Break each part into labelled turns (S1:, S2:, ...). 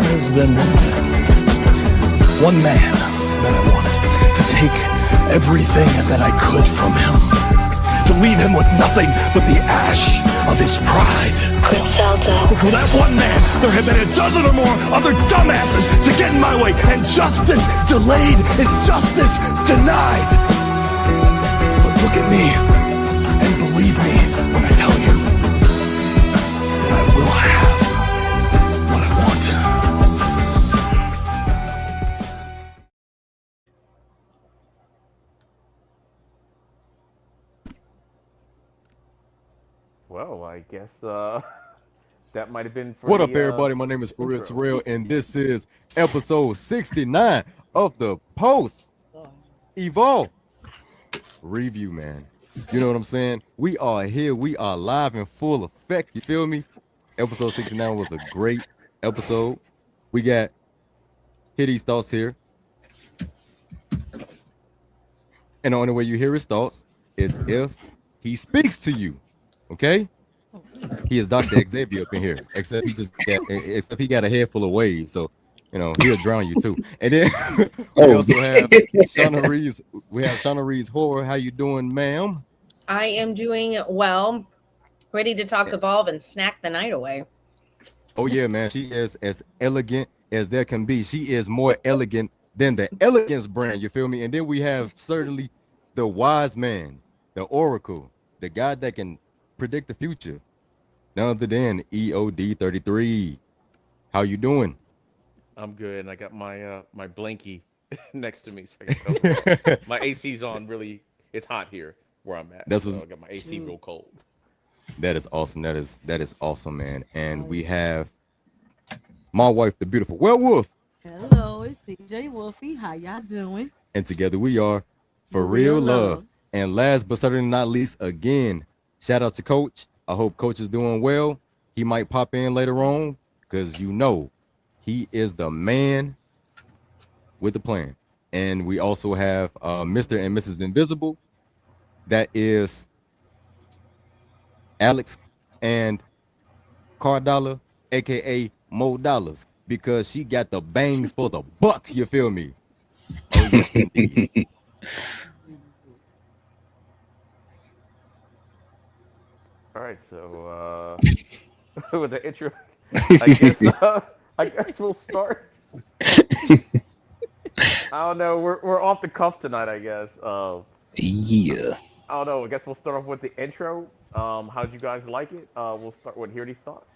S1: there has been one man that I wanted to take everything that I could from him, to leave him with nothing but the ash of his pride. But for that one man, there have been a dozen or more other dumbasses to get in my way, and justice delayed is justice denied. But look at me, and believe me when I tell you that I will have what I want.
S2: Well, I guess that might have been for
S3: What up, everybody? My name is Terrell, and this is episode 69 of the Post Evolve Review, man. You know what I'm saying? We are here. We are live in full effect. You feel me? Episode 69 was a great episode. We got Hitty's thoughts here. And the only way you hear his thoughts is if he speaks to you. Okay? He is Dr. Xavier up in here, except he got a head full of waves, so you know he'll drown you too. And then we also have Shauna Reeves. We have Shauna Reeves Horror. How you doing, ma'am?
S4: I am doing well. Ready to talk Evolve and snack the night away.
S3: Oh yeah, man. She is as elegant as there can be. She is more elegant than the Elegance brand. You feel me? And then we have certainly the wise man, the oracle, the guy that can predict the future. None other than EOD33. How you doing?
S2: I'm good, and I got my my blankie next to me, so I can my AC's on. Really, it's hot here where I'm at.
S3: That's what
S2: I got my AC real cold.
S3: That is awesome. That is awesome, man. And we have my wife, the beautiful werewolf.
S5: Hello, it's CJ Wolfie. How y'all doing?
S3: And together we are For Real Love. And last but certainly not least, again, shout out to Coach. I hope Coach is doing well. He might pop in later on because you know he is the man with the plan. And we also have Mr. and Mrs. Invisible. That is Alex and Cardollar, aka Mo Dollars, because she got the bangs for the bucks. You feel me? Oh, yes, indeed.
S2: All right, so with the intro, I guess we'll start. I don't know. We're off the cuff tonight, I guess.
S6: Yeah.
S2: I don't know. I guess we'll start off with the intro. How did you guys like it? We'll start with Hear These Thoughts.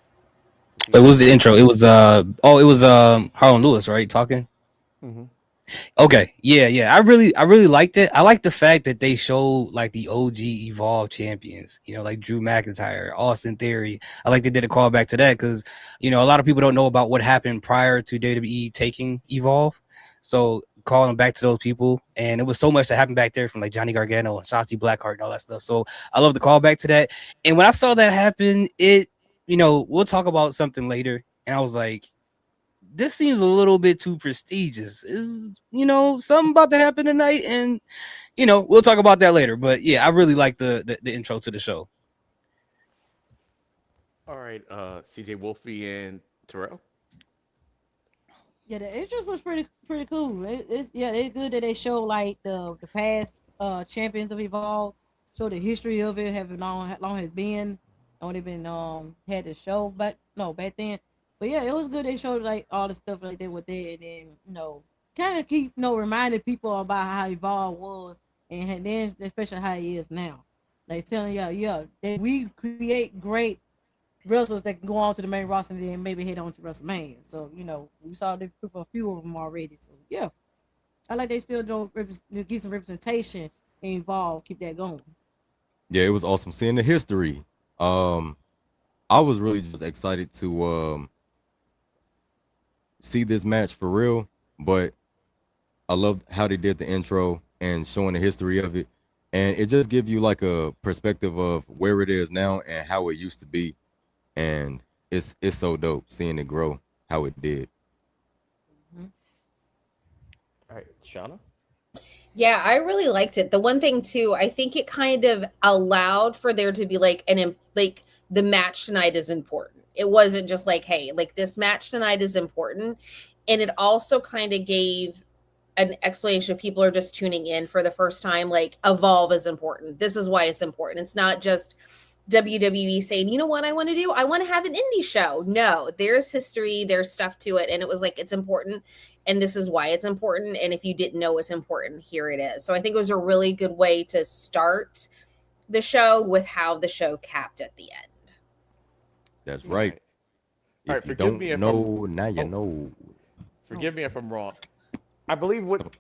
S6: It was the intro. It was Harlan Lewis, right? Talking.
S2: Mm-hmm.
S6: Okay. Yeah. I really liked it. I like the fact that they showed like the OG Evolve champions, you know, like Drew McIntyre, Austin Theory. I like they did a callback to that because, you know, a lot of people don't know about what happened prior to WWE taking Evolve. So calling back to those people, and it was so much that happened back there from like Johnny Gargano and Shotzi Blackheart and all that stuff. So I love the callback to that. And when I saw that happen, it, you know, we'll talk about something later. And I was like, this seems a little bit too prestigious. Is, you know, something about to happen tonight? And, you know, we'll talk about that later. But yeah, I really like the intro to the show.
S2: All right, CJ Wolfie and Terrell.
S5: Yeah, the interest was pretty cool. It's good that they show like the past champions of Evolve, show the history of it, how long it's been, only been had the show, but no back then. But yeah, it was good. They showed like all the stuff like they were there, and then kind of keep reminding people about how Evolve was, and then especially how it is now. Like telling y'all, that we create great wrestlers that can go on to the main roster and then maybe head on to WrestleMania. So, we saw they put a few of them already. So, yeah. I like they still don't give some representation and Evolve, keep that going.
S3: Yeah, it was awesome seeing the history. I was really just excited to see this match for real, but I loved how they did the intro and showing the history of it. And it just gives you like a perspective of where it is now and how it used to be. And it's so dope seeing it grow how it did.
S2: Mm-hmm. All right, Shauna?
S4: Yeah, I really liked it. The one thing too, I think it kind of allowed for there to be like the match tonight is important. It wasn't just like, hey, like this match tonight is important. And it also kind of gave an explanation. People are just tuning in for the first time. Like, Evolve is important. This is why it's important. It's not just WWE saying, you know what I want to do? I want to have an indie show. No, there's history, there's stuff to it. And it was like, it's important. And this is why it's important. And if you didn't know it's important, here it is. So I think it was a really good way to start the show with how the show capped at the end.
S3: That's right.
S2: All right,
S3: If you
S2: forgive
S3: don't
S2: me if
S3: know, now you know.
S2: Forgive me if I'm wrong. I believe what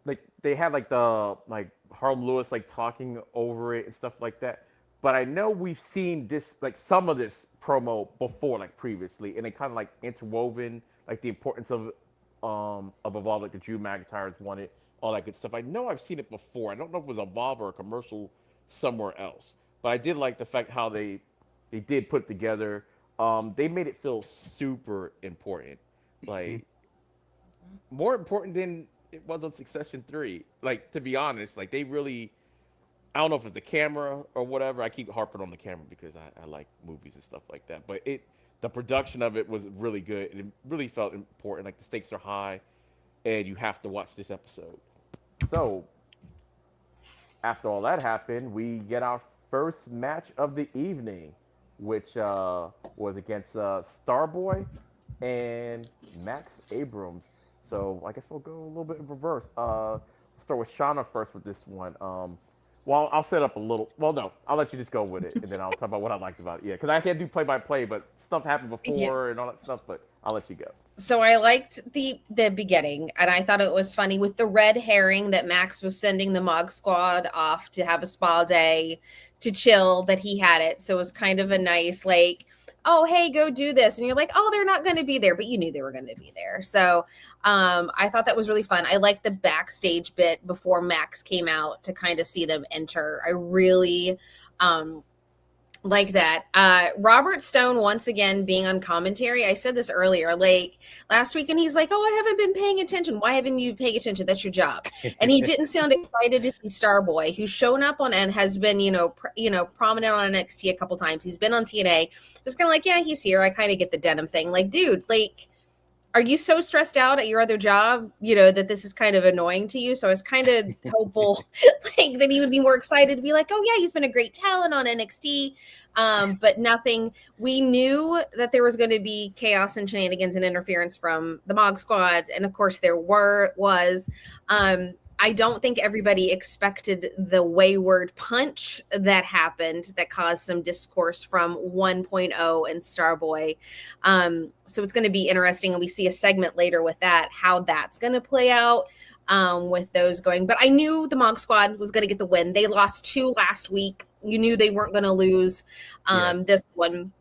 S2: like they had like the like Harlem Lewis like talking over it and stuff like that. But I know we've seen this like some of this promo before, like previously, and it kind of like interwoven like the importance of Evolve, like the Drew McIntyre's wanted, all that good stuff. I know I've seen it before. I don't know if it was Evolve or a commercial somewhere else. But I did like the fact how they did put it together. They made it feel super important. Like more important than it was on Succession 3. Like, to be honest, like they really, I don't know if it's the camera or whatever. I keep harping on the camera because I like movies and stuff like that. But the production of it was really good. It really felt important. Like the stakes are high and you have to watch this episode. So after all that happened, we get our first match of the evening, which was against Starboy and Max Abrams. So I guess we'll go a little bit in reverse. We'll start with Shauna first with this one. Well, I'll set up a little. Well, no, I'll let you just go with it, and then I'll talk about what I liked about it. Yeah, because I can't do play-by-play, but stuff happened before and all that stuff. But I'll let you go.
S4: So I liked the beginning, and I thought it was funny with the red herring that Max was sending the Mog Squad off to have a spa day to chill, that he had it. So it was kind of a nice, like, oh, hey, go do this. And you're like, oh, they're not going to be there, but you knew they were going to be there. So I thought that was really fun. I liked the backstage bit before Max came out to kind of see them enter. I really like that. Robert Stone, once again, being on commentary. I said this earlier, like last week, and he's like, oh, I haven't been paying attention. Why haven't you been paying attention? That's your job. And he didn't sound excited to see Starboy, who's shown up on and has been, prominent on NXT a couple times. He's been on TNA. Just kind of like, yeah, he's here. I kind of get the denim thing. Like, dude, like, are you so stressed out at your other job, that this is kind of annoying to you? So I was kind of hopeful like that he would be more excited to be like, oh yeah, he's been a great talent on NXT. But nothing. We knew that there was going to be chaos and shenanigans and interference from the Mog Squad. And of course there was. I don't think everybody expected the wayward punch that happened that caused some discourse from 1.0 and Starboy. So it's going to be interesting. And we see a segment later with that, how that's going to play out with those going. But I knew the Mog Squad was going to get the win. They lost 2 last week. You knew they weren't going to lose this one.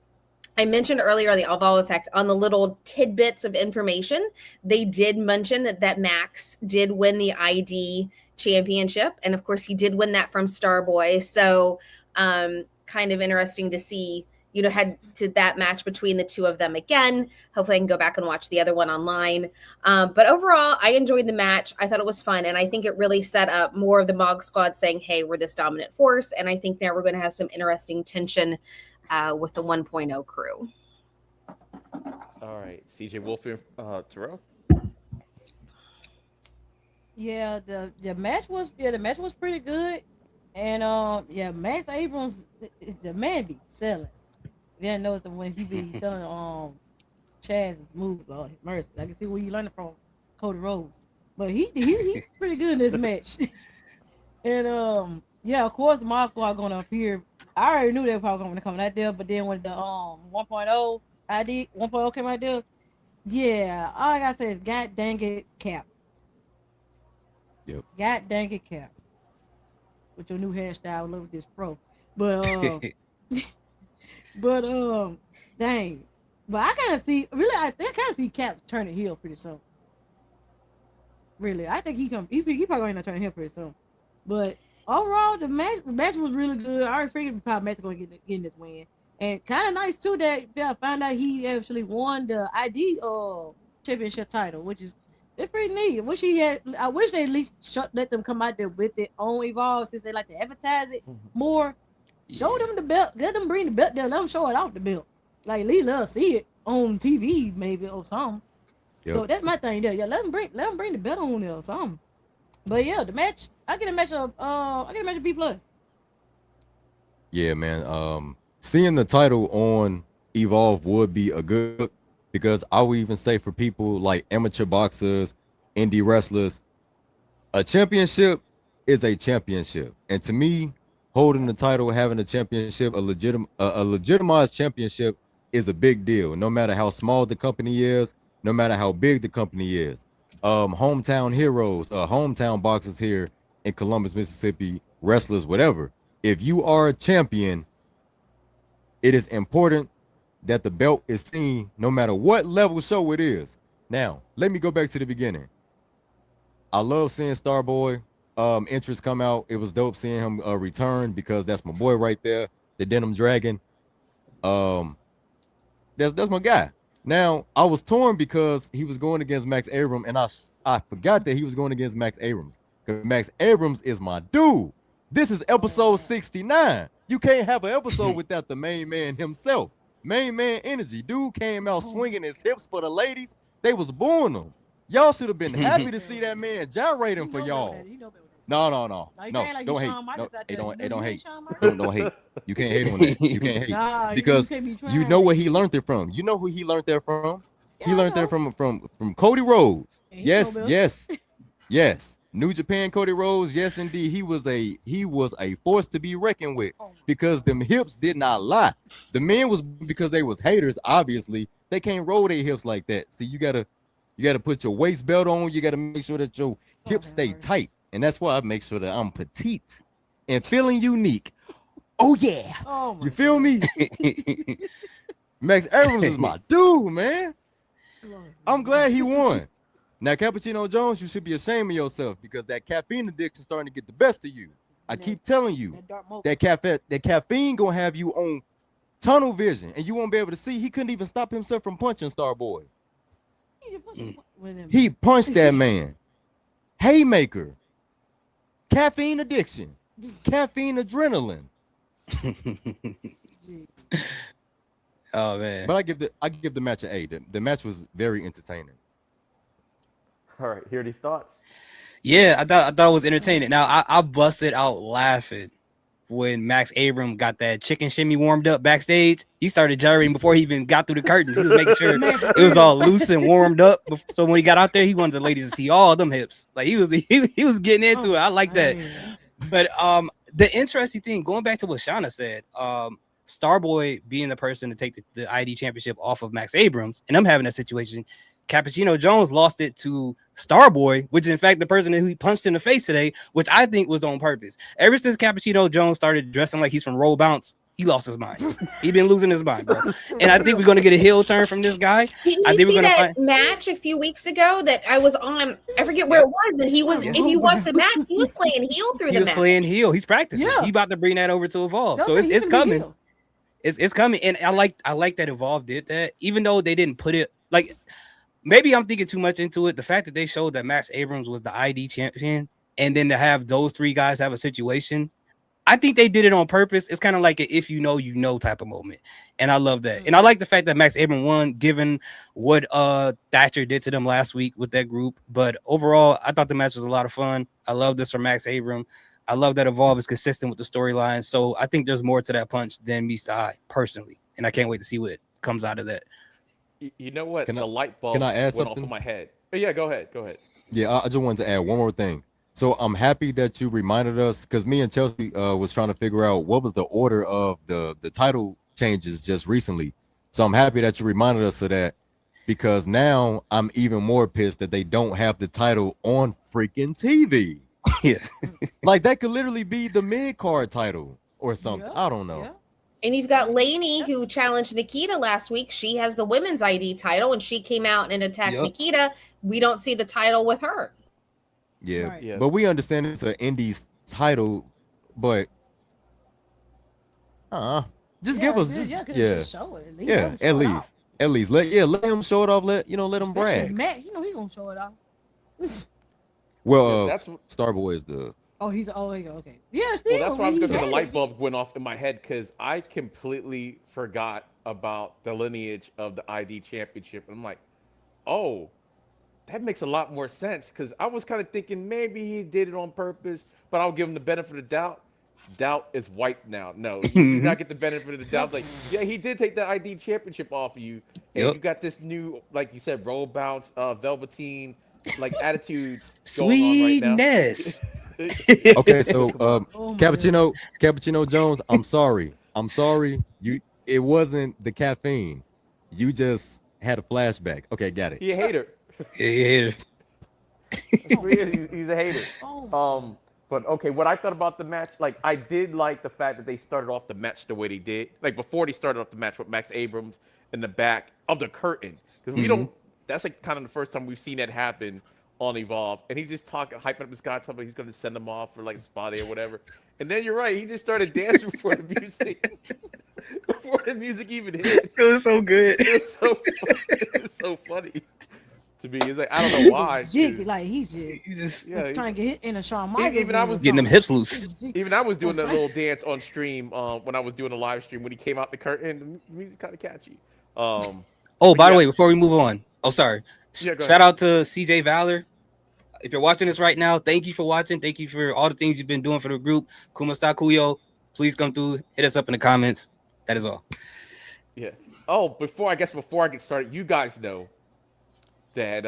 S4: I mentioned earlier the Evolve effect on the little tidbits of information. They did mention that Max did win the ID championship. And of course, he did win that from Starboy. So kind of interesting to see, head to that match between the two of them again. Hopefully I can go back and watch the other one online. But overall, I enjoyed the match. I thought it was fun. And I think it really set up more of the Mog Squad saying, hey, we're this dominant force. And I think now we're going to have some interesting tension with the 1.0 crew.
S2: All right, CJ Wolf and Terrell.
S5: Yeah, the match was pretty good, and Max Abrams, the man be selling. You didn't notice that when he be selling Chaz's moves, Lord have mercy. I can see where you learned it from, Cody Rhodes, but he pretty good in this match. And of course the Mog Squad gonna appear. I already knew they were probably going to come out there, but then when the 1.0 ID 1.0 came out there, yeah, all I gotta say is God dang it, Cap.
S3: Yep.
S5: God dang it, Cap. With your new hairstyle, look at this fro. But dang. But I kind of see, really, I kind of see Cap turning heel pretty soon. Really, I think he probably going to turn heel pretty soon. But overall, the match was really good. I already figured probably Max going to get this win. And kind of nice, too, that I found out he actually won the ID championship title, which is it's pretty neat. I wish they at least let them come out there with it on Evolve, since they like to advertise it more. Show them the belt. Let them bring the belt there. Let them show it off the belt. Like, at least let us see it on TV, maybe, or something.
S3: Yep.
S5: So that's my thing there. Yeah, let them bring the belt on there or something. But yeah, the match, I get a match of B plus.
S3: Yeah, man. Seeing the title on Evolve would be a good, because I would even say for people like amateur boxers, indie wrestlers, a championship is a championship. And to me, holding the title, having a championship, a legitimized championship is a big deal. No matter how small the company is, no matter how big the company is. Hometown heroes, hometown boxers here in Columbus, Mississippi, wrestlers, whatever. If you are a champion, it is important that the belt is seen no matter what level show it is. Now, let me go back to the beginning. I love seeing Starboy interest come out. It was dope seeing him return, because that's my boy right there, the Denim Dragon. That's my guy. Now, I was torn because he was going against Max Abrams, and I forgot that he was going against Max Abrams. Because Max Abrams is my dude. This is episode 69. You can't have an episode without the main man himself. Main man energy. Dude came out swinging his hips for the ladies. They was booing him. Y'all should have been happy to see that man gyrating for y'all. No. Don't hate. Don't hate. Don't hate. You can't hate on that. You can't hate. Because you know where he learned it from. You know who he learned that from? He learned that from Cody Rhodes. Yes. New Japan Cody Rhodes. Yes, indeed. He was a force to be reckoned with, because them hips did not lie. The men was, because they was haters, obviously. They can't roll their hips like that. See, you gotta put your waist belt on. You gotta make sure that your hips stay tight. And that's why I make sure that I'm petite and feeling unique. Oh yeah. You feel me? Max Abrams is my dude, man. I'm glad he won. Now, Cappuccino Jones, you should be ashamed of yourself, because that caffeine addiction is starting to get the best of you. I keep telling you, that caffeine gonna have you on tunnel vision, and you won't be able to see. He couldn't even stop himself from punching Starboy. He punched that man. Haymaker. Caffeine addiction. Caffeine adrenaline.
S6: Oh man.
S3: But I give the match an A. The match was very entertaining.
S2: All right, hear these thoughts.
S6: Yeah, I thought it was entertaining. Now I busted out laughing when Max Abrams got that chicken shimmy warmed up backstage. He started gyrating before he even got through the curtains. He was making sure it was all loose and warmed up. So when he got out there, he wanted the ladies to see all them hips. Like he was getting into it. I like that. But the interesting thing, going back to what Shauna said, Starboy being the person to take the ID championship off of Max Abrams, and I'm having a situation. Cappuccino Jones lost it to Starboy, which is in fact the person who he punched in the face today, which I think was on purpose. Ever since Cappuccino Jones started dressing like he's from Roll Bounce, he lost his mind. He been losing his mind, bro. And I think we're gonna get a heel turn from this guy.
S4: Didn't
S6: I
S4: you
S6: think
S4: see
S6: we're gonna
S4: that match a few weeks ago that I was on? I forget where it was, and he was. If you watch the match, he was playing heel through the match.
S6: He was playing heel. He's practicing.
S5: Yeah.
S6: He about to bring that over to Evolve. So it's coming. It's coming. And I like that Evolve did that, even though they didn't put it like. Maybe I'm thinking too much into it. The fact that they showed that Max Abrams was the ID champion, and then to have those three guys have a situation, I think they did it on purpose. It's kind of like a if you know type of moment. And I love that. And I like the fact that Max Abrams won, given what Thatcher did to them last week with that group. But overall, I thought the match was a lot of fun. I love this for Max Abrams. I love that Evolve is consistent with the storyline. So I think there's more to that punch than meets the eye, personally. And I can't wait to see what comes out of that.
S2: You know what? The light bulb
S3: add
S2: went off
S3: something?
S2: in my head. But yeah, go ahead.
S3: Yeah, I just wanted to add one more thing. So I'm happy that you reminded us, because me and Chelsea was trying to figure out what was the order of the title changes just recently. So I'm happy that you reminded us of that, because now I'm even more pissed that they don't have the title on freaking TV.
S6: Yeah.
S3: Like that could literally be the mid-card title or something. I don't know.
S5: Yeah.
S4: And you've got Lainey, who challenged Nikita last week. She has the women's ID title, and she came out and attacked Nikita. We don't see the title with her.
S3: Yeah,
S5: Right.
S2: Yeah.
S3: but we understand it's an indies title, but just give us just
S5: just show it.
S3: At least let him show it off. Let him brag.
S5: Matt, he gonna show it off.
S3: Well,
S2: that's
S3: Starboy is the
S5: Oh, he's okay. Yeah, still.
S2: Well, that's why I was
S5: he's
S2: gonna say the
S5: had
S2: light
S5: it.
S2: bulb went off in my head because I completely forgot about the lineage of the ID championship. I'm like, oh, that makes a lot more sense because I was kind of thinking maybe he did it on purpose, but I'll give him the benefit of the doubt. Doubt is wiped now. No, you do not get the benefit of the doubt. Like, yeah, he did take the ID championship off of you, and
S6: Yep.
S2: you got this new, like you said, roll bounce, velveteen, like attitude going on right now.
S6: Sweetness.
S3: Okay, so
S2: Come on.
S5: Oh my God.
S3: Cappuccino Jones, I'm sorry. It wasn't the caffeine. You just had a flashback. Okay, got it.
S2: He a hater.
S6: Yeah.
S2: He's a hater.
S5: Oh.
S2: But okay, what I thought about the match, like I did like the fact that they started off the match the way they did. Like before they started off the match with Max Abrams in the back of the curtain, because we don't. That's like kind of the first time we've seen that happen on Evolve, and he's just hyping up this guy, talking about he's going to send him off for like a spot day or whatever. And then you're right, he just started dancing before the music, before the music even hit.
S6: It was so good.
S2: It was so funny. It was so funny to me. It's like I don't know why.
S5: Jiggy, like he
S6: just
S2: Yeah,
S5: trying to get hit in a Shawn Michaels.
S2: even I was
S6: getting them hips loose.
S2: Even I was doing that little dance on stream when I was doing a live stream when he came out the curtain. The music kind of catchy.
S6: Oh,
S2: But
S6: by the
S2: yeah.
S6: way, before we move on, sorry.
S2: Yeah, go
S6: Shout
S2: ahead.
S6: out to CJ Valor. If you're watching this right now, thank you for watching. Thank you for all the things you've been doing for the group. Kumasta Kuyo, please come through. Hit us up in the comments. That is all.
S2: Yeah. Oh, before I get started, you guys know that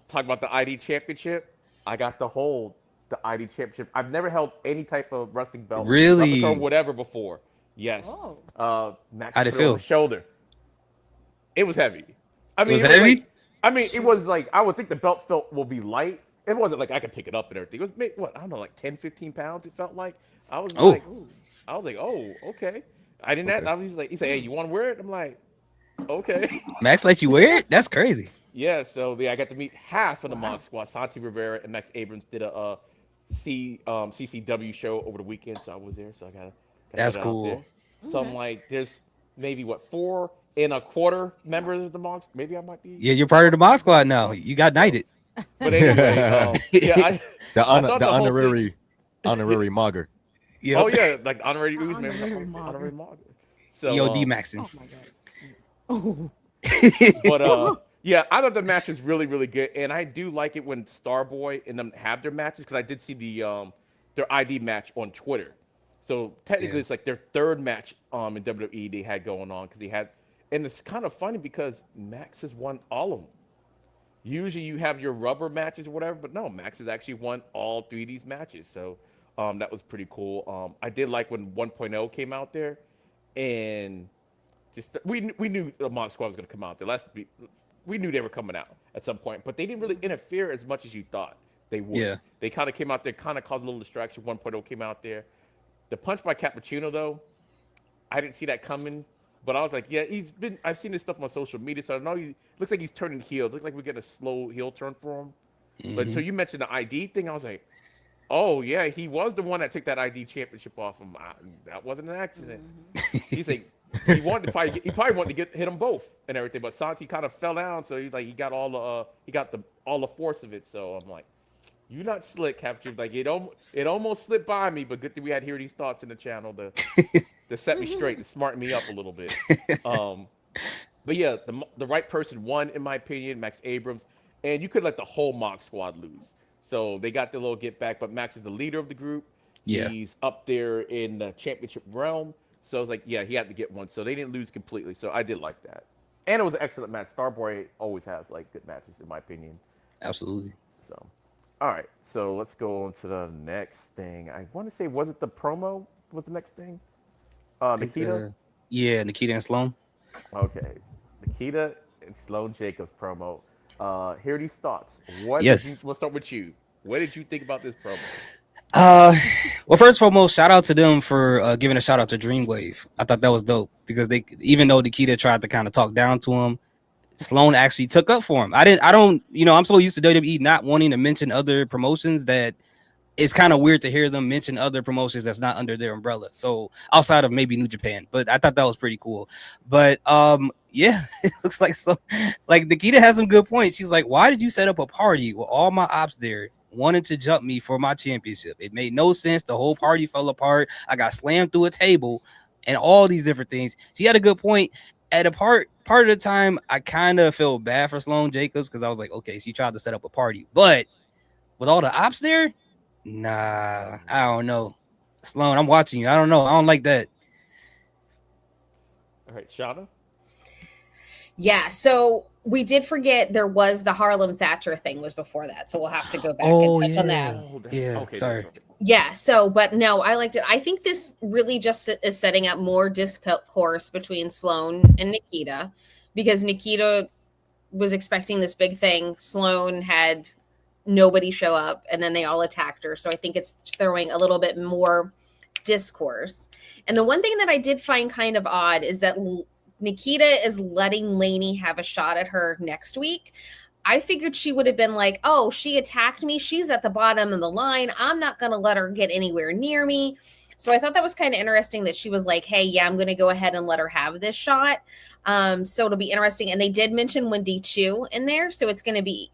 S2: talk about the ID championship. I got to hold the ID championship. I've never held any type of wrestling belt,
S6: Really?
S2: replica or whatever before. Yes.
S5: Oh.
S2: Max
S6: How'd it
S2: put
S6: feel?
S2: on the shoulder. It was heavy. I mean,
S6: was heavy?
S2: Like, it was like I would think the belt will be light. It wasn't like I could pick it up and everything. It was what I don't know, like 10, 15 pounds. It felt like I was
S6: Oh.
S2: like, oh, okay. I didn't.
S3: Okay.
S2: I was like, he said, hey, you want to wear it? I'm like, okay.
S6: Max let you wear it? That's crazy.
S2: Yeah, so I got to meet half of the Mock Squad. Santi Rivera and Max Abrams did a CCW show over the weekend, so I was there. So I got
S6: That's
S2: that out
S6: cool.
S2: there. So I'm like, there's maybe 4 1/4 members of the Mock. Maybe I might be.
S6: Yeah, you're part of the Mod Squad now. You got knighted.
S2: But anyway, yeah,
S3: The
S2: I thought the whole
S3: honorary Mogger.
S6: Yep.
S2: Oh yeah, like honorary ooze, man.
S5: Honorary Mogger.
S2: Honorary Mogger. So
S6: EOD Maxon.
S5: Oh my God. Oh.
S2: But yeah, I thought the match was really, really good, and I do like it when Starboy and them have their matches because I did see their ID match on Twitter. So technically,
S6: Yeah.
S2: it's like their third match in WWE they had going on because and it's kind of funny because Max has won all of them. Usually you have your rubber matches or whatever, but no, Max has actually won all 3 of these matches. So that was pretty cool. I did like when 1.0 came out there, and just we knew the Mock Squad was going to come out there. We knew they were coming out at some point, but they didn't really interfere as much as you thought they would.
S6: Yeah.
S2: They kind of came out there, kind of caused a little distraction. 1.0 came out there. The punch by Cappuccino, though, I didn't see that coming. But I was like, yeah, I've seen this stuff on social media, so I know he looks like he's turning heel. It looks like we get a slow heel turn for him. But until you mentioned the ID thing, I was like, oh yeah, he was the one that took that ID championship off him. That wasn't an accident. He's like, he probably wanted to hit them both and everything, but Santi kind of fell down, so he got all the force of it. So I'm like, you're not slick, Capture. Like it almost slipped by me, but good thing we had Hear These Thoughts in the channel to set me straight, to smarten me up a little bit. But yeah, the right person won, in my opinion, Max Abrams, and you could let the whole Mock Squad lose. So they got their little get back, but Max is the leader of the group.
S6: Yeah.
S2: He's up there in the championship realm. So I was like, yeah, he had to get one. So they didn't lose completely. So I did like that. And it was an excellent match. Starboy always has like good matches, in my opinion.
S6: Absolutely.
S2: So, all right. So let's go on to the next thing. I want to say, was it the promo? Was the next thing? Nikita?
S6: Yeah, Nikita and Sloan.
S2: Okay. Nikita and Sloan Jacobs promo. Hear These Thoughts.
S6: Yes.
S2: We'll start with you. What did you think about this promo?
S6: Well, first and foremost, shout out to them for giving a shout out to Dreamwave. I thought that was dope because even though Nikita tried to kind of talk down to him, Sloan actually took up for him. I'm so used to WWE not wanting to mention other promotions that it's kind of weird to hear them mention other promotions that's not under their umbrella. So outside of maybe New Japan, but I thought that was pretty cool. But yeah, it looks like Nikita has some good points. She's like, why did you set up a party with all my ops there wanted to jump me for my championship. It made no sense. The whole party fell apart. I got slammed through a table and all these different things. She had a good point. At a part of the time, I kind of felt bad for Sloane Jacobs because I was like, okay, she tried to set up a party. But with all the ops there, nah, I don't know. Sloane, I'm watching you. I don't know. I don't like that.
S2: All right, Shauna.
S4: Yeah, so we did forget there was the Harlem Thatcher thing was before that, so we'll have to go back and touch on that.
S6: Yeah, sorry.
S4: Yeah, so but no, I liked it. I think this really just is setting up more discourse between Sloane and Nikita, because Nikita was expecting this big thing. Sloane had nobody show up, and then they all attacked her. So I think it's throwing a little bit more discourse. And the one thing that I did find kind of odd is that Nikita is letting Lainey have a shot at her next week. I figured she would have been like, oh, she attacked me. She's at the bottom of the line. I'm not going to let her get anywhere near me. So I thought that was kind of interesting that she was like, hey, yeah, I'm going to go ahead and let her have this shot. So it'll be interesting. And they did mention Wendy Chu in there. So it's going to be,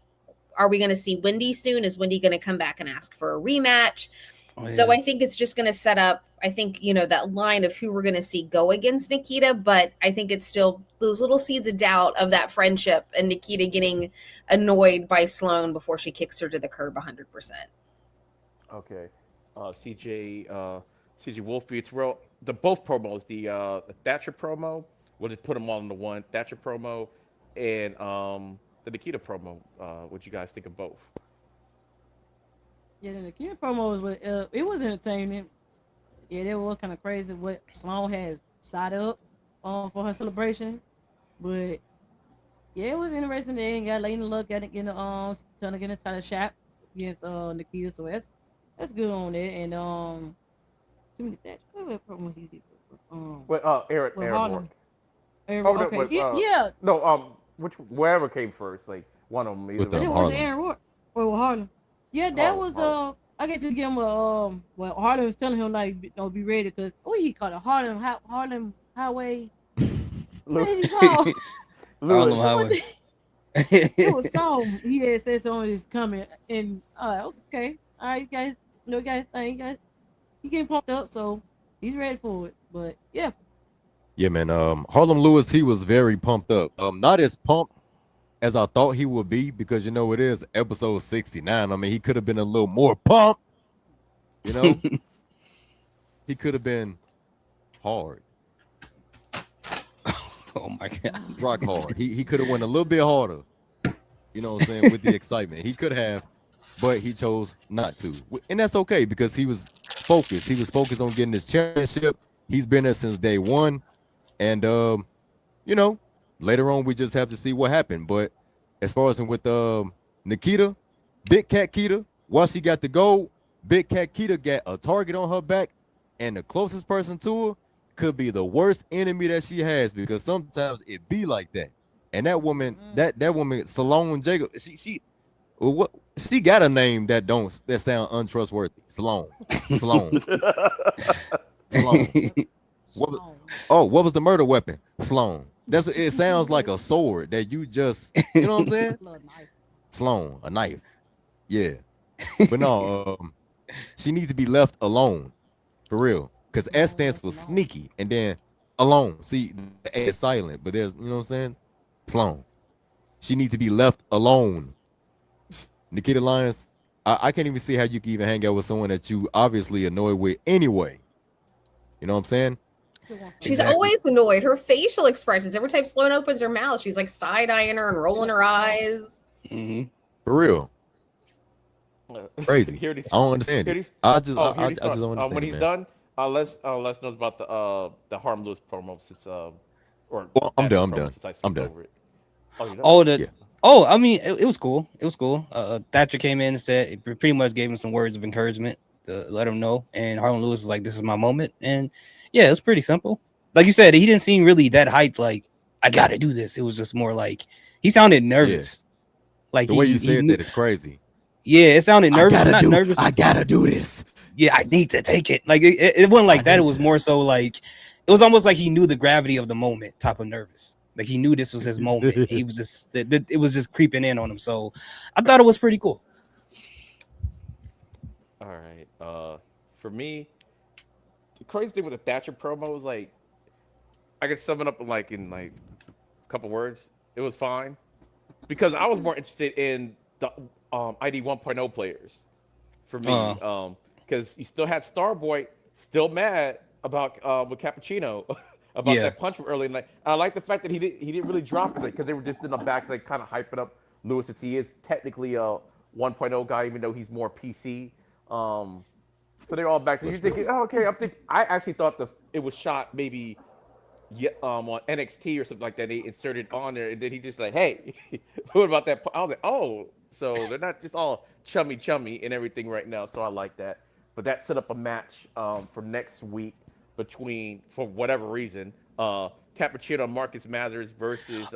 S4: are we going to see Wendy soon? Is Wendy going to come back and ask for a rematch? Oh, yeah. So I think it's just going to set up, I think, that line of who we're going to see go against Nikita. But I think it's still those little seeds of doubt of that friendship and Nikita getting annoyed by Sloane before she kicks her to the curb 100%.
S2: Okay. CJ Wolfie, it's real. The both promos, the Thatcher promo, we'll just put them all into one. Thatcher promo and the Nikita promo. What you guys think of both?
S5: Yeah, the Nikita promo was it was entertaining. Yeah, they were kind of crazy what Sloane had side up for her celebration, but yeah, it was interesting. They ain't got Lainey Luck trying to get a title shot against Nikita, so that's good on it. And what promo he did?
S2: Aaron Moore.
S5: Okay. Yeah.
S2: No, wherever came first, like one of them.
S5: Either it was Aaron Rourke or Harlem. Yeah, that was I guess you give him a Harlem was telling him like don't be ready because he called it Harlem Highway.
S6: Harlem Highway.
S5: It was Storm. He had said something is coming, and okay, all right, you guys, he getting pumped up, so he's ready for it. But yeah.
S3: Yeah, man. Harlem Lewis, he was very pumped up. Not as pumped as I thought he would be, because it is episode 69. I mean, he could have been a little more pumped. He could have been hard.
S6: Oh my God.
S3: Rock hard. He could have went a little bit harder. You know what I'm saying? With the excitement. He could have, but he chose not to. And that's okay because he was focused. He was focused on getting his championship. He's been there since day one. And later on, we just have to see what happened. But as far as with Nikita, Big Cat Kita, while she got the gold, Big Cat Kita got a target on her back, and the closest person to her could be the worst enemy that she has, because sometimes it be like that. And that woman, that woman, Sloane Jacob, she got a name that sound untrustworthy. Sloane. What was the murder weapon? Sloane. It sounds like a sword that you just, you know what I'm saying? Sloane, a knife. Yeah. But no, she needs to be left alone. For real. Because S stands for sneaky, and then alone. See, the A is silent, but there's, you know what I'm saying? Sloane. She needs to be left alone. Nikita Lyons, I can't even see how you can even hang out with someone that you obviously annoyed with anyway. You know what I'm saying?
S4: She's always annoyed. Her facial expressions, every time Sloane opens her mouth, she's like side-eyeing her and rolling her eyes.
S6: Mm-hmm.
S3: For real. Crazy. I don't understand it. I just don't understand.
S2: When he's done, let's know about the Harlem Lewis promo since
S3: I'm done. I'm done.
S2: Oh, you're done?
S6: I mean, it was cool. It was cool. Thatcher came in and said, pretty much gave him some words of encouragement to let him know. And Harlem Lewis was like, "This is my moment." And yeah, it's pretty simple. Like you said, he didn't seem really that hyped. Like, I gotta do this. It was just more like he sounded nervous. Yeah. Like
S3: the way you said that is crazy.
S6: Yeah, it sounded nervous. Nervous.
S3: I gotta do this.
S6: Yeah, I need to take it. Like it wasn't like that. It was more so like it was almost like he knew the gravity of the moment. Type of nervous. Like he knew this was his moment. He was just it was just creeping in on him. So I thought it was pretty cool.
S2: All right. For me, the crazy thing with the Thatcher promo was like, I could sum it up in a couple words. It was fine because I was more interested in the ID 1.0 players. For me, because you still had Starboy still mad about with Cappuccino about
S6: Yeah.
S2: that punch from early in the night. I like the fact that he didn't really drop it because they were just in the back like kind of hyping up Lewis since he is technically a 1.0 guy even though he's more PC. So they're all back. So you're thinking, oh, okay. I actually thought it was shot maybe on NXT or something like that. They inserted on there, and then he just like, hey, what about that? I was like, oh, so they're not just all chummy and everything right now. So I like that. But that set up a match for next week between, for whatever reason, Cappuccino and Marcus Mathers versus.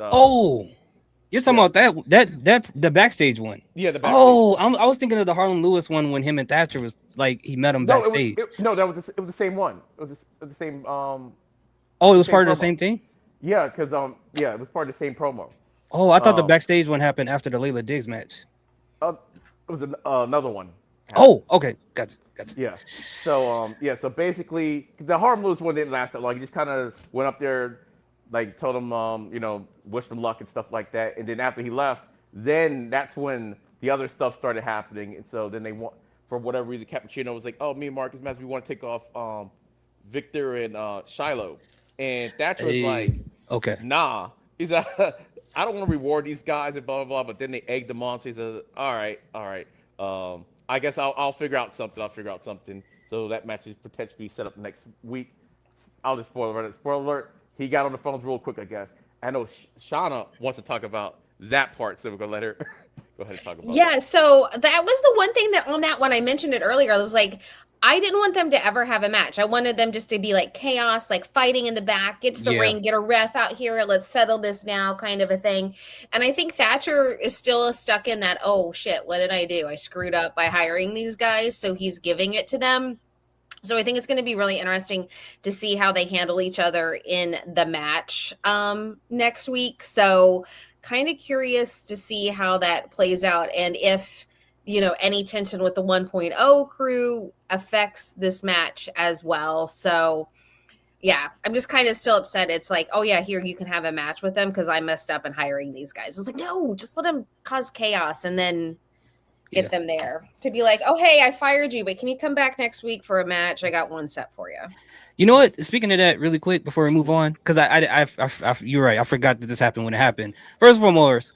S6: You're talking about that the backstage one.
S2: Yeah, the backstage.
S6: Oh, I was thinking of the Harlem Lewis one when him and Thatcher was like he met him backstage.
S2: It was the same one. It was the same.
S6: Oh, it was part of the same thing?
S2: Yeah, because it was part of the same promo.
S6: Oh, I thought the backstage one happened after the Layla Diggs match.
S2: It was another one.
S6: Oh, okay, gotcha.
S2: Yeah. So so basically, the Harlem Lewis one didn't last that long. He just kind of went up there, like told him, wished him luck and stuff like that. And then after he left, then that's when the other stuff started happening. And so then for whatever reason, Cappuccino was like, oh, me and Marcus Mathers, we want to take off Victor and Shiloh. And Thatcher was like,
S6: okay,
S2: nah. He's like, I don't want to reward these guys and blah, blah, blah. But then they egged him on. So he said, all right. I guess I'll figure out something. So that match is potentially set up next week. I'll just spoiler alert. He got on the phones real quick, I guess. I know Shauna wants to talk about that part, so we're going to let her go ahead and talk about
S4: Yeah, so that was the one thing that on that one I mentioned it earlier. I was like, I didn't want them to ever have a match. I wanted them just to be like chaos, like fighting in the back, get to the ring, get a ref out here, let's settle this now kind of a thing. And I think Thatcher is still stuck in that, oh shit, what did I do? I screwed up by hiring these guys. So he's giving it to them. So I think it's going to be really interesting to see how they handle each other in the match next week. So kind of curious to see how that plays out and if any tension with the 1.0 crew affects this match as well. So yeah, I'm just kind of still upset. It's like, oh yeah, here you can have a match with them because I messed up in hiring these guys. I was like, no, just let them cause chaos and then get them there to be like, oh hey, I fired you, but can you come back next week for a match? I got one set for you.
S6: You know what? Speaking of that, really quick before we move on, because I you're right. I forgot that this happened when it happened. First and foremost,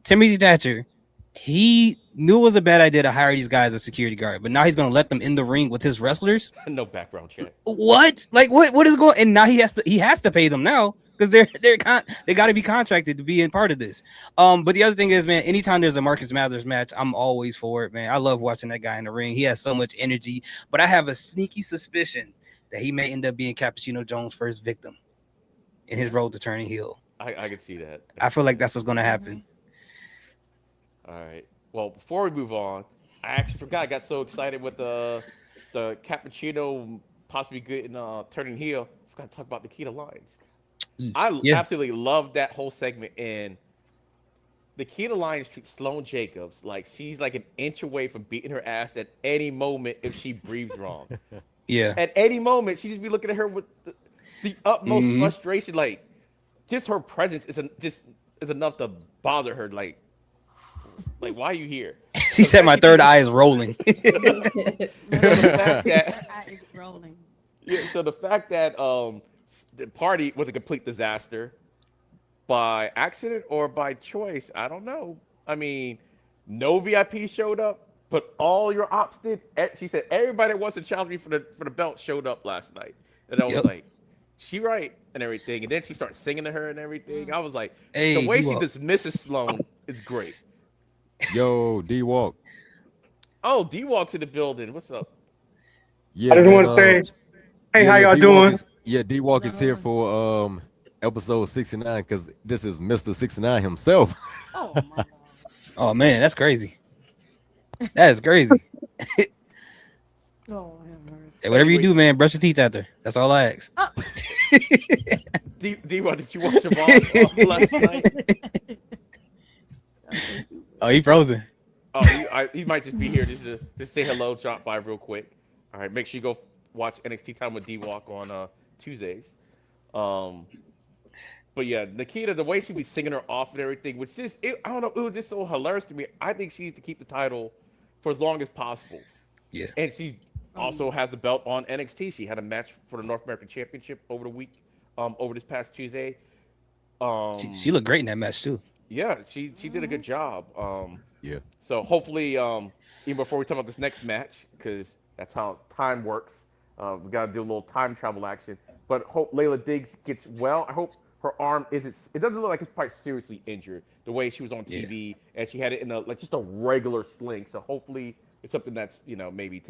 S6: Timothy Thatcher, he knew it was a bad idea to hire these guys as security guard, but now he's going to let them in the ring with his wrestlers.
S2: No background check.
S6: What? Like what is going? And now he has to pay them now because they got to be contracted to be in part of this. But the other thing is, man, anytime there's a Marcus Mathers match, I'm always for it, man. I love watching that guy in the ring. He has so much energy, but I have a sneaky suspicion that he may end up being Cappuccino Jones' first victim in his road to turning heel.
S2: I could see that.
S6: I feel like that's what's going to happen.
S2: All right. Well, before we move on, I actually forgot. I got so excited with the Cappuccino possibly getting turning heel. I forgot to talk about the Keita Lines. I absolutely love that whole segment. And the Keita Lines treat Sloane Jacobs like she's like an inch away from beating her ass at any moment if she breathes wrong.
S6: Yeah.
S2: At any moment, she just be looking at her with the utmost frustration. Like, just her presence is enough to bother her. Like, why are you here?
S6: She said my third eye is rolling.
S5: Rolling.
S2: Yeah, so the fact that the party was a complete disaster by accident or by choice, I don't know. I mean, no VIP showed up, but all your ops did. She said everybody that wants to challenge me for the belt showed up last night. And I was like, she right and everything. And then she starts singing to her and everything. I was like,
S6: hey,
S2: the way she dismisses Sloane is great.
S3: Yo, D-Walk.
S2: Oh, D-Walk's in the building. What's up?
S3: Yeah,
S7: I just want to say, hey, how y'all doing?
S3: D-Walk is here for episode 69 because this is Mr. 69 himself.
S5: Oh my God.
S6: Oh man, that's crazy. That is crazy.
S5: Oh, have mercy.
S6: Hey, whatever you do, man, brush your teeth after. That's all I ask.
S2: D-Walk, did you watch Evolve last night?
S6: Oh, he frozen.
S2: Oh, he might just be here just to say hello, drop by real quick. All right, make sure you go watch NXT Time with D-Walk on Tuesdays. But yeah, Nikita, the way she be singing her off and everything, which just I don't know, it was just so hilarious to me. I think she needs to keep the title for as long as possible.
S6: Yeah.
S2: And she also has the belt on NXT. She had a match for the North American Championship over the week, over this past Tuesday.
S6: She looked great in that match too.
S2: Yeah, she did a good job.
S3: Yeah.
S2: So hopefully, even before we talk about this next match, because that's how time works, we got to do a little time travel action. But hope Layla Diggs gets well. I hope her arm isn't. It doesn't look like it's probably seriously injured. The way she was on TV and she had it in just a regular sling. So hopefully it's something that's maybe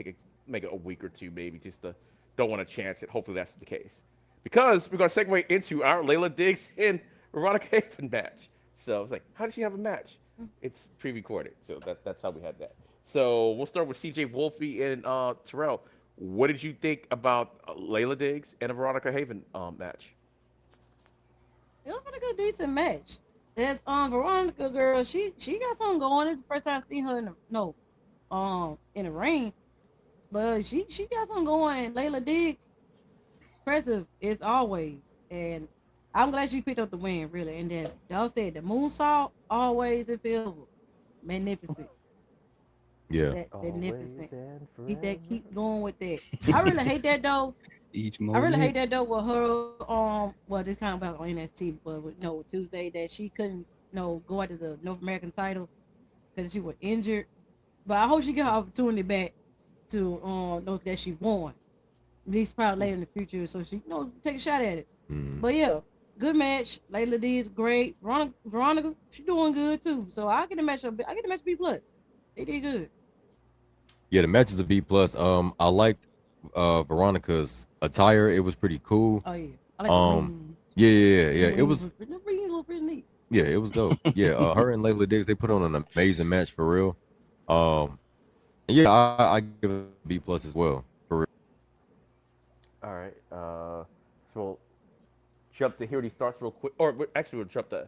S2: make it a week or two, maybe just to don't want to chance it. Hopefully that's the case, because we're gonna segue into our Layla Diggs and Veronica Haven match. So it's like, how did she have a match? It's pre-recorded, so that's how we had that. So we'll start with CJ Wolfie and Terrell. What did you think about Layla Diggs and a Veronica Haven match?
S5: It was a good, decent match. That's Veronica girl. She got something going. It's the first time I seen her in the ring, but she got something going. Layla Diggs, impressive as always, and I'm glad she picked up the win, really. And then y'all said the moonsault always in favor, magnificent.
S3: Yeah.
S5: Magnificent. Keep going with that. I really hate that though. I really hate that though with her. Well, this kind of about on NXT, but with Tuesday that she couldn't go after the North American title because she was injured. But I hope she get her opportunity back to know that she won. At least probably later in the future, so she take a shot at it. But yeah. Good match. Layla D is great. Veronica, she doing good too. So I get the match B+. They did good.
S3: Yeah, the match is a B+. I liked Veronica's attire. It was pretty cool.
S5: Oh yeah. I like the rings.
S3: Yeah. It was.
S5: The rings look pretty neat.
S3: Yeah, it was dope. Yeah, her and Layla Diggs, they put on an amazing match for real. Yeah, I give it a B+ as well for real.
S2: All right. So we'll jump to here. He starts real quick, or actually we'll jump to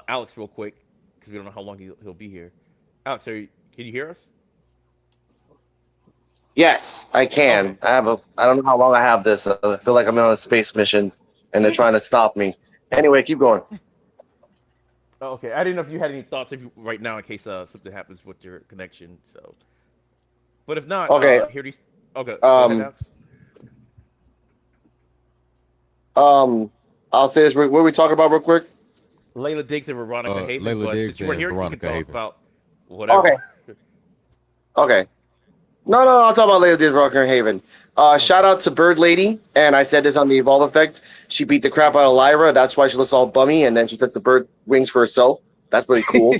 S2: Alex real quick because we don't know how long he'll be here. Alex, can you hear us?
S8: Yes, I can. Okay. I don't know how long I have this. I feel like I'm on a space mission and they're trying to stop me. Anyway, keep going.
S2: Okay, I didn't know if you had any thoughts right now in case something happens with your connection. So, but if not,
S8: okay.
S2: Here these. Okay. Go ahead,
S8: Alex. I'll say this. What are we talking about real quick?
S2: Layla Diggs and Veronica Haven.
S3: Layla Diggs and
S2: here,
S3: Veronica
S2: you can
S3: Haven.
S2: talk about whatever.
S8: Okay. No, I'll talk about Layla Diggs, Veronica Haven. Shout out to Bird Lady, and I said this on the Evolve Effect. She beat the crap out of Lyra. That's why she looks all bummy, and then she took the bird wings for herself. That's really cool.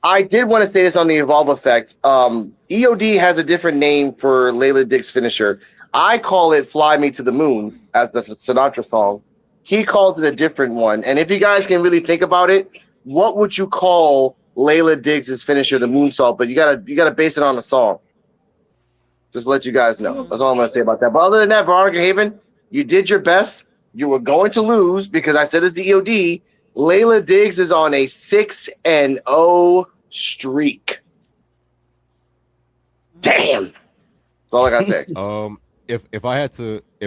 S8: I did want to say this on the Evolve Effect. EOD has a different name for Layla Diggs' finisher. I call it Fly Me to the Moon, as the Sinatra song. He calls it a different one. And if you guys can really think about it, what would you call Layla Diggs' finisher, the moonsault? But you gotta base it on a song. Just to let you guys know. That's all I'm gonna say about that. But other than that, Veronica Haven, you did your best. You were going to lose because I said it's the EOD. Layla Diggs is on a 6-0 streak. Damn. That's all I gotta say.
S3: If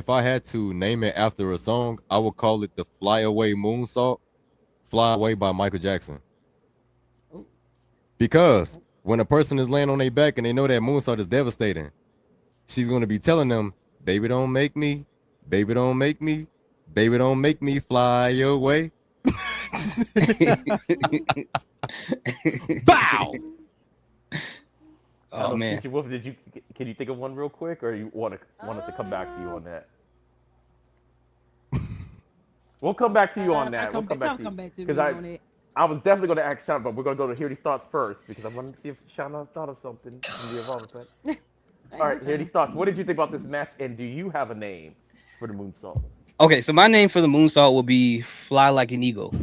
S3: I had to name it after a song, I would call it the Fly Away Moonsault, Fly Away by Michael Jackson. Because when a person is laying on their back and they know that moonsault is devastating, she's going to be telling them, baby, don't make me, baby, don't make me, baby, don't make me fly away. Bow!
S6: Oh man,
S2: Wolf, can you think of one real quick, or you want us to come back to you on that? We'll come back to you on that. We'll come back to you because I was definitely going to ask Sean, but we're going to go to hear these thoughts first because I wanted to see if Sean thought of something in the Evolve Effect. All right, hear these thoughts. What did you think about this match, and do you have a name for the moonsault?
S6: Okay, so my name for the moonsault will be Fly Like an Eagle.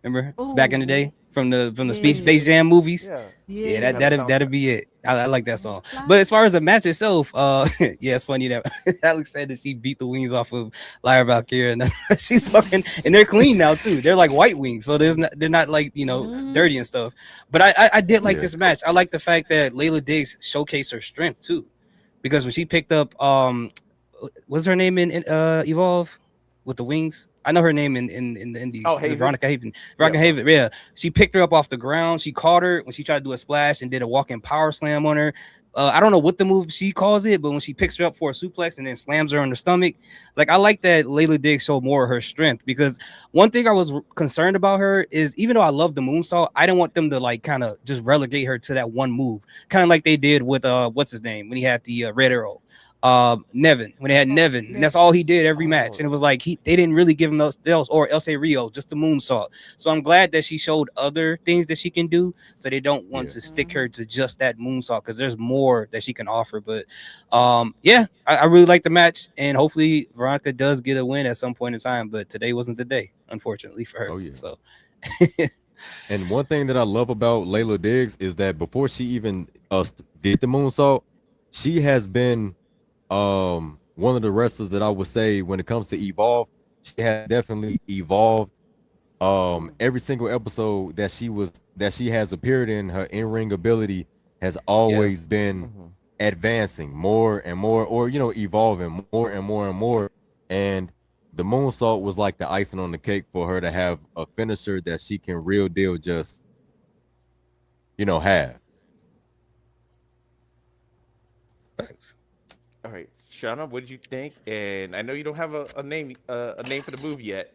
S6: Remember back in the day from the Space Jam movies?
S2: Yeah,
S6: that'll be it. I like that song. But as far as the match itself, yeah, it's funny that Alex said that she beat the wings off of Lyra Valkyria, and she's fucking, and they're clean now too. They're like white wings, so they're not like dirty and stuff. But I did like this match. I like the fact that Layla Diggs showcased her strength too, because when she picked up what's her name in Evolve with the wings? I know her name in the Indies.
S2: Oh,
S6: Veronica Haven. Veronica Haven. Yeah, she picked her up off the ground. She caught her when she tried to do a splash and did a walk-in power slam on her. I don't know what the move she calls it, but when she picks her up for a suplex and then slams her on the stomach, like I like that Layla Diggs showed more of her strength, because one thing I was concerned about her is, even though I love the moonsault, I didn't want them to like kind of just relegate her to that one move, kind of like they did with what's his name when he had the red arrow. Nevin, when they had Nevin, and that's all he did every match, and it was like they didn't really give him else or Else Rio, just the moonsault. So I'm glad that she showed other things that she can do, so they don't want to stick her to just that moonsault, because there's more that she can offer. But yeah, I really like the match, and hopefully Veronica does get a win at some point in time, but today wasn't the day, unfortunately, for her. So
S3: and one thing that I love about Layla Diggs is that before she even did the moonsault, she has been one of the wrestlers that I would say, when it comes to Evolve, she has definitely evolved. Every single episode that she has appeared in, her in-ring ability has always been advancing more and more, or evolving more and more and more. And the moonsault was like the icing on the cake for her to have a finisher that she can real deal just have.
S6: Thanks.
S2: All right, Shauna, what did you think? And I know you don't have a name for the movie yet.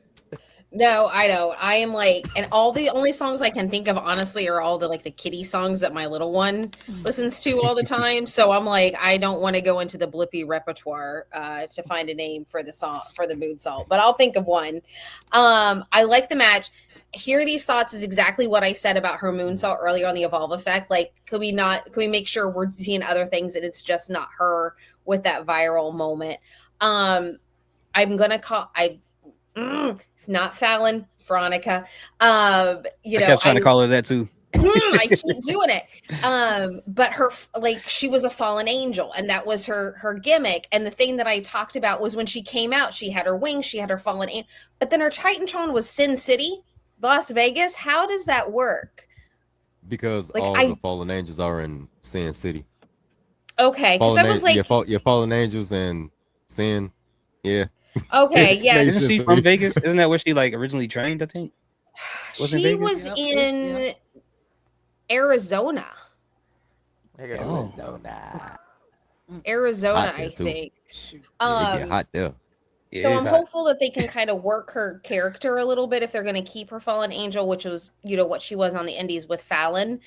S4: No, I don't. I am like, and all the only songs I can think of, honestly, are all the like the kiddie songs that my little one listens to all the time. So I'm like, I don't want to go into the Blippy repertoire to find a name for the song, for the moonsault, but I'll think of one. I like the match. Hear These Thoughts is exactly what I said about her moonsault earlier on the Evolve effect. Like, could we make sure we're seeing other things and it's just not her with that viral moment? I'm gonna call not Fallon, Veronica.
S6: I kept trying to call her that too.
S4: I keep doing it. But her, like, she was a fallen angel, and that was her gimmick. And the thing that I talked about was when she came out, she had her wings, she had her fallen angel, but then her Titantron was Sin City, Las Vegas. How does that work?
S3: Because like, all the fallen angels are in Sin City.
S4: Okay, because I was like,
S3: your fallen angels and Sin, yeah.
S4: Okay, yeah.
S6: Isn't she from Vegas? Isn't that where she like originally trained? I think
S4: she was in Arizona. Arizona, I think.
S3: It get hot there.
S4: So I'm hopeful that they can kind of work her character a little bit if they're going to keep her fallen angel, which was what she was on the Indies with Fallon.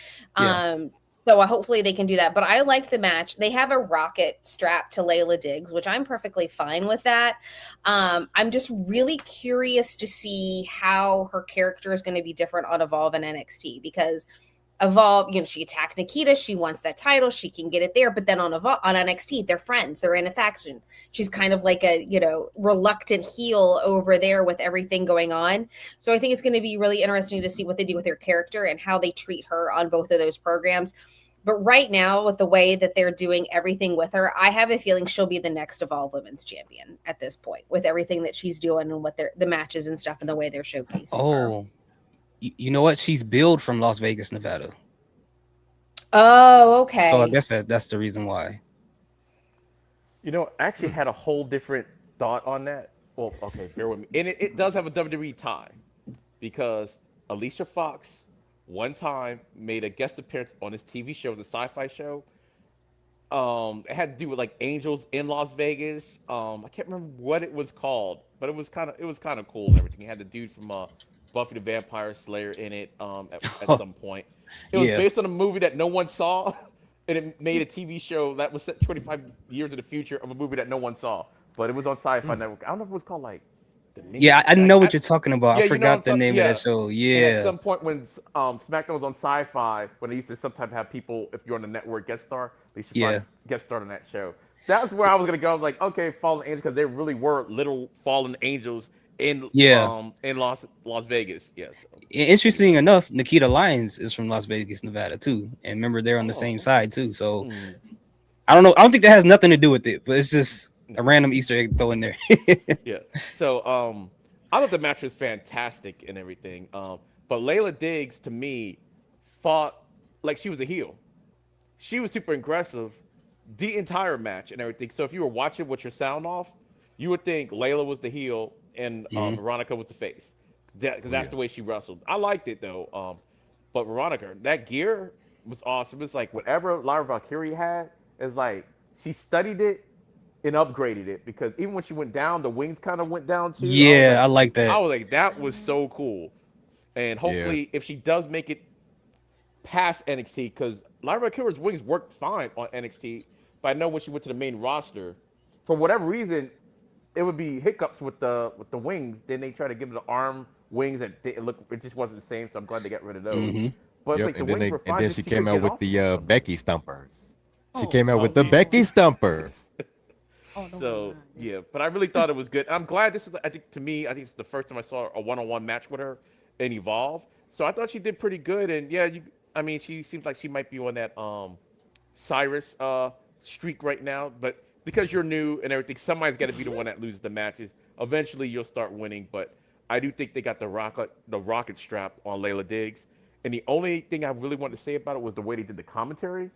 S4: So hopefully they can do that. But I like the match. They have a rocket strapped to Layla Diggs, which I'm perfectly fine with that. I'm just really curious to see how her character is going to be different on Evolve and NXT, because Evolve, she attacked Nikita. She wants that title. She can get it there. But then on NXT, they're friends. They're in a faction. She's kind of like a, reluctant heel over there with everything going on. So I think it's going to be really interesting to see what they do with her character and how they treat her on both of those programs. But right now, with the way that they're doing everything with her, I have a feeling she'll be the next Evolve Women's Champion at this point, with everything that she's doing and what the matches and stuff and the way they're showcasing her.
S6: You know what? She's billed from Las Vegas, Nevada.
S4: Oh, okay.
S6: So I guess that's the reason why.
S2: I actually had a whole different thought on that. Well, okay, bear with me. And it does have a WWE tie, because Alicia Fox one time made a guest appearance on this TV show, it was a sci-fi show. It had to do with like angels in Las Vegas. I can't remember what it was called, but it was kind of cool and everything. It had the dude from Buffy the Vampire Slayer in it at some point. It was based on a movie that no one saw, and it made a TV show that was set 25 years in the future of a movie that no one saw. But it was on Sci-Fi Network. I don't know if it was called like the Ninja
S6: I know what you're talking about. I forgot the name of that show.
S2: And at some point when SmackDown was on Sci-Fi, when they used to sometimes have people, if you're on the network, guest star, they should guest star on that show. That's where I was gonna go. I was like, okay, fallen angels, because there really were little fallen angels in
S6: Yeah.
S2: in Las Vegas. Yes.
S6: Interesting enough, Nikita Lyons is from Las Vegas, Nevada too, and remember they're on the same side too. So
S2: Mm.
S6: I don't know. I don't think that has nothing to do with it, but it's just
S2: No.
S6: a random Easter egg throw in there.
S2: Yeah. So I thought the match was fantastic and everything. But Layla Diggs to me fought like she was a heel. She was super aggressive the entire match and everything. So if you were watching with your sound off, you would think Layla was the heel and Veronica was the face. Because that's the way she wrestled. I liked it though. But Veronica, that gear was awesome. It's like whatever Lyra Valkyrie had, is like she studied it and upgraded it because even when she went down, the wings kind of went down too.
S6: Yeah, I like
S2: I
S6: that.
S2: was like, that was so cool. And hopefully, if she does make it past NXT, because Lyra Valkyrie's wings worked fine on NXT, but I know when she went to the main roster, for whatever reason, it would be hiccups with the wings. Then they try to give her the arm wings that it just wasn't the same. So I'm glad they got rid of those. But it's
S3: Yep,
S2: like the
S3: and then
S2: wings were fine.
S3: and then
S2: just
S3: she
S2: couldn't
S3: came out
S2: get
S3: with
S2: off
S3: the
S2: them or something.
S3: Becky Stumpers. She
S5: Oh,
S3: came out with the
S2: yeah.
S3: Becky Stumpers.
S5: oh, no,
S2: So
S5: no.
S2: yeah, but I really thought it was good. I'm glad this is. I think to me, I think it's the first time I saw a one-on-one match with her in Evolve. So I thought she did pretty good. And yeah, I mean, she seems like she might be on that Cyrus streak right now. But because you're new and everything, somebody's got to be the one that loses the matches. Eventually, you'll start winning. But I do think they got the rocket strap on Layla Diggs. And the only thing I really wanted to say about it was the way they did the commentary.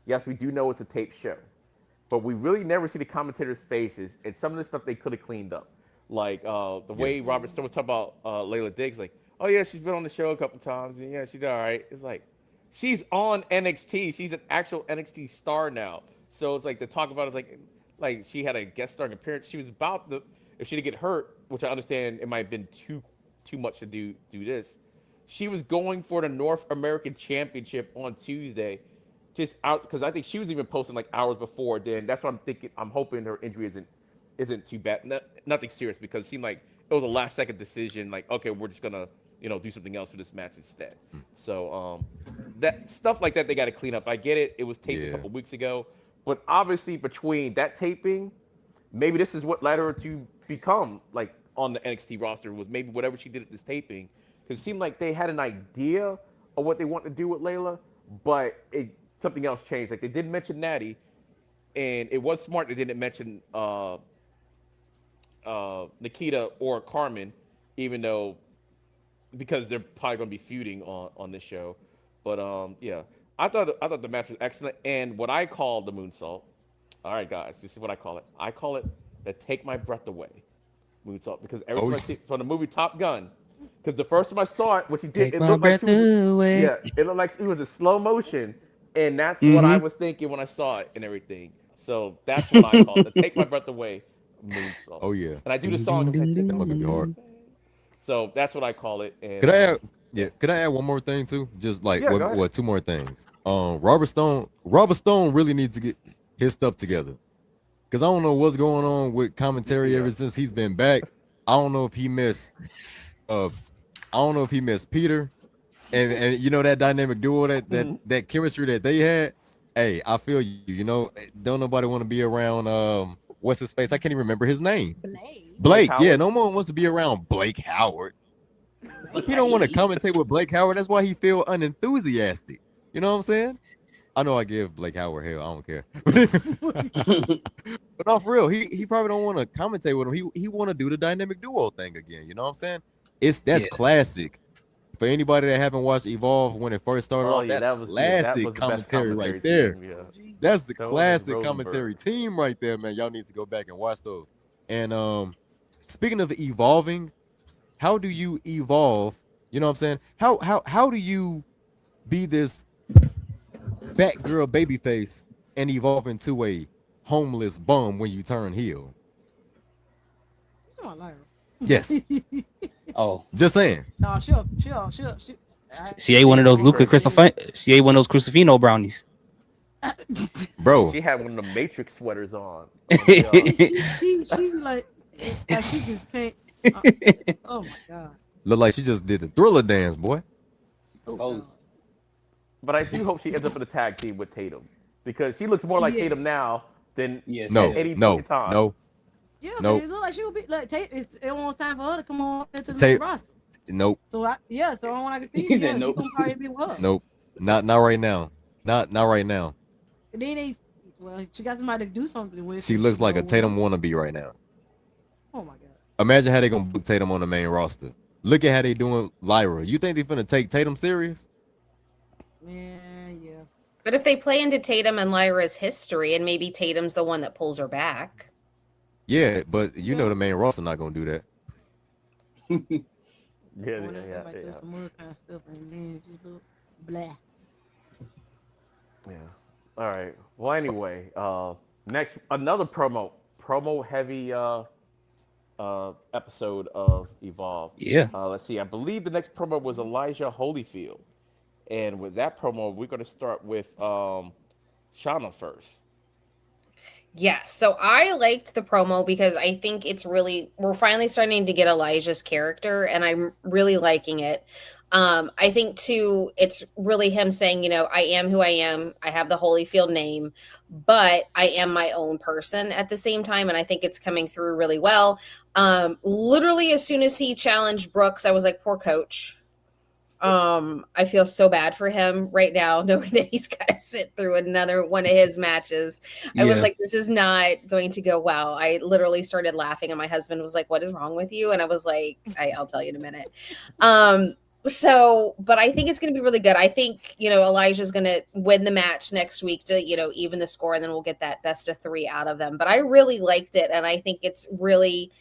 S2: Yes, we do know it's a taped show, but we really never see the commentators' faces, and some of the stuff they could have cleaned up. Like the way Robert Stone was talking about Layla Diggs, like, oh yeah, she's been on the show a couple times, and yeah, she's all right. It's like, she's on NXT. She's an actual NXT star now. So it's like to talk about it, like she had a guest starring appearance. She was about to, if she didn't get hurt, which I understand it might have been too much to do this. She was going for the North American Championship on Tuesday, just out because I think she was even posting like hours before then. That's what I'm thinking. I'm hoping her injury isn't too bad. Nothing serious because it seemed like it was a last second decision. Like, okay, we're just gonna do something else for this match instead. So that stuff like that they got to clean up. I get it. It was taped a couple weeks ago, but obviously between that taping, maybe this is what led her to become like on the NXT roster was maybe whatever she did at this taping. Because it seemed like they had an idea of what they want to do with Layla, but something else changed. Like they didn't mention Natty, and it was smart they didn't mention Nikita or Carmen, even though because they're probably gonna be feuding on this show. But yeah, I thought the match was excellent, and what I call the moonsault. All right, guys, this is what I call it. I call it the take my breath away moonsault because every time I see it from the movie Top Gun. Because the first time I saw it, what she did,
S6: Take my breath away.
S2: Yeah, it looked like it was a slow motion, and that's what I was thinking when I saw it and everything. So that's what I call it, the take my breath away moonsault.
S3: Oh yeah.
S2: And I do the song.
S3: That must be hard.
S2: So that's what I call it. And,
S3: Could I add one more thing too? Just like
S2: go ahead.
S3: two more things. Robert Stone really needs to get his stuff together. Cause I don't know what's going on with commentary ever since he's been back. I don't know if he missed Peter and you know that dynamic duo that chemistry that they had. Hey, I feel you. Don't nobody want to be around what's his face? I can't even remember his name. Blake. Yeah, no one wants to be around Blake Howard. He don't want to commentate with Blake Howard. That's why he feel unenthusiastic. You know what I'm saying? I know I give Blake Howard hell. I don't care. But off real, he probably don't want to commentate with him. He want to do the dynamic duo thing again. You know what I'm saying? That's classic. For anybody that haven't watched Evolve when it first started off, that's classic commentary right there. That's the classic commentary team right there, man. Y'all need to go back and watch those. And speaking of evolving, how do you evolve? You know what I'm saying? How do you be this Batgirl babyface and evolve into a homeless bum when you turn heel?
S5: Oh, Lyra.
S3: Yes.
S6: Oh,
S3: just saying.
S5: No, sure.
S6: She ate one of those She ate one of those Crucifino brownies.
S3: Bro,
S2: she had one of the Matrix sweaters on.
S5: She like she just can't. Oh my god.
S3: Look like she just did the Thriller dance, boy.
S2: But I do hope she ends up in a tag team with Tatum because she looks more like Tatum now than
S3: No.
S5: Yeah,
S3: Nope.
S5: but it look like she would be like it's almost time for her to come on into the
S3: Tate-
S5: main roster.
S3: Nope.
S5: So so I can see
S9: He
S5: it.
S9: said
S5: Yeah, she
S9: nope.
S5: gonna probably be with her.
S3: Nope. Not right now. Not right now.
S5: And then she got somebody to do something with.
S3: She
S5: if
S3: looks like
S5: go
S3: a
S5: with
S3: Tatum
S5: her.
S3: wannabe right now.
S5: Oh my god.
S3: Imagine how they gonna book Tatum on the main roster. Look at how they doing Lyra. You think they finna take Tatum serious?
S5: Yeah.
S4: But if they play into Tatum and Lyra's history, and maybe Tatum's the one that pulls her back.
S3: Yeah, but you know the main roster not gonna do that.
S5: There's some other kind of stuff and then it just look blah.
S2: Yeah. All right. Well, anyway, next another promo heavy episode of Evolve.
S6: Yeah.
S2: Let's see. I believe the next promo was Elijah Holyfield, and with that promo, we're going to start with Shauna first.
S4: Yeah, so I liked the promo because I think we're finally starting to get Elijah's character, and I'm really liking it. I think too, it's really him saying, I am who I am. I have the Holyfield name, but I am my own person at the same time. And I think it's coming through really well. Literally, as soon as he challenged Brooks, I was like, poor coach. I feel so bad for him right now, knowing that he's got to sit through another one of his matches. I was like, this is not going to go well. I literally started laughing, and my husband was like, what is wrong with you? And I was like, I'll tell you in a minute. But I think it's going to be really good. I think, Elijah's going to win the match next week to, even the score, and then we'll get that best of 3 out of them. But I really liked it, and I think it's really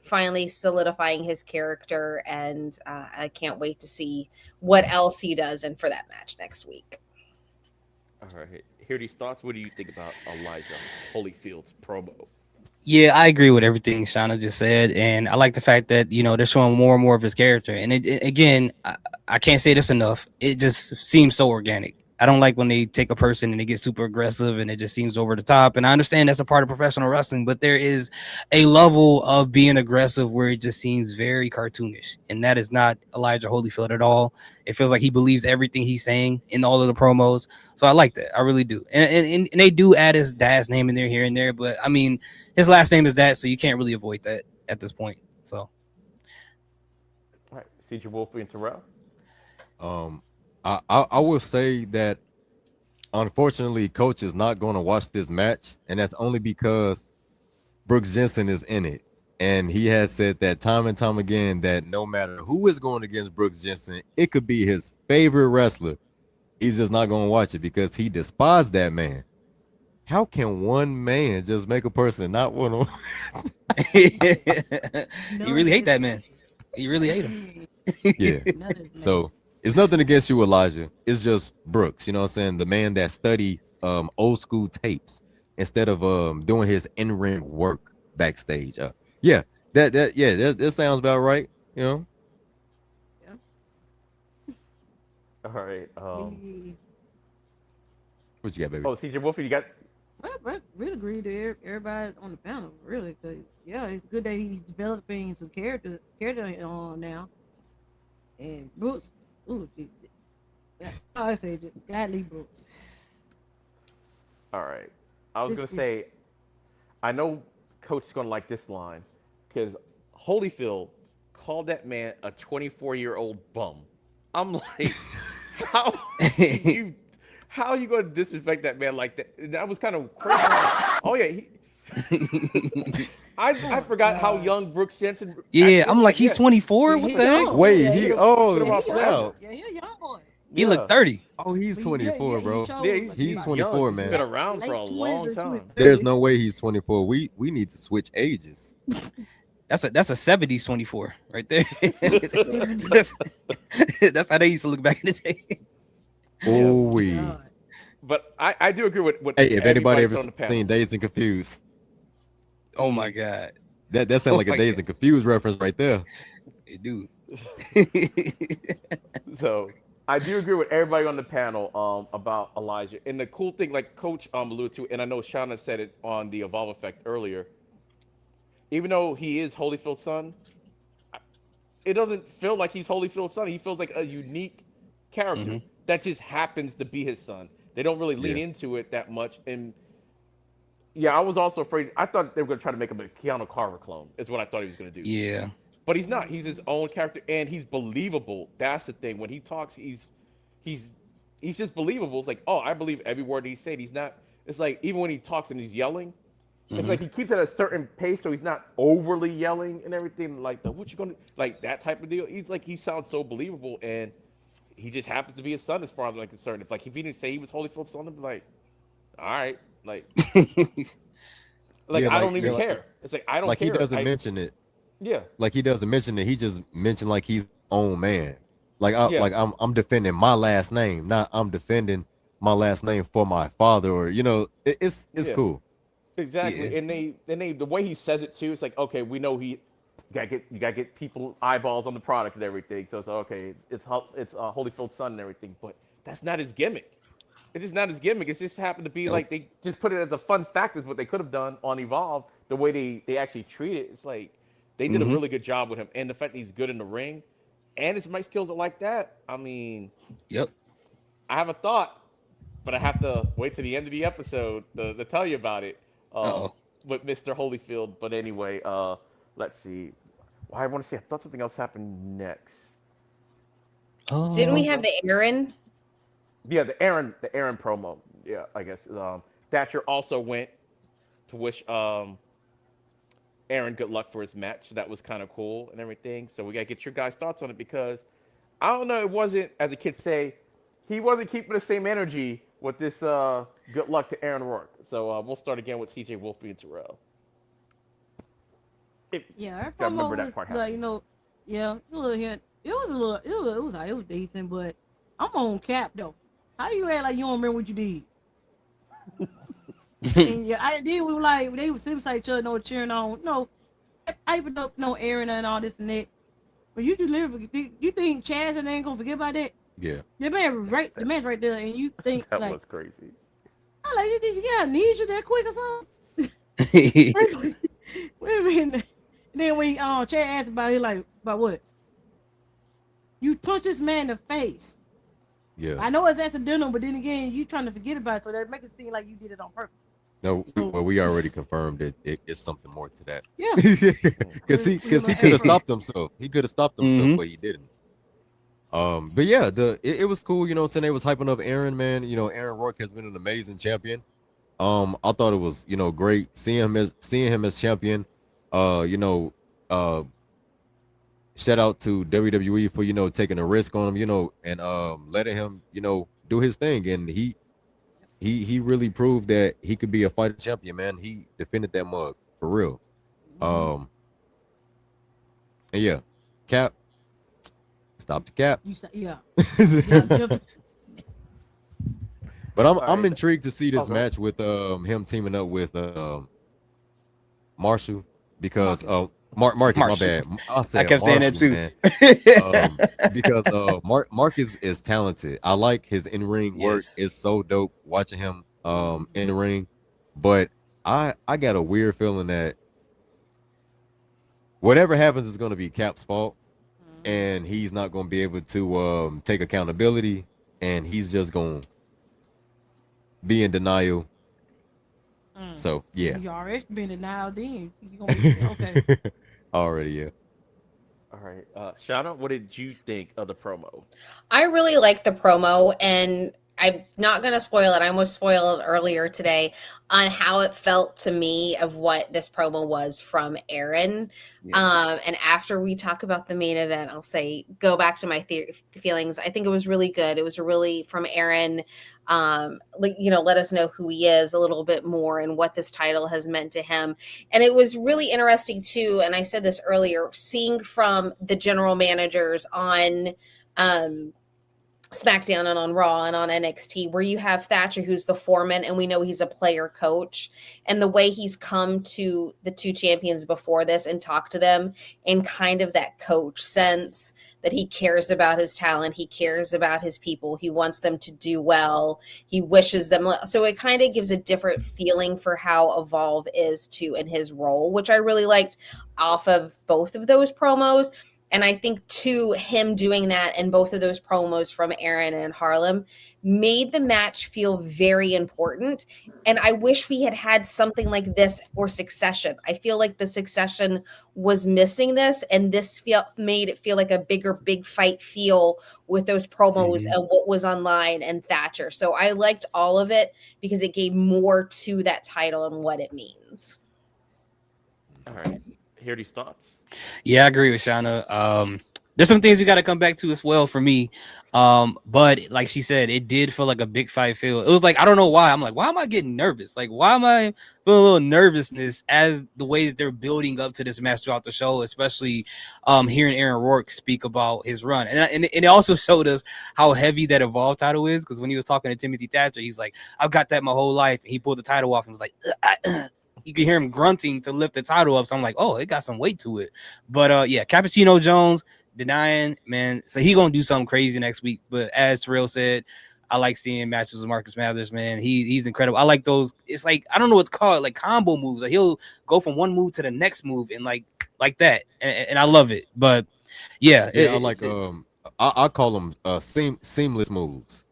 S4: finally solidifying his character, and I can't wait to see what else he does and for that match next week.
S2: All right. Hear these thoughts. What do you think about Elijah Holyfield's promo?
S6: Yeah, I agree with everything Shauna just said, and I like the fact that they're showing more and more of his character. And again, I can't say this enough. It just seems so organic. I don't like when they take a person and they get super aggressive and it just seems over the top. And I understand that's a part of professional wrestling, but there is a level of being aggressive where it just seems very cartoonish, and that is not Elijah Holyfield at all. It feels like he believes everything he's saying in all of the promos. So I like that. I really do. And they do add his dad's name in there here and there, but I mean, his last name is that, so you can't really avoid that at this point. So,
S2: all right, CJ Wolfie and Terrell.
S3: I will say that unfortunately, Coach is not going to watch this match, and that's only because Brooks Jensen is in it. And he has said that time and time again that no matter who is going against Brooks Jensen, it could be his favorite wrestler. He's just not going to watch it because he despises that man. How can one man just make a person not want to?
S6: You really hate that man. You really hate him.
S3: Yeah. So it's nothing against you, Elijah. It's just Brooks, you know what I'm saying? The man that studies old school tapes instead of doing his in-ring work backstage. That sounds about right, you know?
S2: All right.
S3: What you got, baby?
S2: Oh, CJ Wolfie, you got...
S5: I really agree to everybody on the panel, really. Cause, it's good that he's developing some character on now. And Brooks, I say, God leave Brooks.
S2: All right. I was going to say, I know Coach is going to like this line because Holyfield called that man a 24-year-old bum. I'm like, how are you going to disrespect that man like that? That was kind of crazy. Oh, yeah. I forgot how young Brooks Jensen.
S6: Yeah, I'm like, he's 24. What the heck?
S3: Wait,
S5: Yeah,
S3: he
S5: he's
S3: snap.
S5: Yeah, he's a young boy.
S6: He looked 30.
S3: Oh, he's 24, bro.
S2: He's
S3: 24,
S2: young.
S3: man.
S2: He's been around for a
S5: Late
S2: long
S5: 20s or
S2: time.
S3: There's no way he's 24. We need to switch ages.
S6: That's a 70s 24 right there. That's how they used to look back in the day.
S3: Oh, we.
S5: God.
S2: But I do agree with
S3: Hey, if anybody ever
S2: on the panel.
S3: seen Dazed and Confused,
S6: Oh my God.
S3: that sounds like a
S6: my
S3: Dazed and Confused reference right there.
S6: Dude.
S2: So I do agree with everybody on the panel about Elijah. And the cool thing, like Coach alluded to, and I know Shauna said it on the Evolve Effect earlier, even though he is Holyfield's son, it doesn't feel like he's Holyfield's son. He feels like a unique character that just happens to be his son. They don't really lean into it that much. And Yeah, I was also afraid. I thought they were going to try to make him a Keanu Carver clone. Is what I thought he was going to do.
S6: Yeah.
S2: But he's not. He's his own character, and he's believable. That's the thing. When he talks, he's just believable. It's like, oh, I believe every word he said. He's not. It's like even when he talks and he's yelling, it's like he keeps it at a certain pace, so he's not overly yelling and everything. Like the what you gonna like that type of deal. He's like he sounds so believable, and he just happens to be his son as far as I'm concerned. If like if he didn't say he was Holyfield's son, I'd be like, all right, like
S3: Yeah,
S2: I don't even
S3: yeah,
S2: care. It's like I don't
S3: like
S2: care.
S3: he doesn't mention it.
S2: Yeah.
S3: Like he doesn't mention it. He just mentioned like he's own man. Like
S2: Yeah.
S3: I'm defending my last name, not I'm defending my last name for my father, or it's
S2: Yeah.
S3: cool.
S2: Exactly,
S6: Yeah.
S2: and they the way he says it too, it's like okay, we know you gotta get people eyeballs on the product and everything. So it's okay, it's Holyfield's son and everything, but that's not his gimmick. It's just not his gimmick. It just happened to be like they just put it as a fun fact is what they could have done on Evolve. The way they actually treat it, it's like they did a really good job with him, and the fact that he's good in the ring, and his mic skills are like that. I mean,
S6: Yep.
S2: I have a thought, but I have to wait to the end of the episode to tell you about it.
S6: Uh-oh.
S2: With Mr. Holyfield. But anyway, let's see. Well, I want to say I thought something else happened next.
S4: Didn't we have the Aaron?
S2: Yeah, the Aaron promo. Yeah, I guess. Thatcher also went to wish Aaron good luck for his match. So that was kind of cool and everything. So we gotta get your guys' thoughts on it because I don't know. It wasn't, as the kids say, he wasn't keeping the same energy with this good luck to Aaron Rourke. So we'll start again with CJ Wolfie and Terrell.
S5: Yeah,
S2: I
S5: our
S2: remember
S5: promo
S2: that
S5: was
S2: part
S5: like, yeah, it's a little hint. It was decent, but I'm on Cap though. How you act like you don't remember what you did? And yeah, I did. We were like they were beside each other, no cheering on, I put up no Aaron and all this and that. But you just literally, you think Chaz and ain't gonna forget about that?
S3: Yeah.
S5: The man was right, the man's right there, and you think
S2: That
S5: like,
S2: was crazy.
S5: I like, did you get amnesia that quick or something? Wait a minute. And then when Chad asked about it, he like, about what? You punch this man in the face.
S3: Yeah.
S5: I know it's accidental, but then again, you trying to forget about it, so that make it seem like you did it on purpose.
S3: No,
S5: So-
S3: we already confirmed it's something more to that.
S5: Yeah.
S3: Because he could have stopped himself. He could have stopped himself, but he didn't. But yeah, it was cool. You know what I'm saying? They was hyping up Aaron, man. Aaron Rourke has been an amazing champion. I thought it was great seeing him as champion. Shout out to WWE for taking a risk on him, and letting him do his thing, and he really proved that he could be a fighter champion, man. He defended that mug for real. And yeah, Cap, stop the Cap.
S5: Yeah.
S3: But I'm
S2: Right.
S3: intrigued to see this
S2: Okay.
S3: match with him teaming up with Marshall because Marcus, my
S6: Marshall.
S3: bad. I
S6: kept saying that
S3: Marshall,
S6: too.
S3: man. Because Marcus is talented. I like his in-ring work.
S6: Yes.
S3: It's so dope watching him in the ring. But I got a weird feeling that whatever happens is going to be Cap's fault, and he's not going to be able to take accountability, and he's just going to be in denial. So yeah,
S5: You already been denied then. You gonna be okay.
S3: already, yeah.
S2: All right, Shauna, what did you think of the promo?
S4: I really like the promo, and I'm not going to spoil it. I almost spoiled earlier today on how it felt to me of what this promo was from Aaron.
S6: Yeah.
S4: And after we talk about the main event, I'll say go back to my feelings. I think it was really good. It was really from Aaron. Let us know who he is a little bit more and what this title has meant to him. And it was really interesting too. And I said this earlier, seeing from the general managers on SmackDown and on Raw and on NXT, where you have Thatcher, who's the foreman, and we know he's a player coach, and the way he's come to the two champions before this and talked to them in kind of that coach sense, that he cares about his talent, he cares about his people, he wants them to do well, he wishes them. So it kind of gives a different feeling for how Evolve is too in his role, which I really liked off of both of those promos. And I think too, him doing that and both of those promos from Aaron and Harlem made the match feel very important. And I wish we had had something like this for Succession. I feel like the Succession was missing this, and this made it feel like a big fight feel with those promos and what was online and Thatcher. So I liked all of it because it gave more to that title and what it means.
S2: All right, hear these thoughts.
S6: Yeah, I agree with Shauna. There's some things we got to come back to as well for me. But like she said, it did feel like a big fight feel. It was like, I don't know why. I'm like, why am I getting nervous? Like, why am I feeling a little nervousness as the way that they're building up to this match throughout the show, especially hearing Aaron Rourke speak about his run. And it also showed us how heavy that Evolve title is, because when he was talking to Timothy Thatcher, he's like, I've got that my whole life. And he pulled the title off and was like, you can hear him grunting to lift the title up. So I'm like, oh, it got some weight to it. But yeah, Cappuccino Jones denying, man. So he gonna do something crazy next week. But as Terrell said, I like seeing matches with Marcus Mathers, man. He's incredible. I like those. It's like, I don't know what's called, like combo moves. Like he'll go from one move to the next move and like that. And I love it. But yeah,
S3: I like I call them seamless moves.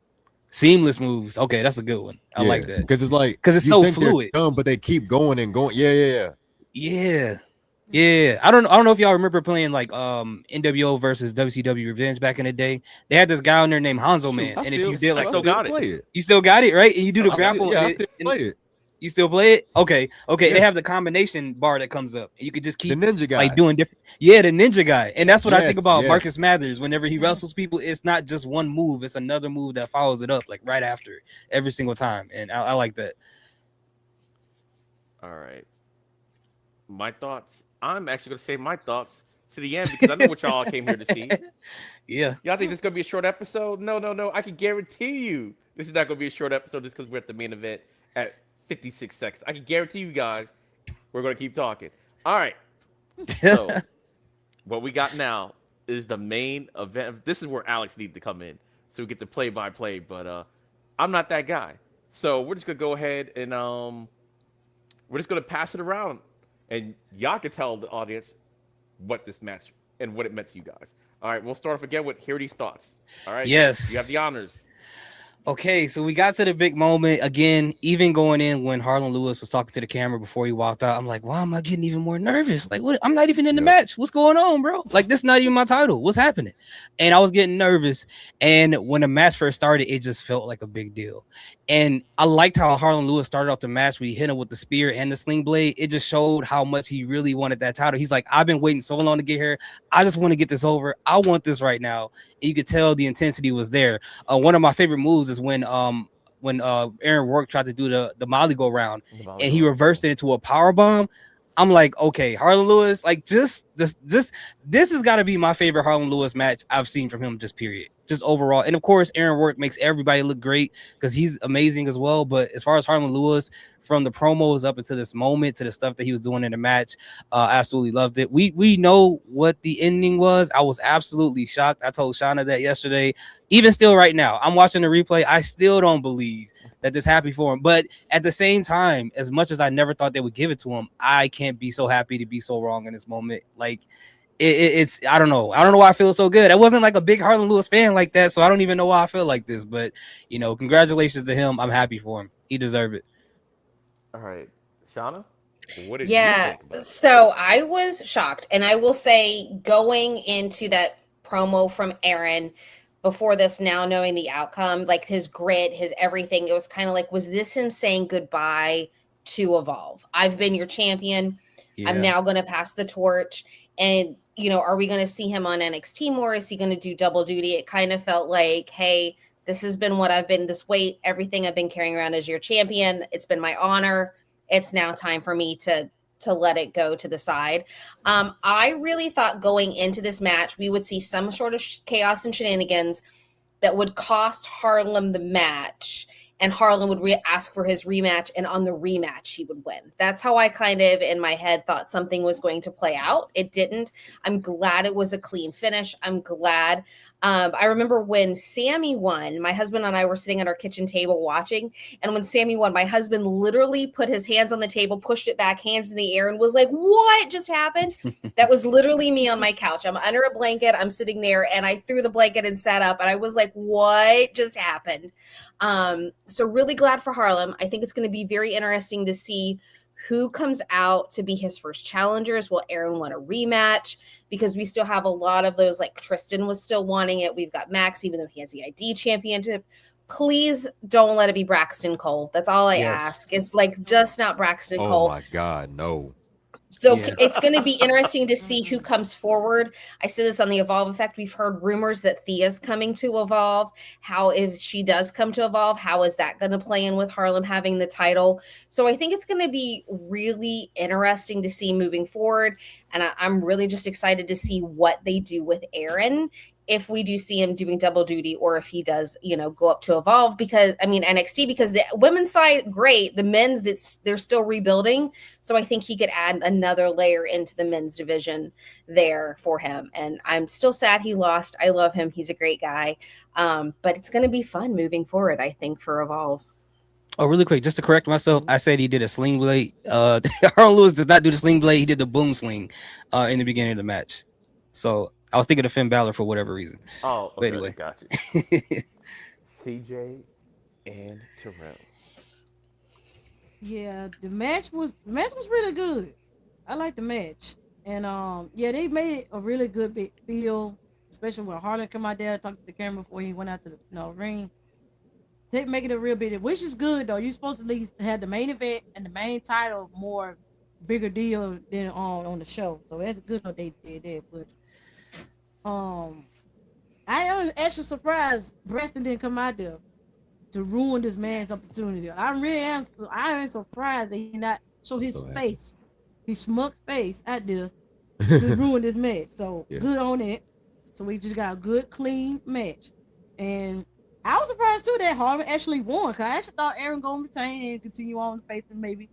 S6: Seamless moves. Okay, that's a good one. I like that
S3: because it's like,
S6: because it's so fluid.
S3: Dumb, but they keep going and going. Yeah.
S6: I don't know if y'all remember playing like NWO versus WCW Revenge back in the day. They had this guy on there named Hanzo Man, and if you did like,
S2: I still got it.
S6: You still got it, right? And you do the grapple.
S3: I still play it.
S6: You still play it? Okay. Yeah. They have the combination bar that comes up. You could just keep
S3: the ninja guy,
S6: like doing different. Yeah, the ninja guy, and that's what I think about Marcus Mathers. Whenever he wrestles people, it's not just one move; it's another move that follows it up, like right after every single time. And I like that.
S2: All right, my thoughts. I'm actually going to save my thoughts to the end because I know what y'all came here to see.
S6: Yeah.
S2: Y'all think this is going to be a short episode? No. I can guarantee you this is not going to be a short episode just because we're at the main event at 56 seconds. I can guarantee you guys we're going to keep talking. All right. So what we got now is the main event. This is where Alex needs to come in so we get the play-by-play, but I'm not that guy. So we're just going to go ahead and we're just going to pass it around. And y'all can tell the audience what this match and what it meant to you guys. All right, we'll start off again with hear these thoughts. All right.
S6: Yes.
S2: You have the honors.
S6: Okay, so we got to the big moment again. Even going in when Harlan Lewis was talking to the camera before he walked out, I'm like, why am I getting even more nervous? Like, what? I'm not even in the match. What's going on, bro? Like, this is not even my title. What's happening? And I was getting nervous. And when the match first started, it just felt like a big deal. And I liked how Harlan Lewis started off the match. We hit him with the spear and the sling blade. It just showed how much he really wanted that title. He's like, I've been waiting so long to get here. I just want to get this over. I want this right now. And you could tell the intensity was there. One of my favorite moves is when Aaron Rourke tried to do the Molly go round and he reversed it into a power bomb. I'm like, okay, Harlan Lewis, like this has got to be my favorite Harlan Lewis match I've seen from him, just period, just overall. And of course, Aaron Rourke makes everybody look great because he's amazing as well. But as far as Harlan Lewis, from the promos up until this moment to the stuff that he was doing in the match, absolutely loved it. We know what the ending was. I was absolutely shocked. I told Shauna that yesterday. Even still right now, I'm watching the replay. I still don't believe that this happy for him. But at the same time, as much as I never thought they would give it to him, I can't be so happy to be so wrong in this moment. Like it's I don't know why I feel so good. I wasn't like a big Harlan Lewis fan like that, so I don't even know why I feel like this. But congratulations to him. I'm happy for him. He deserved it.
S2: All right, Shauna, what did you think about it?
S4: So I was shocked, and I will say, going into that promo from Aaron before this, now knowing the outcome, like his grit, his everything, it was kind of like, was this him saying goodbye to Evolve? I've been your champion. Yeah. I'm now going to pass the torch. And, are we going to see him on NXT more? Is he going to do double duty? It kind of felt like, hey, this has been what I've been, this weight, everything I've been carrying around as your champion. It's been my honor. It's now time for me to let it go to the side. I really thought going into this match, we would see some sort of chaos and shenanigans that would cost Harlem the match, and Harlem would ask for his rematch, and on the rematch, he would win. That's how I kind of, in my head, thought something was going to play out. It didn't. I'm glad it was a clean finish. I'm glad I remember when Sammy won, my husband and I were sitting at our kitchen table watching. And when Sammy won, my husband literally put his hands on the table, pushed it back, hands in the air, and was like, "What just happened?" That was literally me on my couch. I'm under a blanket. I'm sitting there, and I threw the blanket and sat up, and I was like, "What just happened?" So really glad for Harlem. I think it's going to be very interesting to see who comes out to be his first challengers. Will Aaron want a rematch? Because we still have a lot of those, like Tristan was still wanting it. We've got Max, even though he has the ID championship. Please don't let it be Braxton Cole. That's all I ask. It's like just not Braxton
S3: Oh
S4: Cole.
S3: my God, no.
S4: So it's going to be interesting to see who comes forward. I said this on the Evolve Effect. We've heard rumors that Thea's coming to Evolve. How, if she does come to Evolve, how is that going to play in with Harlem having the title? So I think it's going to be really interesting to see moving forward. And I'm really just excited to see what they do with Aaron, if we do see him doing double duty, or if he does, go up to Evolve, because NXT, because the women's side, great. The men's, they're still rebuilding. So I think he could add another layer into the men's division there for him. And I'm still sad he lost. I love him. He's a great guy. But it's going to be fun moving forward, I think, for Evolve.
S6: Oh, really quick, just to correct myself, I said he did a sling blade. Harlem Lewis does not do the sling blade. He did the boom sling in the beginning of the match. So I was thinking of Finn Balor for whatever reason.
S2: Oh, okay,
S6: but anyway,
S2: got you. CJ and Terrell.
S5: Yeah, the match was really good. I like the match, and they made it a really good big feel, especially when Harlan come out there talk to the camera before he went out to the ring. They make it a real big, which is good though. You're supposed to at least have the main event and the main title more bigger deal than on the show, so that's good that they did that. But I am actually surprised Preston didn't come out there to ruin this man's opportunity. I am surprised that he not show his face, his smug face out there to ruin this match. So good on it. So we just got a good, clean match. And I was surprised too that Harlan actually won, because I actually thought Aaron gonna retain and continue on facing maybe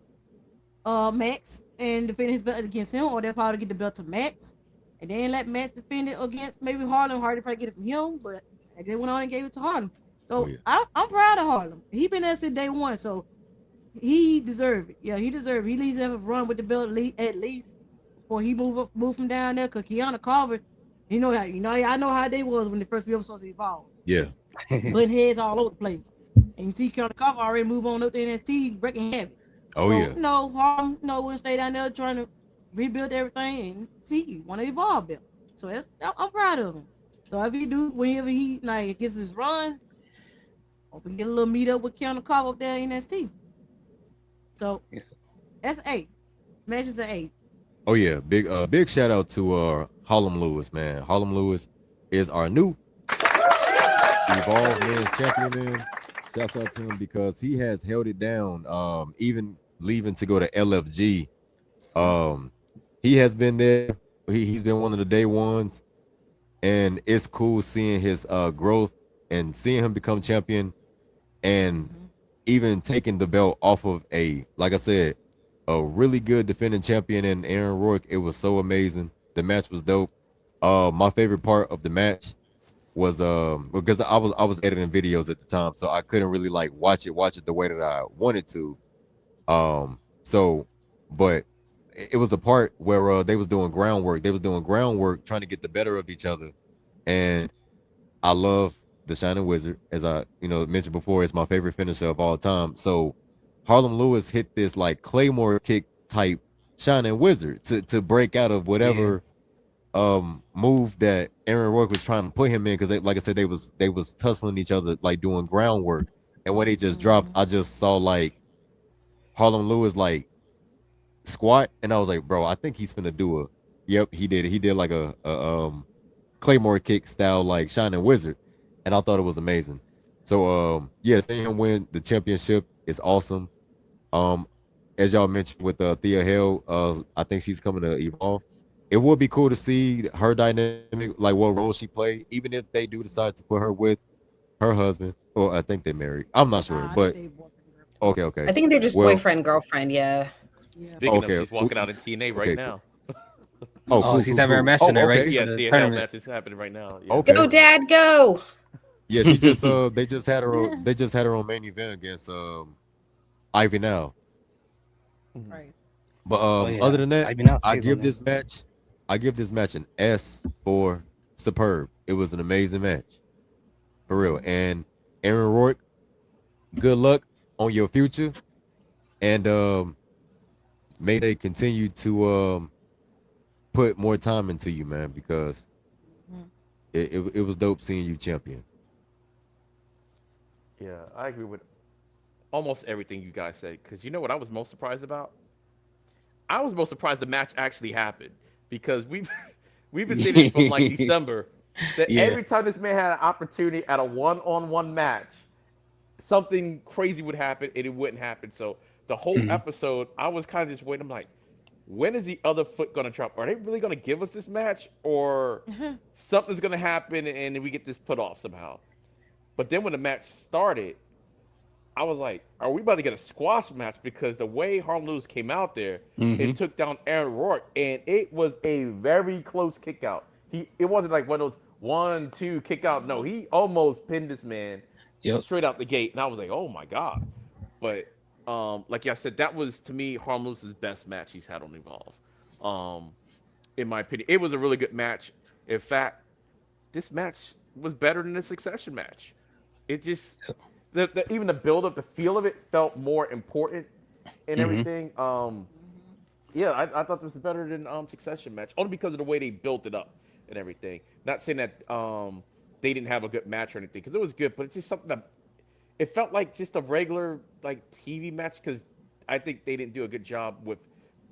S5: Max and defend his belt against him, or they'll probably get the belt to Max. And then let Max defend it against maybe Harlem. Harlem probably get it from him, but they went on and gave it to Harlem. So I'm proud of Harlem. He been there since day one, so he deserved it. Yeah, he deserved it. He needs to have a run with the belt at least before he move from down there. Cause Kiana Carver, I know how they was when the first ever supposed to evolve.
S3: Yeah,
S5: putting heads all over the place. And you see Kiana Carver already move on up to NXT, breaking havoc. Harlem, wouldn't stay down there trying to rebuild everything, and see, want to evolve them. So I'm proud of him. So if he do, whenever he gets his run, hope we can get a little meet up with Kiana Carver up there in NXT. So that's 8. Match is an 8.
S3: Oh yeah, big shout out to Harlem Lewis, man. Harlem Lewis is our new Evolve Men's Champion, man. Shouts out to him because he has held it down, even leaving to go to LFG. He has been there. He's been one of the day ones, and it's cool seeing his growth and seeing him become champion, and even taking the belt off of like I said, a really good defending champion in Aaron Rourke. It was so amazing. The match was dope. My favorite part of the match was because I was editing videos at the time, so I couldn't really watch it the way that I wanted to. But it was a part where they was doing groundwork. They was doing groundwork trying to get the better of each other. And I love the Shining Wizard, as I mentioned before. It's my favorite finisher of all time. So Harlem Lewis hit this Claymore kick type Shining Wizard to break out of whatever move that Aaron Rourke was trying to put him in, because like I said, they was tussling each other, doing groundwork. And when he just dropped, I just saw Harlem Lewis squat, and I was like, bro, I think he's finna do he did a Claymore kick style Shining Wizard, and I thought it was amazing. So seeing him win the championship is awesome. As y'all mentioned with Thea Hale, I think she's coming to Evolve. It would be cool to see her dynamic, what role she played, even if they do decide to put her with her husband, or I think they're married. I'm not sure, but okay.
S4: I think they're just boyfriend, girlfriend, yeah.
S2: Speaking of, she's walking out in TNA right now.
S6: Oh, she's having her match tonight, right?
S3: Okay.
S2: Yeah,
S6: For the
S2: the hell
S6: tournament.
S2: match is happening right now. Yeah.
S3: Okay.
S4: Go, Dad, go.
S3: Yeah, she just they just had her on, they just had her on main event against Ivy now.
S5: Crazy.
S3: But
S6: yeah.
S3: other than that,
S6: Ivy Now
S3: I
S6: stays on
S3: give
S6: there.
S3: this match an S for superb. It was an amazing match. For real. And Aaron Rourke, good luck on your future. And may they continue to put more time into you, man, because it was dope seeing you champion.
S2: Yeah, I agree with almost everything you guys said. Because you know what I was most surprised about? I was most surprised the match actually happened because we've been saying it from like December that
S6: Yeah.
S2: every time this man had an opportunity at a one-on-one match, something crazy would happen and it wouldn't happen. So the whole episode, I was kind of just waiting. I'm like, when is the other foot gonna drop? Are they really gonna give us this match, or something's gonna happen and we get this put off somehow? But then when the match started, I was like, are we about to get a squash match? Because the way Harlem Lewis came out there and took down Aaron Rourke, and it was a very close kick out. It wasn't like one of those 1-2 kick out. No, he almost pinned this man straight out the gate. And I was like, oh my God. But like I said, that was to me Harlem Lewis's best match he's had on Evolve. In my opinion, it was a really good match. In fact, this match was better than the Succession match. It just even the build up, the feel of it felt more important and everything. Yeah, I thought this was better than Succession match only because of the way they built it up and everything. Not saying that they didn't have a good match or anything, because it was good, but it's just something that it felt like just a regular like TV match, because I think they didn't do a good job with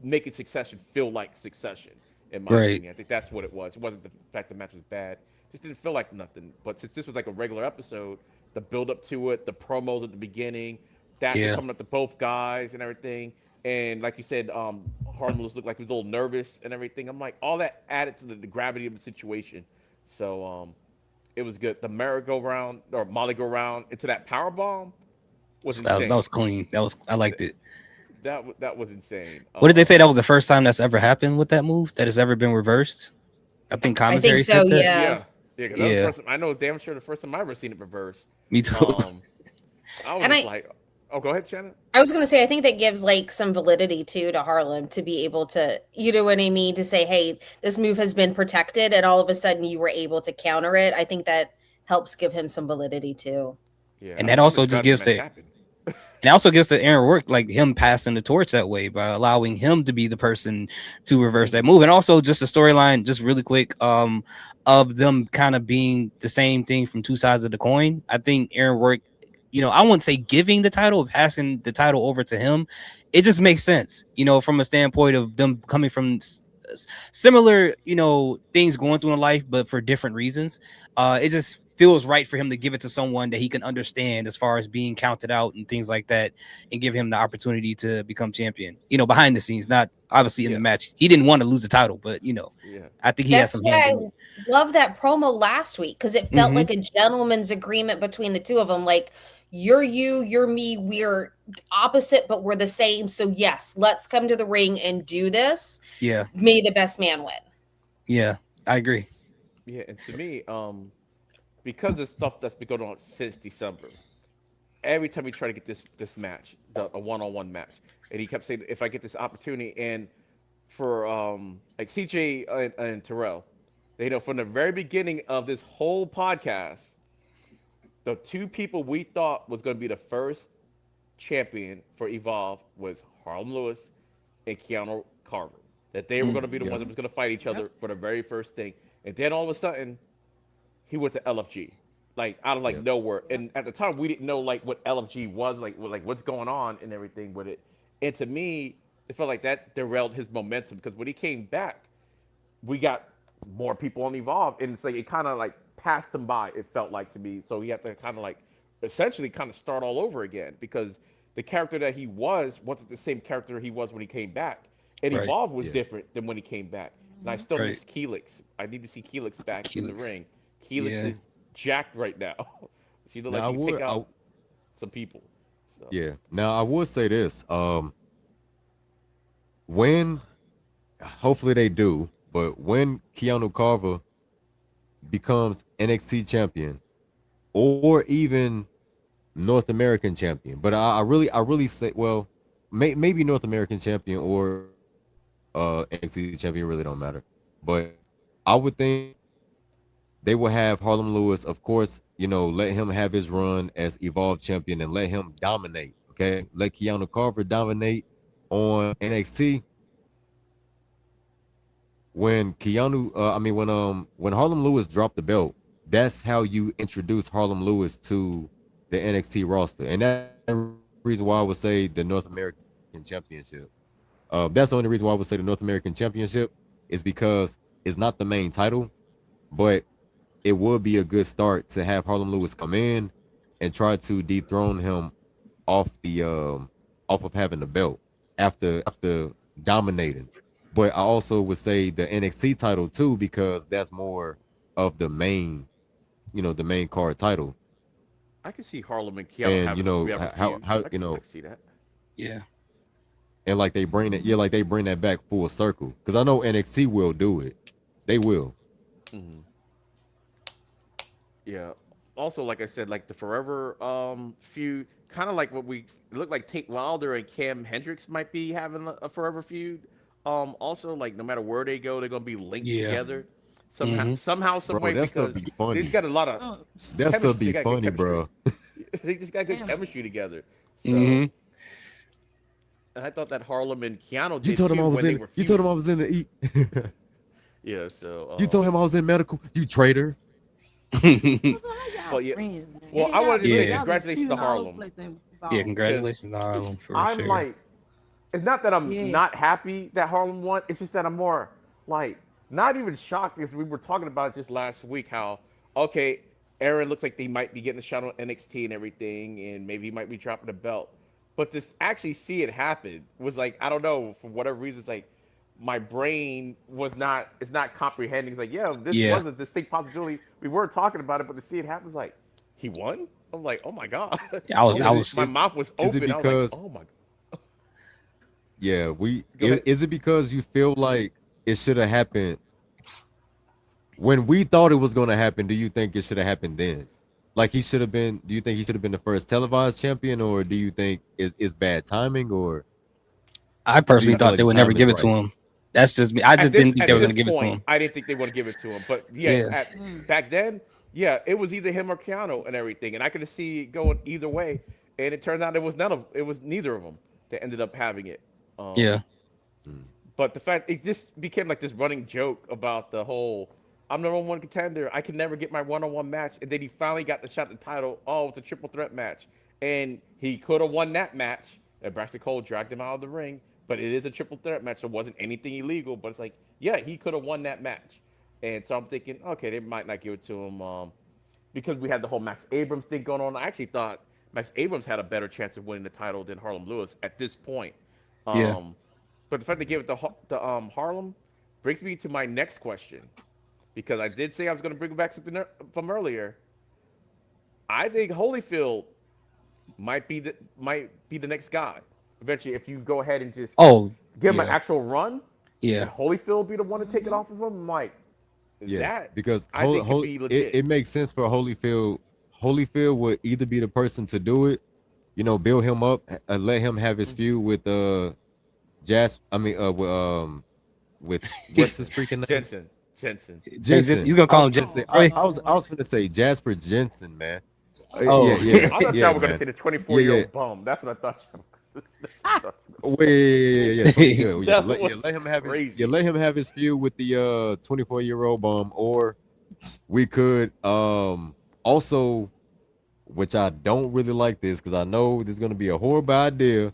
S2: making Succession feel like Succession. In my opinion, I think that's what it was. It wasn't the fact the match was bad; it just didn't feel like nothing. But since this was like a regular episode, the build up to it, the promos at the beginning, that's coming up to both guys and everything. And like you said, Harlem Lewis looked like he was a little nervous and everything. I'm like, all that added to the gravity of the situation. So it was good. The merry-go-round or molly-go-round into that power bomb was insane.
S6: That was clean. I liked it.
S2: That was insane.
S6: What did they say? That was the first time that's ever happened with that move? That has ever been reversed? I think commentary
S4: so,
S6: said that.
S4: yeah.
S2: That was the first time, I know damn sure the first time I ever seen it reversed.
S6: Me too.
S2: I was like, oh, go ahead, Shannon.
S4: I was going to say, I think that gives like some validity too to Harlem to be able to, you know what I mean? To say, hey, this move has been protected and all of a sudden you were able to counter it. I think that helps give him some validity too.
S2: Yeah,
S6: and that also just gives and it also gives to Aaron Rourke, like him passing the torch that way by allowing him to be the person to reverse that move. And also just the storyline, just really quick, of them kind of being the same thing from two sides of the coin. I think Aaron Rourke, you know, I wouldn't say giving the title, passing the title over to him. It just makes sense, you know, from a standpoint of them coming from similar, you know, things going through in life, but for different reasons. It just feels right for him to give it to someone that he can understand as far as being counted out and things like that, and give him the opportunity to become champion, you know, behind the scenes, not obviously in the match. He didn't want to lose the title, but you know, I think he has some hands in it.
S4: I love that promo last week because it felt like a gentleman's agreement between the two of them. Like, you're you, you're me, we're opposite, but we're the same. So yes, let's come to the ring and do this.
S6: Yeah.
S4: May the best man win.
S6: Yeah, I agree.
S2: Yeah, and to me, because of stuff that's been going on since December, every time we try to get this match, a one-on-one match, and he kept saying, if I get this opportunity, and for like CJ and Terrell, they know from the very beginning of this whole podcast, the two people we thought was going to be the first champion for Evolve was Harlem Lewis and Keanu Carver. That they were going to be the ones that was going to fight each other for the very first thing. And then all of a sudden, he went to LFG, like out of nowhere. And at the time, we didn't know like what LFG was, like what's going on and everything with it. And to me, it felt like that derailed his momentum, because when he came back, we got more people on Evolve, and it's like it kind of like passed him by. It felt like to me, so he had to kind of like essentially kind of start all over again, because the character that he wasn't the same character he was when he came back. And Evolve was different than when he came back. And I still miss Keelix. I need to see Keelix back in the ring. Keelix is jacked right now. She looks like she can take out some people. So.
S3: Yeah. Now I would say this. When hopefully they do, But when Keanu Carver becomes NXT champion or even North American champion, but I really say, well, maybe North American champion or NXT champion really don't matter. But I would think they will have Harlem Lewis, of course, let him have his run as Evolve champion and let him dominate. Okay, let Keanu Carver dominate on NXT. When when Harlem Lewis dropped the belt, that's how you introduce Harlem Lewis to the NXT roster, and that's the reason why I would say the North American Championship. That's the only reason why I would say the North American Championship is because it's not the main title, but it would be a good start to have Harlem Lewis come in and try to dethrone him off of having the belt after dominating. But I also would say the NXT title too, because that's more of the main, the main card title.
S2: I can see Harlem and Keanu having
S3: how
S2: I can see that.
S6: Yeah.
S3: And like they bring it, like they bring that back full circle. Because I know NXT will do it. They will.
S2: Mm-hmm. Yeah. Also, like I said, like the Forever feud, kind of like it looked like Tate Wilder and Cam Hendricks might be having a Forever feud. Also, like no matter where they go, they're gonna be linked together somehow, some
S3: Bro,
S2: way,
S3: that
S2: because
S3: stuff be funny.
S2: they just got a lot of
S3: That stuff be funny, bro.
S2: They just got good chemistry together. So,
S6: Mhm.
S2: and I thought that Harlem and Keanu
S3: You
S2: did
S3: told him
S2: too
S3: I was
S2: when they
S3: in.
S2: were
S3: You told him I
S2: feuding.
S3: was in the E.
S2: Yeah. So
S3: You told him I was in medical. You traitor.
S2: But yeah, well, I wanted to say congratulations to Harlem.
S6: Yeah, congratulations to Harlem for
S2: I'm
S6: sure.
S2: like, it's not that I'm not happy that Harlem won. It's just that I'm more like not even shocked, because we were talking about it just last week how, okay, Aaron looks like they might be getting a shot on NXT and everything, and maybe he might be dropping the belt. But to actually see it happen was like, I don't know, for whatever reason, it's like my brain it's not comprehending. It's like, yeah, this was a distinct possibility. We were talking about it, but to see it happen, is like, he won? I'm like, oh my God. My mouth was open.
S3: Is it because,
S2: I was like, oh my God.
S3: Yeah, is it because you feel like it should have happened when we thought it was going to happen? Do you think it should have happened then? Like he should have been? Do you think he should have been the first televised champion, or do you think it's bad timing? Or
S6: I personally thought they would never give it to him. That's just me. I just didn't think they were going to give it to him.
S2: I didn't think they would give it to him. But yeah, back then, yeah, it was either him or Keanu and everything, and I could see it going either way. And it turned out it was neither of them that ended up having it. But the fact it just became like this running joke about the whole, I'm number one contender, I can never get my one-on-one match, and then he finally got the shot at the title. Oh, it's a triple threat match, and he could have won that match. And Braxton Cole dragged him out of the ring, but it is a triple threat match, so it wasn't anything illegal. But it's like, yeah, he could have won that match, and so I'm thinking, okay, they might not give it to him because we had the whole Max Abrams thing going on. I actually thought Max Abrams had a better chance of winning the title than Harlem Lewis at this point. But the fact they gave it to Harlem brings me to my next question, because I did say I was going to bring back something from earlier. I think Holyfield might be the next guy eventually, if you go ahead and just give him an actual run.
S6: Yeah,
S2: and Holyfield be the one to take it off of him. Like,
S3: because
S2: I think could be legit.
S3: It makes sense for Holyfield. Holyfield would either be the person to do it, build him up, let him have his feud with with what's his freaking name?
S2: Jensen.
S6: He's gonna call him Jensen.
S3: I was gonna say Jasper Jensen, man.
S2: I thought y'all were gonna say the 24-year-old bum. That's what I thought.
S3: Let him have his feud with the 24-year-old bum, or we could also, which I don't really like this because I know this is gonna be a horrible idea,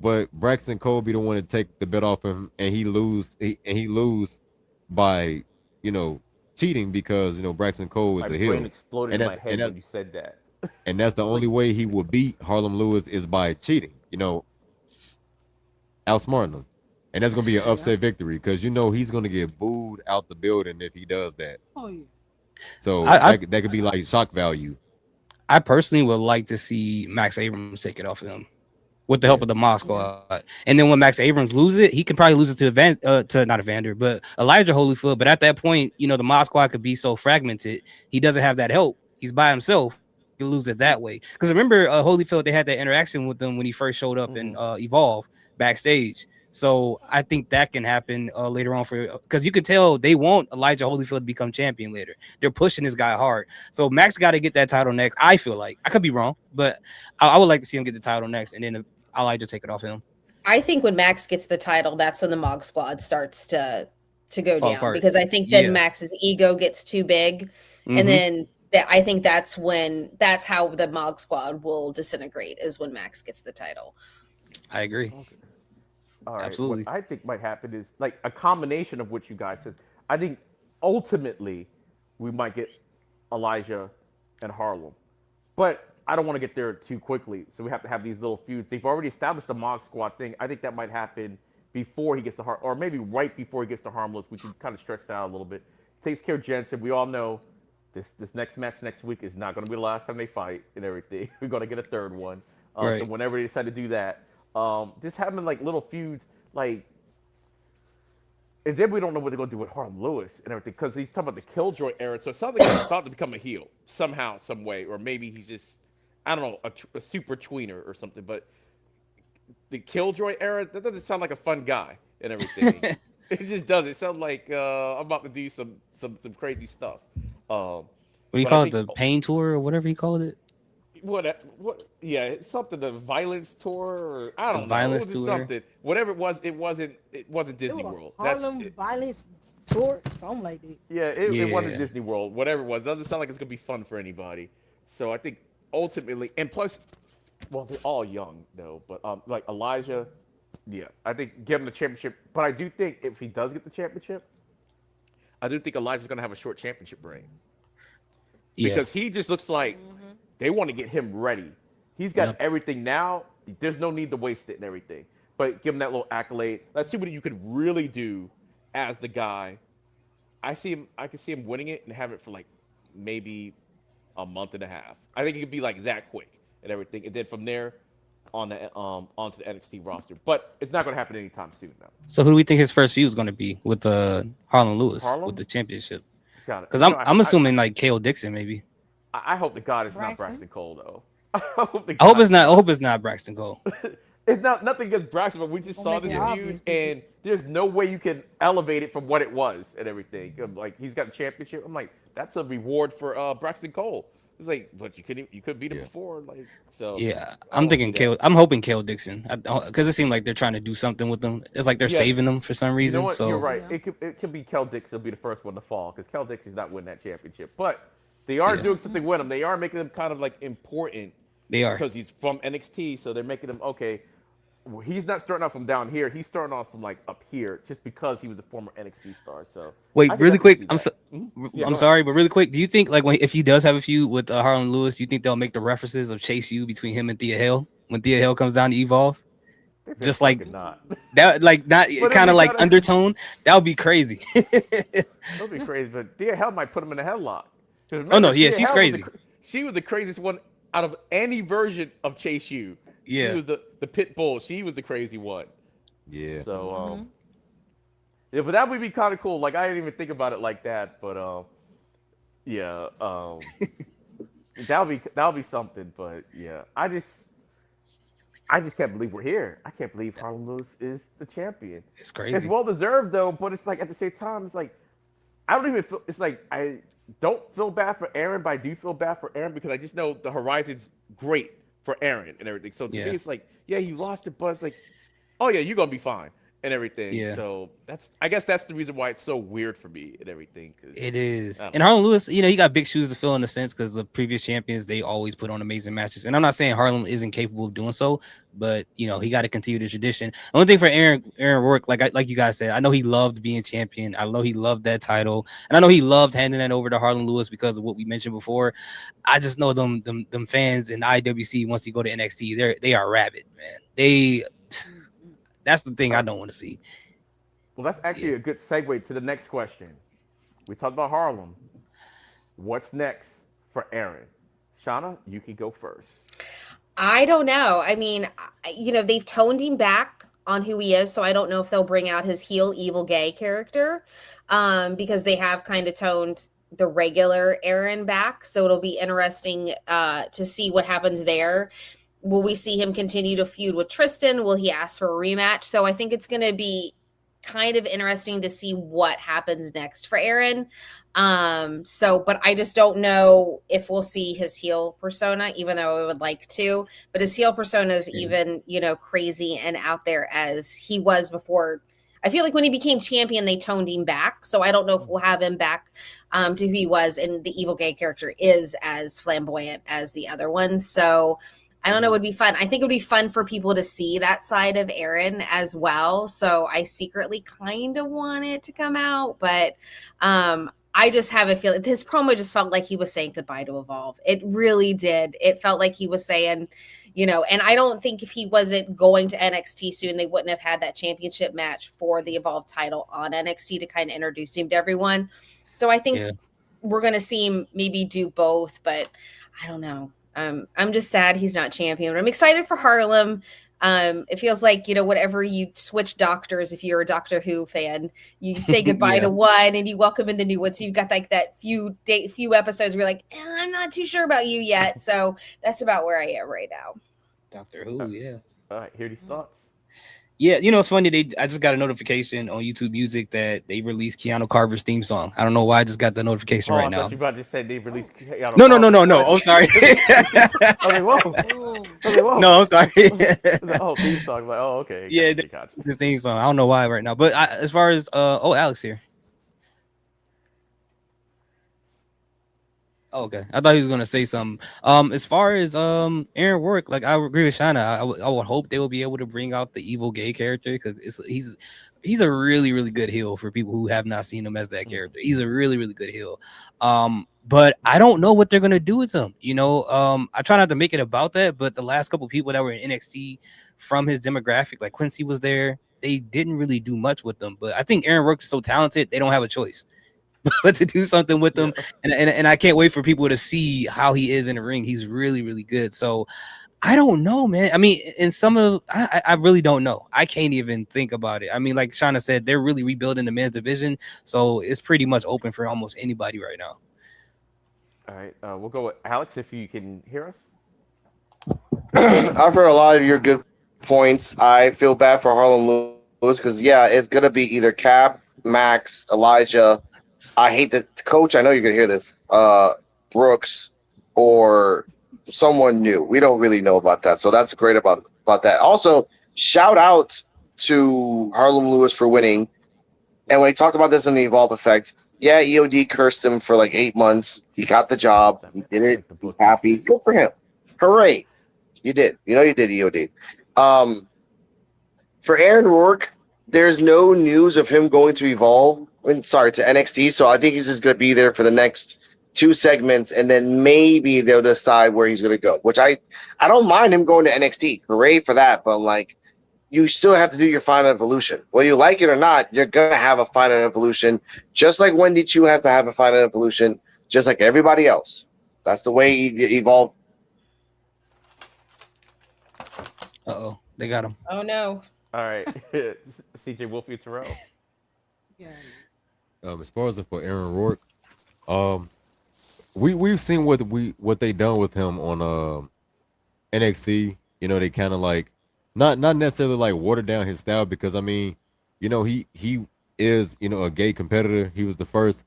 S3: but Braxton Cole be the one to take the bet off him, and he lose by cheating, because Braxton Cole is a heel.
S2: My brain exploded in my head when you said that.
S3: And that's the only way he will beat Harlem Lewis, is by cheating. Outsmarting him, and that's gonna be an upset victory, because he's gonna get booed out the building if he does that. So that could be like shock value.
S6: I personally would like to see Max Abrams take it off of him. with the help of the Mod Squad. And then when Max Abrams loses it, he can probably lose it to not Evander, but Elijah Holyfield. But at that point, you know, the Mod Squad could be so fragmented, he doesn't have that help. He's by himself. He lose it that way. Because remember, Holyfield, they had that interaction with them when he first showed up in Evolve backstage. So I think that can happen later on because you can tell they want Elijah Holyfield to become champion later. They're pushing this guy hard. So Max got to get that title next. I feel like I could be wrong, but I would like to see him get the title next, and then Elijah take it off him.
S4: I think when Max gets the title, that's when the Mog Squad starts to go
S6: Fall
S4: down
S6: apart.
S4: because I think then Max's ego gets too big, and then I think that's how the Mog Squad will disintegrate is when Max gets the title.
S6: I agree.
S2: Okay. All right.
S6: Absolutely.
S2: What I think might happen is like a combination of what you guys said. I think ultimately we might get Elijah and Harlem, but I don't want to get there too quickly. So we have to have these little feuds. They've already established the Mog Squad thing. I think that might happen before he gets to or maybe right before he gets to Harmless. We can kind of stretch that out a little bit. Takes care of Jensen. We all know this next match next week is not going to be the last time they fight and everything. We're going to get a third one.
S6: Right.
S2: So whenever they decide to do that. Just having like little feuds, like, and then we don't know what they're gonna do with Harlem Lewis and everything because he's talking about the Killjoy era. So it sounds like he's about to become a heel somehow, some way, or maybe he's just, I don't know, a super tweener or something. But the Killjoy era, that doesn't sound like a fun guy and everything. It just does. It sounds like I'm about to do some crazy stuff.
S6: What do you call it? The Pain Tour or whatever he called it.
S2: What? Yeah, it's something. The Violence Tour, or I don't know.
S6: Violence
S2: it was just
S6: Tour.
S2: something. Whatever it was, it wasn't Disney World.
S5: Harlem Violence Tour, something like that.
S2: Yeah, it wasn't Disney World. Whatever it was, doesn't sound like it's gonna be fun for anybody. So I think ultimately, and plus, well, they're all young though. But like Elijah, yeah, I think give him the championship. But I do think if he does get the championship, I do think Elijah's gonna have a short championship reign. Because he just looks like they want to get him ready. He's got everything now. There's no need to waste it and everything. But give him that little accolade. Let's see what you could really do as the guy. I can see him winning it and have it for like maybe a month and a half. I think it could be like that quick and everything. And then from there onto the NXT roster. But it's not going to happen anytime soon though.
S6: So who do we think his first feud is going to be with Harlem Lewis with the championship? Because I'm assuming like KO Dixon maybe.
S2: I hope to God it's not Braxton Cole though. I
S6: hope it's not Braxton Cole.
S2: It's not nothing against Braxton, but we just saw this feud, and there's no way you can elevate it from what it was and everything. Like he's got a championship. I'm like, that's a reward for Braxton Cole. It's like, but you could beat him before, like so.
S6: Yeah, I'm thinking KO. I'm hoping KO Dixon because it seemed like they're trying to do something with them. It's like they're saving them for some reason.
S2: You know what?
S6: So
S2: you're right. It could be Kel Dixon will be the first one to fall because Kel Dixon's not winning that championship, but they are doing something with him. They are making him kind of like important.
S6: They are
S2: because he's from NXT, so they're making him okay. He's not starting off from down here. He's starting off from like up here, just because he was a former NXT star. So
S6: wait, really quick. I'm sorry, but really quick. Do you think like if he does have a feud with Harlem Lewis, do you think they'll make the references of Chase U between him and Thea Hale when Thea Hale comes down to Evolve? Just like
S2: not.
S6: That, like not kind of like undertone. That would be crazy.
S2: That would be crazy, but Thea Hale might put him in a headlock.
S6: Oh no, yeah, she's crazy.
S2: She was the craziest one out of any version of Chase U.
S6: Yeah,
S2: she was the pit bull. She was the crazy one.
S3: Yeah.
S2: So yeah, but that would be kind of cool. Like I didn't even think about it like that, but yeah, that'll be something. But yeah, I just can't believe we're here. I can't believe Harlem Lewis is the champion.
S6: It's crazy.
S2: It's well deserved though, but it's like at the same time, it's like I don't even feel. It's like I don't feel bad for Aaron, but I do feel bad for Aaron because I just know the horizon's great for Aaron and everything. So to me, it's like, yeah, you lost it, but it's like, oh yeah, you're gonna be fine and everything.
S6: Yeah.
S2: So I guess that's the reason why it's so weird for me and everything.
S6: It is. And Harlem Lewis, you know, he got big shoes to fill in a sense because the previous champions, they always put on amazing matches. And I'm not saying Harlem isn't capable of doing so, but you know, he got to continue the tradition. The only thing for Aaron Rourke, like you guys said, I know he loved being champion. I know he loved that title, and I know he loved handing that over to Harlem Lewis because of what we mentioned before. I just know them fans in IWC once he go to NXT, they are rabid, man. That's the thing I don't want to see.
S2: Well, that's actually a good segue to the next question. We talked about Harlem. What's next for Aaron? Shauna, you can go first.
S4: I don't know. I mean, they've toned him back on who he is, so I don't know if they'll bring out his heel evil gay character, because they have kind of toned the regular Aaron back. So it'll be interesting to see what happens there. Will we see him continue to feud with Tristan? Will he ask for a rematch? So I think it's going to be kind of interesting to see what happens next for Aaron. But I just don't know if we'll see his heel persona, even though I would like to. But his heel persona is even, crazy and out there as he was before. I feel like when he became champion, they toned him back. So I don't know if we'll have him back to who he was, and the evil gay character is as flamboyant as the other ones. So I don't know, it would be fun. I think it would be fun for people to see that side of Aaron as well. So I secretly kind of want it to come out, but I just have a feeling his promo just felt like he was saying goodbye to Evolve. It really did. It felt like he was saying, and I don't think if he wasn't going to NXT soon, they wouldn't have had that championship match for the Evolve title on NXT to kind of introduce him to everyone. So I think we're going to see him maybe do both, but I don't know. I'm just sad he's not champion. I'm excited for Harlem. It feels like, whatever you switch doctors, if you're a Doctor Who fan, you say goodbye to one and you welcome in the new one. So you've got like that few episodes where you're like, I'm not too sure about you yet. So that's about where I am right now.
S6: Doctor Who, yeah.
S2: All right, hear these thoughts.
S6: Yeah, it's funny. I just got a notification on YouTube Music that they released Keanu Carver's theme song. I don't know why I just got the notification right now.
S2: You about to say they released Keanu
S6: No.
S2: Carver.
S6: I'm sorry.
S2: I was like, whoa.
S6: No, I'm sorry.
S2: Theme song. Like, okay.
S6: Yeah, this theme song. I don't know why right now. But as far as Alex here. Oh, okay, I thought he was gonna say something. As far as Aaron Rourke, like I agree with Shana. I would hope they will be able to bring out the evil gay character because he's a really, really good heel for people who have not seen him as that character. He's a really, really good heel. But I don't know what they're gonna do with him. I try not to make it about that, but the last couple of people that were in NXT from his demographic, like Quincy was there, they didn't really do much with them. But I think Aaron Rourke is so talented, they don't have a choice but to do something with him. And I can't wait for people to see how he is in the ring. He's really, really good. So I don't know, man. I mean, I really don't know. I can't even think about it. I mean, like Shauna said, they're really rebuilding the men's division. So it's pretty much open for almost anybody right now.
S2: All right. We'll go with Alex if you can hear us.
S8: I've heard a lot of your good points. I feel bad for Harlem Lewis because, it's going to be either Cap, Max, Elijah. I hate the coach. I know you're going to hear this. Brooks or someone new. We don't really know about that. So that's great about that. Also, shout out to Harlem Lewis for winning. And when he talked about this in the Evolve Effect, EOD cursed him for like 8 months. He got the job. He did it. He's happy. Good for him. Hooray. You did. You did, EOD. For Aaron Rourke, there's no news of him going to Evolve. To NXT. So I think he's just going to be there for the next 2 segments, and then maybe they'll decide where he's going to go, which I don't mind him going to NXT. Hooray for that. But like, you still have to do your final evolution. Whether you like it or not, you're going to have a final evolution, just like Wendy Chu has to have a final evolution, just like everybody else. That's the way he evolved.
S6: Uh-oh, they got him.
S4: Oh, no.
S2: All right. CJ Wolfie Terrell.
S5: Yeah.
S3: As far as for Aaron Rourke, we've seen what they done with him on NXT. They kind of like not necessarily like watered down his style because I mean, he is a gay competitor. He was the first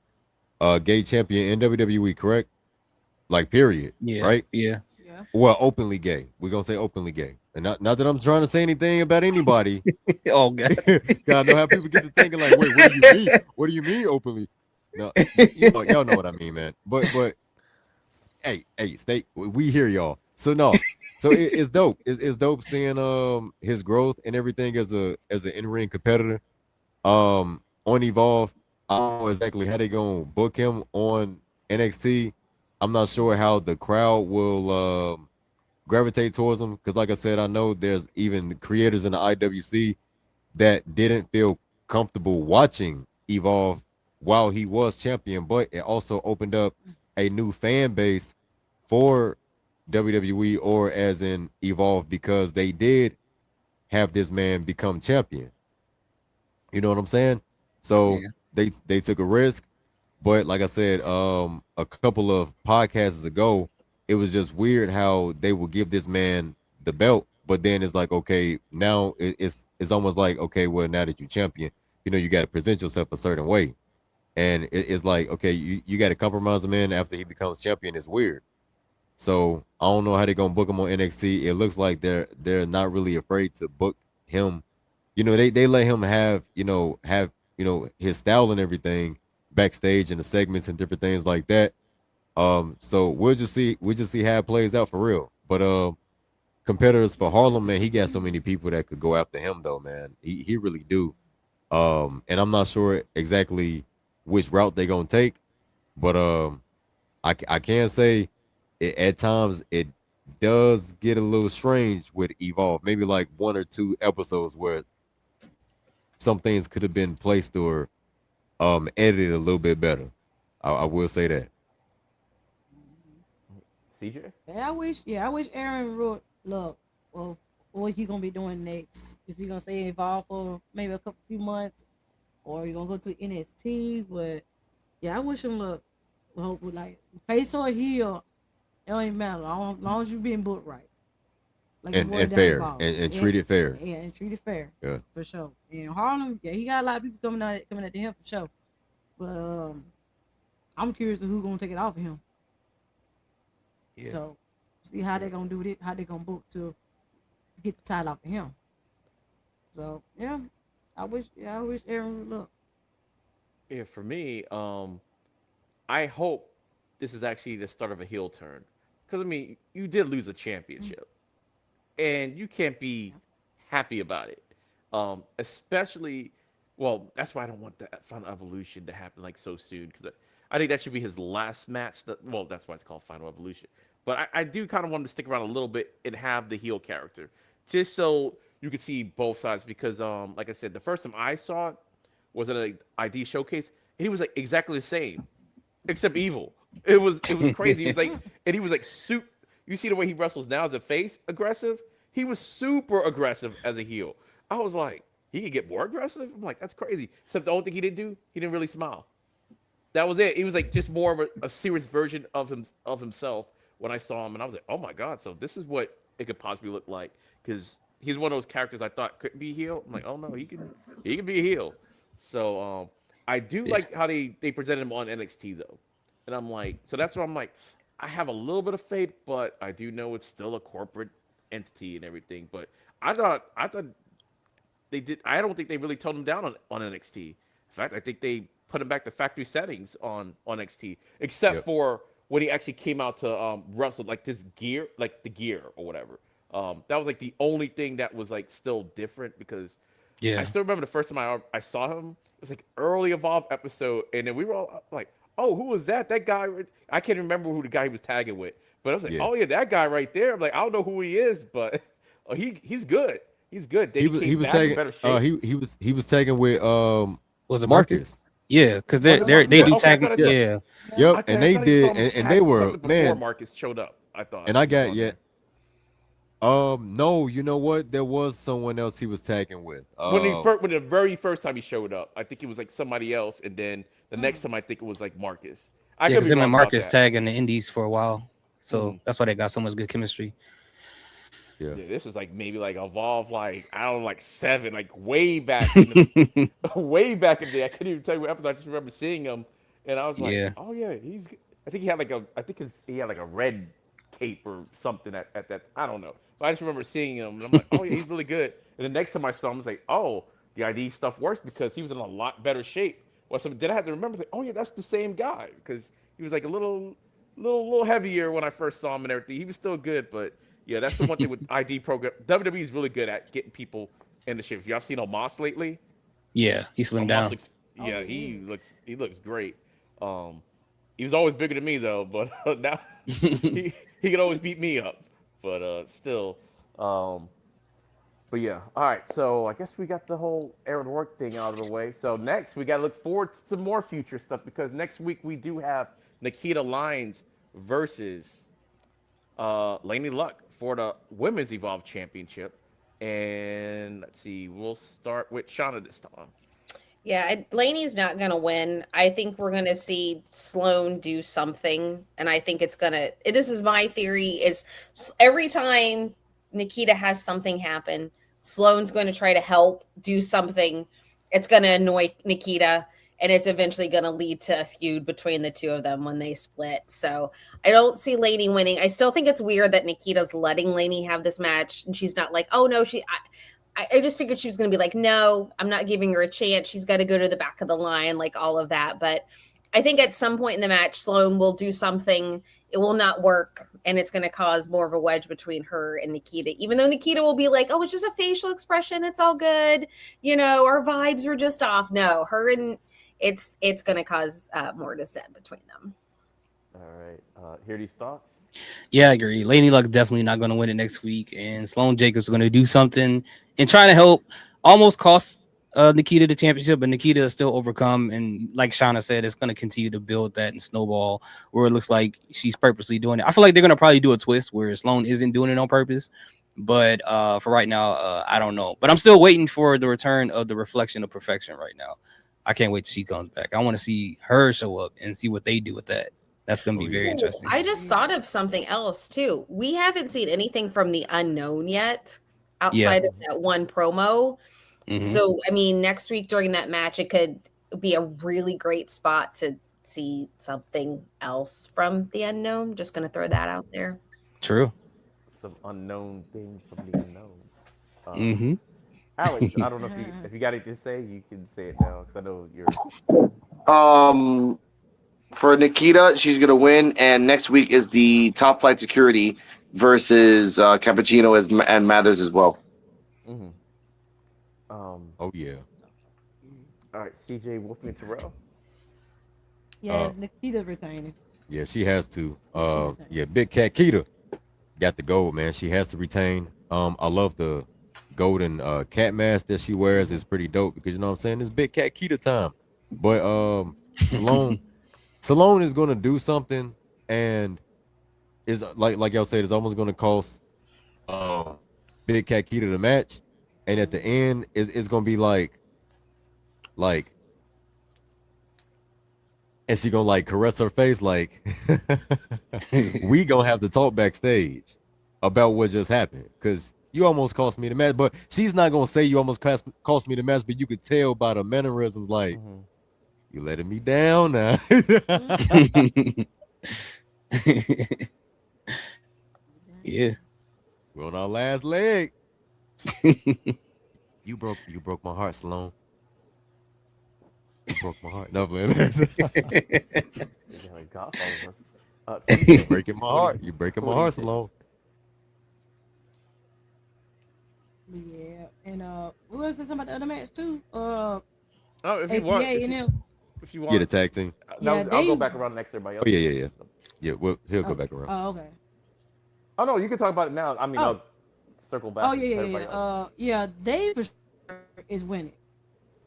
S3: gay champion in WWE, correct? Like period.
S6: Yeah.
S3: Right.
S6: Yeah.
S3: Well, openly gay. We're gonna say openly gay. And not that I'm trying to say anything about anybody.
S6: Oh God.
S3: I know how people get to thinking like, wait, what do you mean? What do you mean openly? No, y'all know what I mean, man. But hey, stay. We hear y'all. So no, so it's dope. It's dope seeing his growth and everything as an in-ring competitor. On Evolve, I don't know exactly how they gonna book him on NXT. I'm not sure how the crowd will gravitate towards him because, like I said, I know there's even creators in the IWC that didn't feel comfortable watching Evolve while he was champion, but it also opened up a new fan base for WWE or as in Evolve because they did have this man become champion. You know what I'm saying? So
S6: Yeah.
S3: they took a risk, but like I said, a couple of podcasts ago, it was just weird how they would give this man the belt, but then it's like, okay, now it's almost like, okay, well, now that you champion, you got to present yourself a certain way, and it's like, okay, you got to compromise him in after he becomes champion. It's weird. So I don't know how they're gonna book him on NXT. It looks like they're not really afraid to book him. They let him have his style and everything backstage and the segments and different things like that. So we'll just see how it plays out for real. But competitors for Harlem, man, he got so many people that could go after him though, man. He really do. And I'm not sure exactly which route they're gonna take, but I can say at times it does get a little strange with Evolve. Maybe like one or two episodes where some things could have been placed or edited a little bit better. I will say that.
S2: CJ.
S5: I wish Aaron would look. Well, what he gonna be doing next? Is he gonna stay involved for maybe a few months, or you gonna go to NXT? But yeah, I wish him luck. Hope like face or heel, it don't even matter. Long as you being booked right, like
S3: And fair and treat it fair.
S5: Yeah, and treat it fair.
S3: Yeah.
S5: For sure. And Harlem, yeah, he got a lot of people coming at him for sure. But I'm curious to who gonna take it off of him.
S3: Yeah.
S5: So see how they gonna do it, how they gonna book to get the title off of him. So yeah, I wish Aaron would look.
S2: Yeah, for me, I hope this is actually the start of a heel turn. Because I mean, you did lose a championship, and you can't be happy about it. Especially, well, that's why I don't want that Final Evolution to happen like so soon. Because I think that should be his last match. Well, that's why it's called Final Evolution. But I do kind of want him to stick around a little bit and have the heel character, just so you can see both sides. Because, like I said, the first time I saw it was at an ID showcase, and he was like exactly the same, except evil. It was crazy. He was like, and he was like soup. You see the way he wrestles now as a face, aggressive. He was super aggressive as a heel. I was like, he could get more aggressive. I'm like, that's crazy. Except the only thing he didn't do, he didn't really smile. That was it. He was like just more of a serious version of himself when I saw him, and I was like, oh my god. So this is what it could possibly look like, because he's one of those characters I thought couldn't be a heel. I'm like, oh no, he can be a heel. So I do
S6: Yeah.
S2: like how they presented him on NXT though, and I'm like, so that's where I'm like, I have a little bit of faith, but I do know it's still a corporate entity and everything. But I thought they did. I don't think they really toned him down on NXT. In fact, I think they put him back to factory settings on NXT, except
S3: Yep.
S2: for when he actually came out to wrestle like this gear, like the gear or whatever. That was like the only thing that was like still different, because I
S6: Yeah.
S2: still remember the first time I saw him. It was like early Evolve episode, and then we were all like, "Oh, who was that? That guy?" I can't remember who the guy he was tagging with, but I was like,
S3: Yeah.
S2: "Oh yeah, that guy right there." I'm like, I don't know who he is, but oh, he's good. He's good. Then
S3: He
S2: he
S3: was
S2: came
S3: he was
S2: back in
S3: taking
S2: better shape.
S3: he was taking with
S6: Was it Marcus?
S3: Marcus.
S6: Yeah, because
S2: Was it
S6: they
S2: Marcus?
S6: do
S2: Okay, I
S6: tag.
S2: thought I saw.
S6: Yeah.
S3: Yep,
S2: Okay,
S3: and
S2: I
S3: they
S2: thought he saw
S3: did,
S2: him
S3: and they
S2: tag
S3: were,
S2: something before
S3: man.
S2: Marcus showed up. I thought.
S3: And I got
S2: on
S3: yeah.
S2: that.
S3: No, you know what? There was someone else he was tagging with.
S2: When the very first time he showed up, I think it was like somebody else, and then the next time I think it was like Marcus. I
S6: Yeah,
S2: could
S6: because
S2: be
S6: him and
S2: wrong about
S6: Marcus
S2: that.
S6: tag in the Indies for a while, so
S2: Mhm.
S6: that's why they got so much good chemistry.
S3: Yeah.
S2: Yeah, this was like maybe like Evolve, like I don't know, like 7, like way back in the way back in the day. I couldn't even tell you what episode. I just remember seeing him, and I was like,
S6: Yeah.
S2: oh yeah, he's. I think he had like a. I think he had like a red cape or something at that. I don't know. But I just remember seeing him, and I'm like, oh yeah, he's really good. And the next time I saw him, I was like, oh, the ID stuff works because he was in a lot better shape. Well, so then I had to remember, like, oh yeah, that's the same guy, because he was like a little heavier when I first saw him and everything. He was still good, but yeah, that's the one thing with ID program. WWE is really good at getting people in the shape. If y'all seen Omos lately,
S6: Yeah, he slimmed
S2: Omos
S6: down.
S2: looks,
S5: Oh,
S2: yeah,
S5: yeah.
S2: he looks great. He was always bigger than me though, but now he can always beat me up. But still, but yeah. All right, so I guess we got the whole Aaron work thing out of the way. So next we got to look forward to some more future stuff, because next week we do have Nikita Lyons versus Laney Luck for the Women's Evolve Championship. And let's see, we'll start with Shauna this time.
S4: Yeah, Laney's not gonna win. I think we're gonna see Sloan do something, and I think it's gonna. This is my theory: is every time Nikita has something happen, Sloan's going to try to help do something. It's going to annoy Nikita, and it's eventually going to lead to a feud between the two of them when they split. So I don't see Laney winning. I still think it's weird that Nikita's letting Laney have this match, and she's not like, oh no, I just figured she was going to be like, no, I'm not giving her a chance. She's got to go to the back of the line, like all of that. But I think at some point in the match, Sloan will do something. It will not work, and it's going to cause more of a wedge between her and Nikita. Even though Nikita will be like, oh, it's just a facial expression. It's all good. You know, our vibes were just off. No, her and it's going to cause more dissent between them.
S2: All right. Hear these thoughts?
S6: Yeah, I agree. Laney Luck definitely not going to win it next week, and Sloan Jacobs is going to do something and trying to help. Almost cost Nikita the championship, but Nikita is still overcome. And like Shauna said, it's going to continue to build that and snowball where it looks like she's purposely doing it. I feel like they're going to probably do a twist where Sloan isn't doing it on purpose. But for right now, I don't know. But I'm still waiting for the return of the Reflection of Perfection right now. I can't wait till she comes back. I want to see her show up and see what they do with that. That's going to be very interesting.
S4: I just thought of something else too. We haven't seen anything from the Unknown yet outside of that one promo. Mm-hmm. So, I mean, next week during that match, it could be a really great spot to see something else from the Unknown. Just going to throw that out there.
S6: True.
S2: Some unknown things from the unknown. Alex, I don't know if you got anything to say, you can say it now because I know you're.
S8: For Nikita, she's gonna win, and next week is the Top Flight Security versus Cappuccino and Mathers as well.
S2: Mm-hmm.
S3: Oh yeah.
S2: All right, CJ, Wolfie, and Terrell.
S5: Yeah, Nikita retaining.
S3: Yeah, she has to. Yeah, Big Cat Keita got the gold, man. She has to retain. I love the golden cat mask that she wears. It's pretty dope because you know what I'm saying. It's Big Cat Keita time. But Salone is gonna do something, and is like y'all said, it's almost gonna cost Big Cat Keita the match, and at the end, it's gonna be like, and she gonna like caress her face like, we gonna have to talk backstage about what just happened because you almost cost me the match, but she's not gonna say you almost cost me the match, but you could tell by the mannerisms like. Mm-hmm. You letting me down now.
S6: Yeah.
S3: We're on our last leg. You broke my heart, Sloan. You broke my heart. No, man. You're breaking my heart. You're breaking my heart, Sloan.
S5: Yeah. And we were saying about the other match too.
S2: If you
S5: APA
S2: want. If you want,
S3: get a tag team.
S2: I'll go back around next to everybody else.
S3: Oh yeah. Yeah, he'll go back around.
S5: Oh, okay.
S2: Oh no, you can talk about it now. I mean, I'll circle back.
S5: Oh yeah. Dave is winning,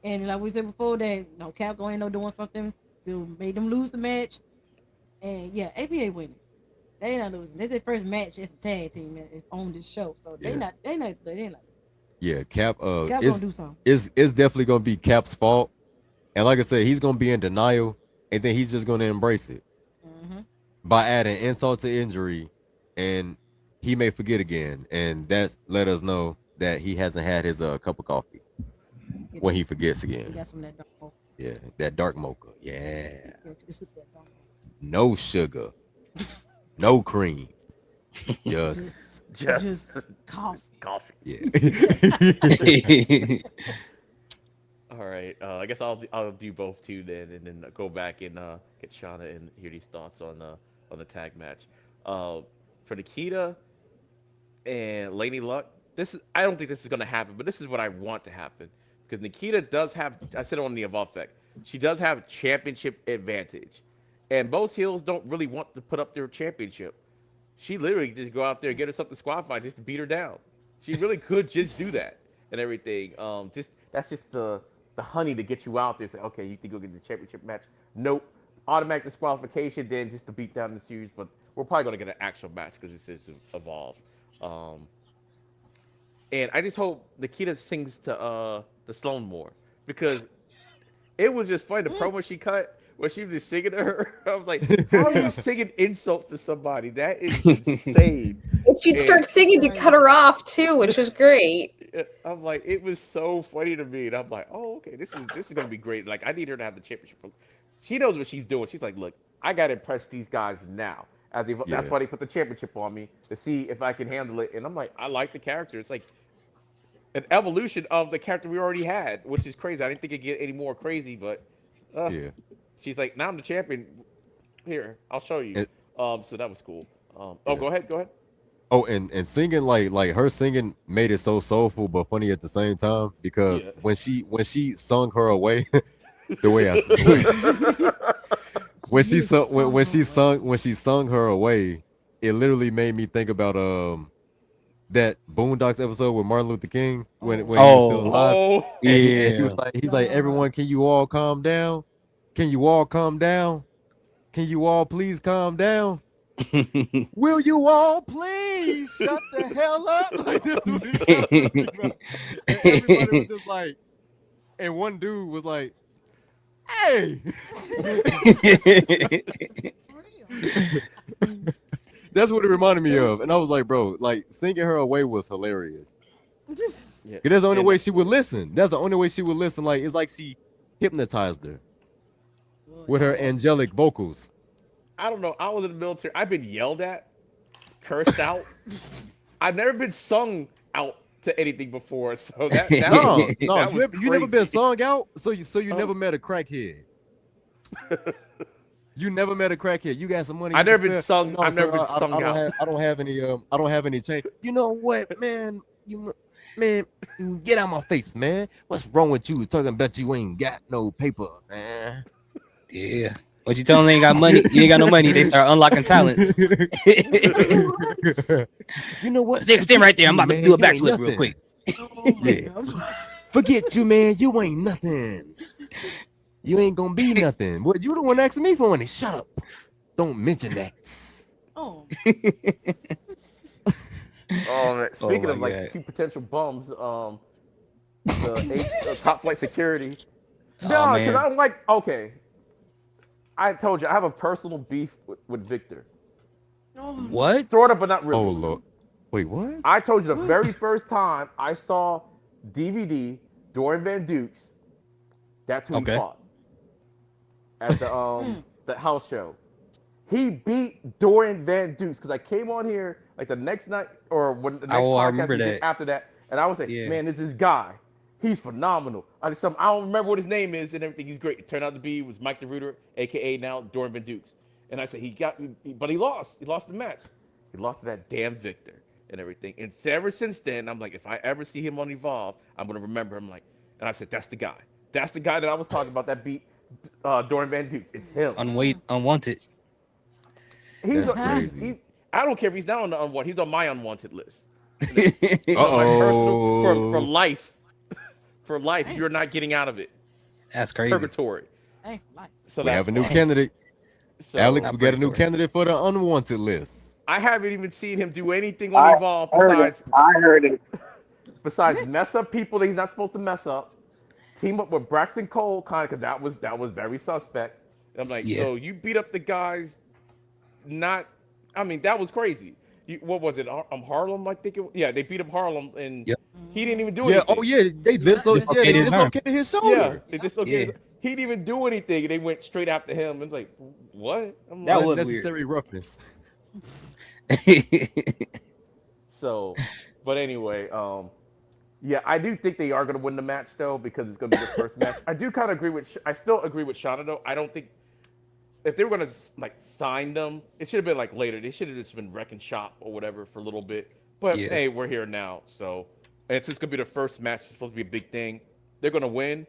S5: and like we said before, that Cap going doing something to make them lose the match, and yeah, APA winning. They not losing. This is their first match as a tag team that is on this show, so they not.
S3: Yeah, Cap.
S5: Cap gonna do something.
S3: It's definitely gonna be Cap's fault. And like I said, he's going to be in denial, and then he's just going to embrace it by adding insult to injury, and he may forget again. And that's let us know that he hasn't had his cup of coffee when he forgets again.
S5: He got some of that dark mocha.
S3: Yeah, that dark mocha. Yeah. No sugar. No cream. Just
S5: coffee.
S2: Coffee.
S3: Yeah.
S2: All right, I guess I'll do both too then, and then go back and get Shauna and hear these thoughts on the tag match. For Nikita and Laney Luck, I don't think this is gonna happen, but this is what I want to happen because Nikita does have. I said it on the Evolve Effect. She does have championship advantage, and most heels don't really want to put up their championship. She literally just go out there and get herself the squad fight just to beat her down. She really could just do that and everything. That's just the honey to get you out there. Say, okay, you can go get the championship match. Nope. Automatic disqualification, then just to beat down the series. But we're probably gonna get an actual match because this is Evolve. And I just hope Nikita sings to the Sloan more because it was just funny. The promo she cut when she was just singing to her, I was like, "How are you singing insults to somebody? That is insane."
S4: And she'd start singing to cut her off too, which was great.
S2: I'm like, it was so funny to me, and I'm like, "Oh, okay, this is gonna be great." Like, I need her to have the championship. She knows what she's doing. She's like, "Look, I gotta impress these guys now." That's why they put the championship on me to see if I can handle it. And I'm like, I like the character. It's like an evolution of the character we already had, which is crazy. I didn't think it'd get any more crazy, but she's like, now I'm the champion. Here, I'll show you. So that was cool. Go ahead.
S3: Oh, and singing like her singing made it so soulful but funny at the same time because when she sung her away, the way I when she sung her away, it literally made me think about that Boondocks episode with Martin Luther King when he was still alive. And he was like, he's like, everyone, can you all calm down? Can you all calm down? Can you all please calm down? Will you all please shut the hell up? Like, this is what he was about. And everybody was just like, and one dude was like, hey. That's what it reminded me of. And I was like, bro, like singing her away was hilarious. That's the only way she would listen. That's the only way she would listen. Like, it's like she hypnotized her with her angelic vocals.
S2: I don't know. I was in the military. I've been yelled at, cursed out. I've never been sung out to anything before. So that
S3: you never been sung out. So you never met a crackhead. You never met a crackhead. You got some money.
S2: I've never been sung. No, I've never been sung out.
S3: I don't have any change. You know what, man? Man, get out my face, man. What's wrong with you? Talking about you ain't got no paper, man.
S6: Yeah. What you tell them they ain't got money? You ain't got no money. They start unlocking talents.
S3: You know what?
S6: Stand right there. I'm about to do a backflip real quick.
S3: Forget you, man. You ain't nothing. You ain't gonna be nothing. What you the one asking me for money? Shut up. Don't mention that.
S2: Speaking of like two potential bums, the top flight security. No, because I'm like, okay. I told you I have a personal beef with Victor.
S6: What?
S2: Sort of, but not really.
S3: Oh Lord. Wait, what?
S2: I told you the very first time I saw DVD Dorian Van Dukes, that's who he fought at the house show. He beat Dorian Van Dukes because I came on here like the next night or when the next podcast we did after that, and I was like, man, this is guy. He's phenomenal. I don't remember what his name is and everything. He's great. It turned out to be was Mike DeRuiter, aka now Dorian Van Dukes. And I said but he lost. He lost the match. He lost to that damn Victor and everything. And ever since then, I'm like, if I ever see him on Evolve, I'm gonna remember him. Like, and I said, that's the guy. That's the guy that I was talking about that beat Dorian Van Dukes. It's him.
S6: Unwanted.
S2: He's I don't care if he's not on the unwanted. He's on my unwanted list. For life. For life, you're not getting out of it.
S6: That's crazy.
S2: Purgatory.
S3: So we have a new candidate. So, Alex, we got a new candidate for the unwanted list.
S2: I haven't even seen him do anything on Evolve besides.
S8: I heard it.
S2: Besides mess up people that he's not supposed to mess up. Team up with Braxton Cole, kind of, because that was very suspect. And I'm like, so you beat up the guys. That was crazy. What was it? Harlem, I think. They beat up Harlem, and he didn't even do anything.
S3: Oh yeah, they dislocated his shoulder.
S2: Yeah, they dislocated. He didn't even do anything, and they went straight after him. And it's like, what?
S3: That was necessary roughness.
S2: So, but anyway, I do think they are going to win the match though because it's going to be the first match. I do kind of agree with. I still agree with Shauna though. I don't think. If they were gonna sign them, it should have been later. They should have just been wrecking shop or whatever for a little bit. But hey, we're here now, so and it's just gonna be the first match. It's supposed to be a big thing. They're gonna win,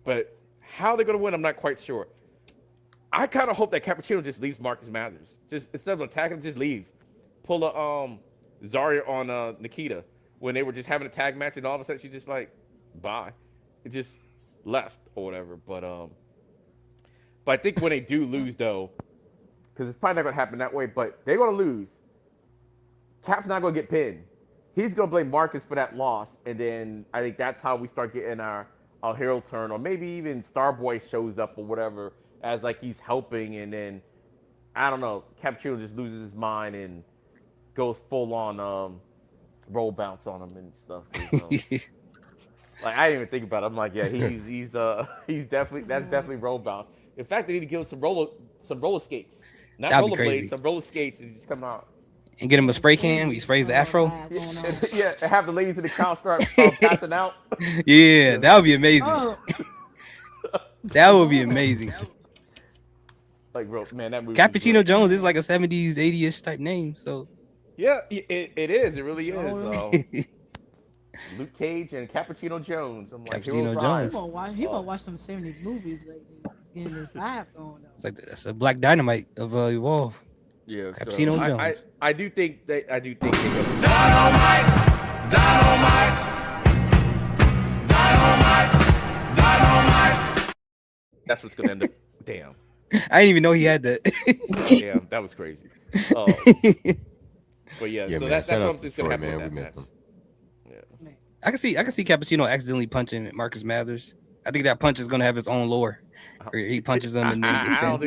S2: but how they're gonna win, I'm not quite sure. I kind of hope that Cappuccino just leaves Marcus Mathers. Just instead of attacking him, just leave. Pull a Zarya on Nikita when they were just having a tag match, and all of a sudden she just bye. It just left or whatever. But I think when they do lose, though, because it's probably not going to happen that way, but they're going to lose. Cap's not going to get pinned. He's going to blame Marcus for that loss, and then I think that's how we start getting our heel turn, or maybe even Starboy shows up or whatever as like he's helping, and then I don't know, Cappuccino just loses his mind and goes full on roll bounce on him and stuff. Like I didn't even think about it. I'm like, yeah, he's definitely roll bounce. In fact, they need to give him some roller skates, not rollerblades, some roller skates, and just come out.
S6: And get him a spray can. He sprays the afro.
S2: Yeah, have the ladies in the crowd start passing out.
S6: Yeah, that would be amazing. Oh. That would be amazing.
S2: Like, bro, man, that movie.
S6: Cappuccino Jones is like a 70s, 80s type name. So.
S2: Yeah, it is. It really is. Luke Cage and Cappuccino Jones. I'm like,
S6: Cappuccino Jones.
S5: He gonna watch some 70s movies lately. Getting his life going.
S6: It's like that's a Black Dynamite of Evolve.
S2: Yeah,
S6: Cappuccino Jones.
S2: I do think they're gonna
S1: Dynamite.
S2: That's what's gonna end up. Damn.
S6: I didn't even know he had that.
S2: Damn, that was crazy. But yeah,
S3: so
S2: man, that's what I'm gonna happen.
S3: Man,
S2: with
S3: we
S2: that
S3: missed
S2: match.
S3: him.
S2: Yeah.
S6: I can see Cappuccino accidentally punching Marcus Mathers. I think that punch is gonna have its own lore. Where he punches him and then
S2: I don't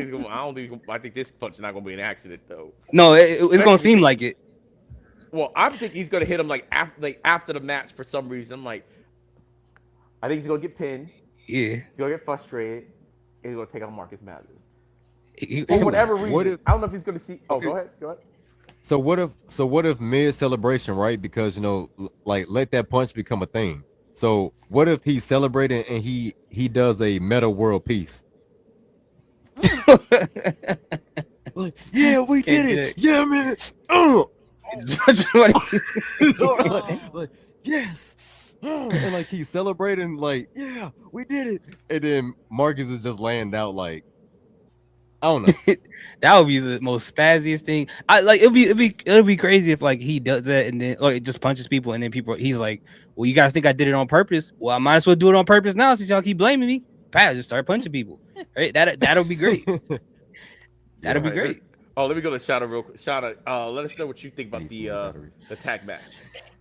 S2: think I think this punch is not gonna be an accident though.
S6: No, it's gonna seem like it.
S2: Well, I think he's gonna hit him like after the match for some reason. I'm like, I think he's gonna get pinned.
S6: Yeah.
S2: He's gonna get frustrated. And he's gonna take out Marcus Mathers. For whatever reason. I don't know if he's gonna see. Oh, okay. Go ahead.
S3: So what if mid celebration, right? Because like let that punch become a thing. So what if he's celebrating and he does a meta world peace? Like, yeah, we did it. Yeah, man. Like, yes. And like he's celebrating, like, yeah, we did it. And then Marcus is just laying out like, I don't know.
S6: That would be the most spazziest thing. I like it'd be crazy if like he does that and then like just punches people and then he's like, well, you guys think I did it on purpose? Well, I might as well do it on purpose now since y'all keep blaming me. Pat, just start punching people. Right? That'll be great. That'll be great.
S2: Oh, let me go to Shada real quick. Shada, let us know what you think about the tag match.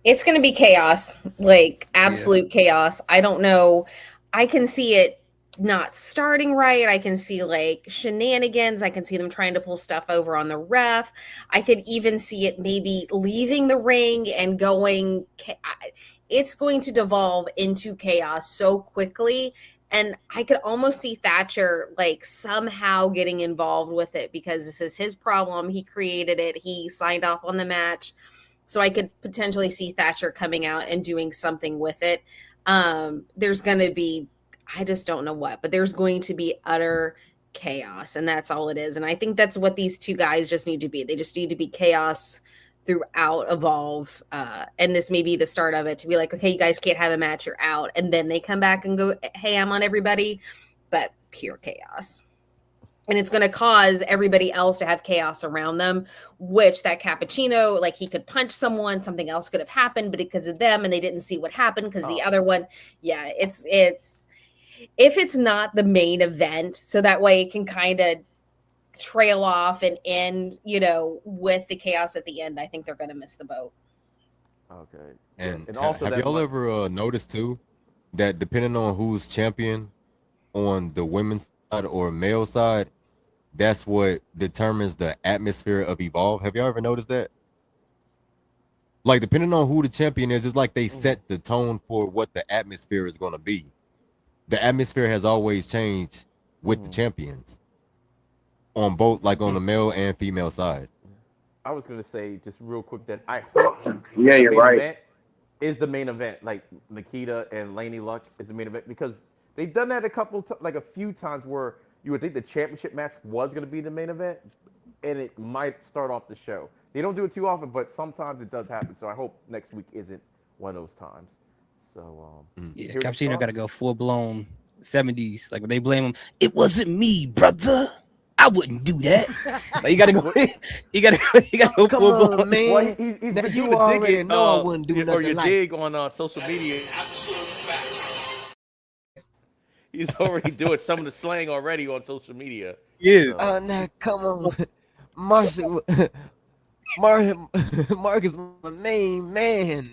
S4: It's gonna be chaos, like absolute chaos. I don't know. I can see it not starting right. I can see like shenanigans. I can see them trying to pull stuff over on the ref. I could even see it maybe leaving the ring and going. It's going to devolve into chaos so quickly. And I could almost see Thatcher like somehow getting involved with it because this is his problem. He created it. He signed off on the match. So I could potentially see Thatcher coming out and doing something with it. There's going to be, I just don't know what, but there's going to be utter chaos, and that's all it is. And I think that's what these two guys just need to be. They just need to be chaos throughout Evolve. And this may be the start of it to be like, okay, you guys can't have a match, you're out. And then they come back and go ham on everybody, but pure chaos. And it's going to cause everybody else to have chaos around them, which that Cappuccino, like he could punch someone, something else could have happened, but because of them and they didn't see what happened because the other one, it's if it's not the main event, so that way it can kind of trail off and end, with the chaos at the end, I think they're going to miss the boat.
S2: Okay.
S3: And also, have y'all ever noticed too that depending on who's champion on the women's side or male side, that's what determines the atmosphere of Evolve? Have y'all ever noticed that? Like, depending on who the champion is, it's like they set the tone for what the atmosphere is going to be. The atmosphere has always changed with the champions on both, like on the male and female side.
S2: I was going to say just real quick that I hope
S8: you're right.
S2: Is the main event, like Nikita and Laney Luck is the main event, because they've done that a few times where you would think the championship match was going to be the main event, and it might start off the show. They don't do it too often, but sometimes it does happen. So I hope next week isn't one of those times. So
S6: Cappuccino got to go full blown 70s. Like when they blame him, it wasn't me, brother. I wouldn't do that. Like, you gotta go. You gotta go full blown,
S3: man.
S2: Well, he's been
S3: you
S2: doing
S3: already
S2: digging,
S3: know I wouldn't do nothing
S2: or your
S3: like
S2: dig on social media.
S1: Absolute facts.
S2: He's already doing some of the slang already on social media.
S6: Yeah.
S3: Now come on. Marshall, Mark is my main man.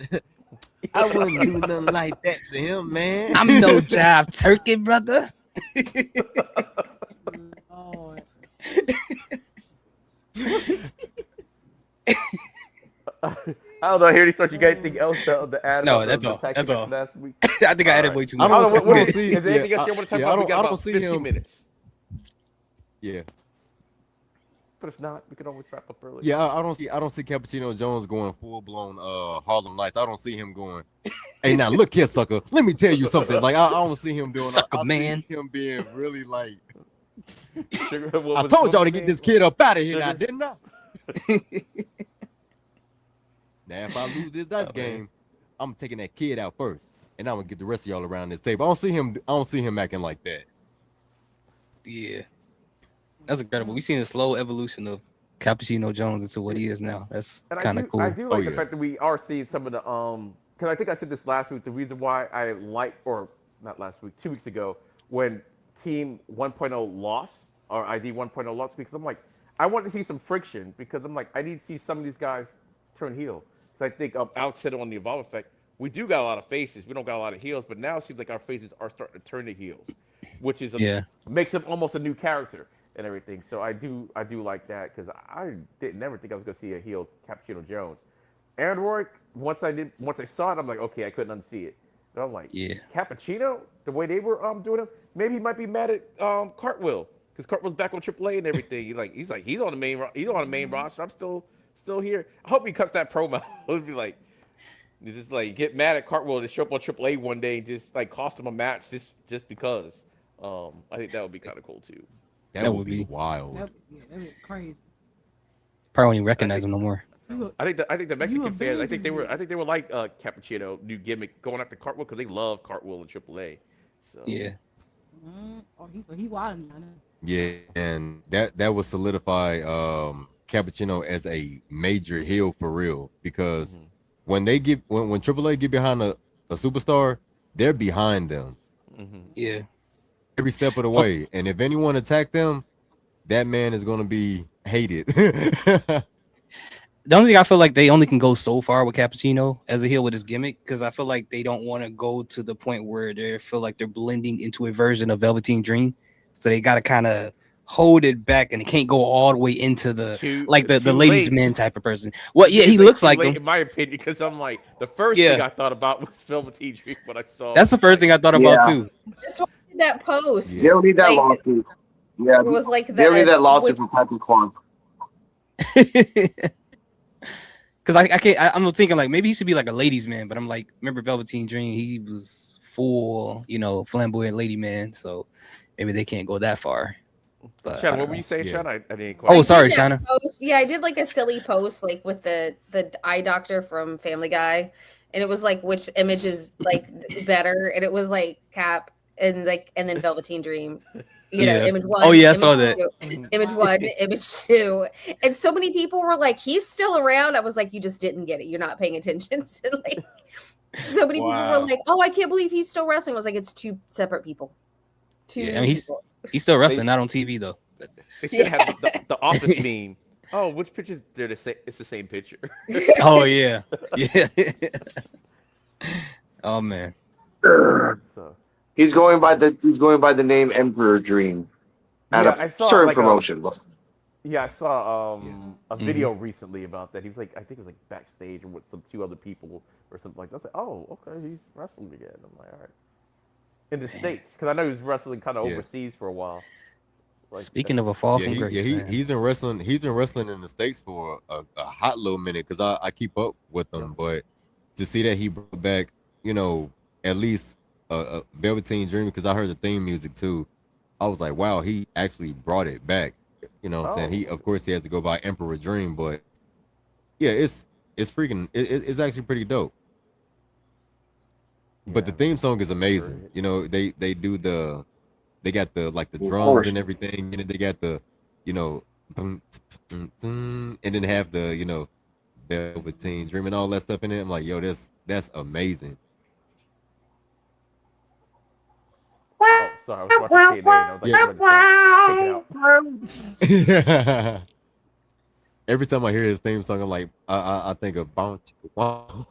S3: I wouldn't do nothing like that to him, man.
S6: I'm no job turkey, brother.
S5: Lord.
S2: I don't know. Here, thought you got anything else to add
S6: No,
S2: about
S6: that's
S2: the
S6: all.
S2: tag
S6: That's
S2: team
S6: all.
S2: last week?
S6: I think I added way too much.
S2: I don't know.
S3: I don't see.
S2: Is there anything else you want to talk about? We got
S3: I don't
S2: about
S3: see
S2: 15
S3: him.
S2: minutes.
S3: Yeah,
S2: But if not, we can always wrap up early.
S3: yeah. I don't see Cappuccino Jones going full blown Harlem Nights. I don't see him going. Hey, now look here, sucker. Let me tell you something. Like I don't see him doing.
S6: Sucker
S3: I
S6: man.
S3: see him being really like.
S2: Sugar,
S3: I told y'all to get this kid up out of here now,
S2: Sugar.
S3: didn't I? Now, if I lose this dice game, I'm taking that kid out first, and I'm gonna get the rest of y'all around this table. I don't see him acting like that.
S6: Yeah, that's incredible. We've seen a slow evolution of Cappuccino Jones into what he is now. That's kind of cool.
S2: I do like the
S3: yeah.
S2: fact that we are seeing some of the because I think I said this last week. The reason why I like, or not last week, 2 weeks ago, when Team 1.0 lost or ID 1.0 lost, because I'm like, I want to see some friction because I'm like, I need to see some of these guys turn heel. So I think Alex said it on the Evolve Effect. We do got a lot of faces. We don't got a lot of heels, but now it seems like our faces are starting to turn to heels, which is makes them almost a new character and everything. So I do like that because I didn't never think I was gonna see a heel Cappuccino Jones. Aaron Rourke, once I saw it, I'm like, okay, I couldn't unsee it. But I'm like, Cappuccino, the way they were doing him, maybe he might be mad at Cartwheel because Cartwheel's back on AAA and everything. He's on the main roster. I'm still here. I hope he cuts that promo. It'll be like, you just like get mad at Cartwheel to show up on AAA one day and just like cost him a match just because. I think that would be kind of cool too.
S3: That would be wild.
S5: That'd be crazy.
S6: Probably won't even recognize him no more.
S2: I think the Mexican fans, I think they were like Cappuccino, new gimmick, going after Cartwheel because they love Cartwheel in AAA. So
S6: Yeah.
S5: Oh, he wild now.
S3: Yeah, and that would solidify Cappuccino as a major heel for real because when AAA get behind a superstar, they're behind them.
S6: Yeah.
S3: Every step of the way, and if anyone attack them, that man is going to be hated.
S6: The only thing I feel like they only can go so far with Cappuccino as a heel with his gimmick because I feel like they don't want to go to the point where they feel like they're blending into a version of Velveteen Dream, so they got to kind of hold it back and it can't go all the way into the the ladies' man type of person. Well, yeah, he looks like him
S2: in my opinion because I'm like the first thing I thought about was Velveteen Dream when I saw.
S6: That's the first thing I thought about too.
S4: That's why I did that post.
S8: They don't need that lawsuit. Yeah,
S4: it was like
S8: they don't need that lawsuit from Patrick Quan.
S6: Because I can't. I'm thinking like maybe he should be like a ladies' man, but I'm like, remember Velveteen Dream? He was full, flamboyant lady man. So maybe they can't go that far. But
S2: Shanna, what were you saying, Shanna? I didn't quite.
S6: Oh, sorry, Shanna.
S4: Yeah, I did like a silly post like with the eye doctor from Family Guy, and it was like which image is like better, and it was like Cap and then Velveteen Dream. Image one.
S6: Oh yeah, I saw that.
S4: Image one, image two, and so many people were like, "He's still around." I was like, "You just didn't get it. You're not paying attention." To, like, so many people were like, "Oh, I can't believe he's still wrestling." I was like, "It's two separate people."
S6: He's still wrestling, not on TV though.
S2: They should have the Office meme. Oh, which picture? They're the same. It's the same picture.
S6: Oh yeah. Oh man.
S2: So.
S8: He's going by the name Emperor Dream at a certain promotion.
S2: I saw a video recently about that. He was like, I think it was like backstage or with some two other people or something like that. I was like, oh, okay, he's wrestling again. I'm like, all right. In the States, because I know he was wrestling kind of overseas for a while. Like,
S6: speaking of a fall from grace,
S3: he's been wrestling. He's been wrestling in the States for a hot little minute because I keep up with him. But to see that he brought back, at least Velveteen Dream, because I heard the theme music too. I was like, wow, he actually brought it back. You know what I'm saying? He, of course, he has to go by Emperor Dream, but yeah, it's freaking. It's actually pretty dope. But the theme song is amazing. They do they got the drums and everything, and they got the, and then have the, Velveteen Dream and all that stuff in it. I'm like, yo, that's amazing.
S2: Oh, sorry, I was watching TNA and I was like,
S3: Every time I hear his theme song, I'm like, I think of bounce.
S5: Oh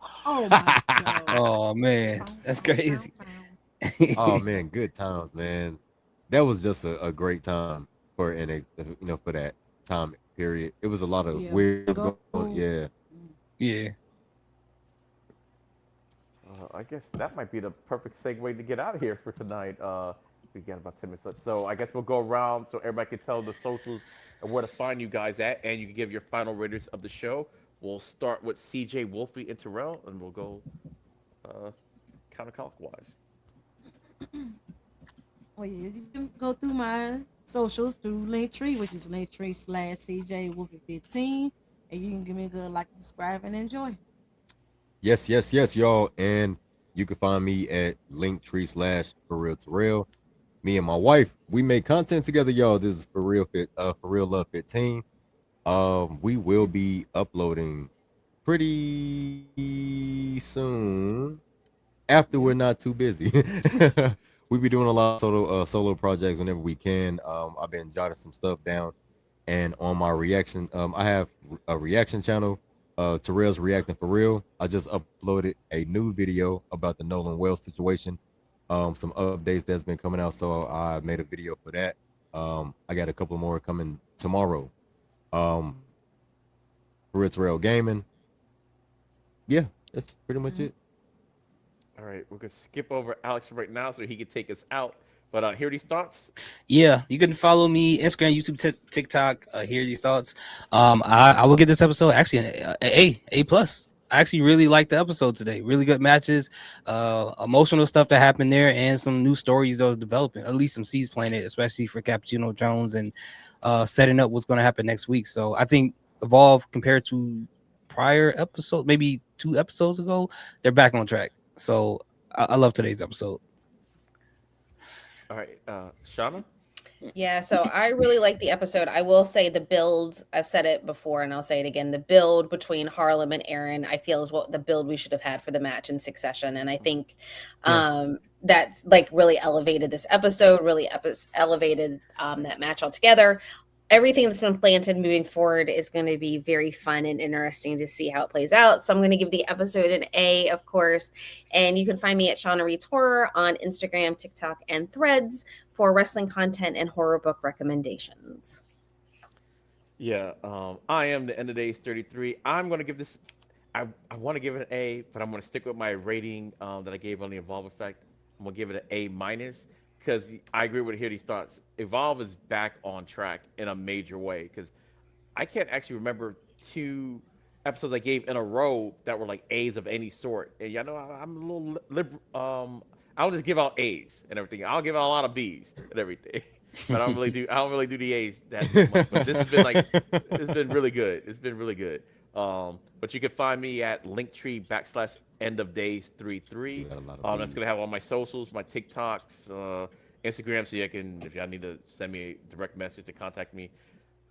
S5: my god.
S6: Oh man, that's crazy.
S3: Oh man, good times, man. That was just a great time for for that time period. It was a lot of
S5: Yeah.
S3: weird
S5: Go.
S3: going. Yeah.
S6: Yeah.
S2: I guess that might be the perfect segue to get out of here for tonight. We got about 10 minutes left. So I guess we'll go around so everybody can tell the socials and where to find you guys at, and you can give your final ratings of the show. We'll start with CJ, Wolfie, and Terrell, and we'll go counterclockwise.
S5: Well, yeah, you can go through my socials through Linktree, which is Linktree/CJ Wolfie 15, and you can give me a good like, subscribe, and enjoy.
S3: Yes, y'all. And you can find me at Linktree/ForRealTerrell. Me and my wife, we make content together, y'all. This is For Real Love 15. We will be uploading pretty soon after we're not too busy. We be doing a lot of solo projects whenever we can. I've been jotting some stuff down, and on my reaction, I have a reaction channel. Terrell's Reacting For Real. I just uploaded a new video about the Nolan Wells situation. Some updates that's been coming out, so I made a video for that. I got a couple more coming tomorrow. For Real Terrell Gaming. Yeah, that's pretty much it.
S2: All right, we're going to skip over Alex right now so he can take us out. But hear these thoughts.
S6: Yeah, you can follow me Instagram, YouTube, TikTok. Hear these thoughts. I will get this episode actually an A plus. I actually really liked the episode today. Really good matches, emotional stuff that happened there, and some new stories that are developing. At least some seeds planted, especially for Cappuccino Jones, and setting up what's going to happen next week. So I think Evolve, compared to prior episodes, maybe 2 episodes ago, they're back on track. So I love today's episode.
S2: All right, Shauna?
S4: Yeah, so I really like the episode. I will say the build, I've said it before and I'll say it again, the build between Harlem and Aaron, I feel is what the build we should have had for the match in succession. And I think that's like really elevated this episode, really elevated that match altogether. Everything that's been planted moving forward is going to be very fun and interesting to see how it plays out. So I'm going to give the episode an A, of course. And you can find me at Shauna Reed's Horror on Instagram, TikTok, and Threads for wrestling content and horror book recommendations.
S2: Yeah, I am the End of Days 33. I'm going to give this, I want to give it an A, but I'm going to stick with my rating that I gave on the Evolve Effect. I'm going to give it an A minus. Because I agree with Hear These Thoughts. Evolve is back on track in a major way. Because I can't actually remember 2 episodes I gave in a row that were like A's of any sort. And y'all know I'm a little liberal. I'll just give out A's and everything. I'll give out a lot of B's and everything. But I don't really do the A's that much. But this has been it's been really good. It's been really good. But you can find me at Linktree/EndOfDays33. That's gonna have all my socials, my TikToks, Instagram, so you can, if y'all need to send me a direct message to contact me.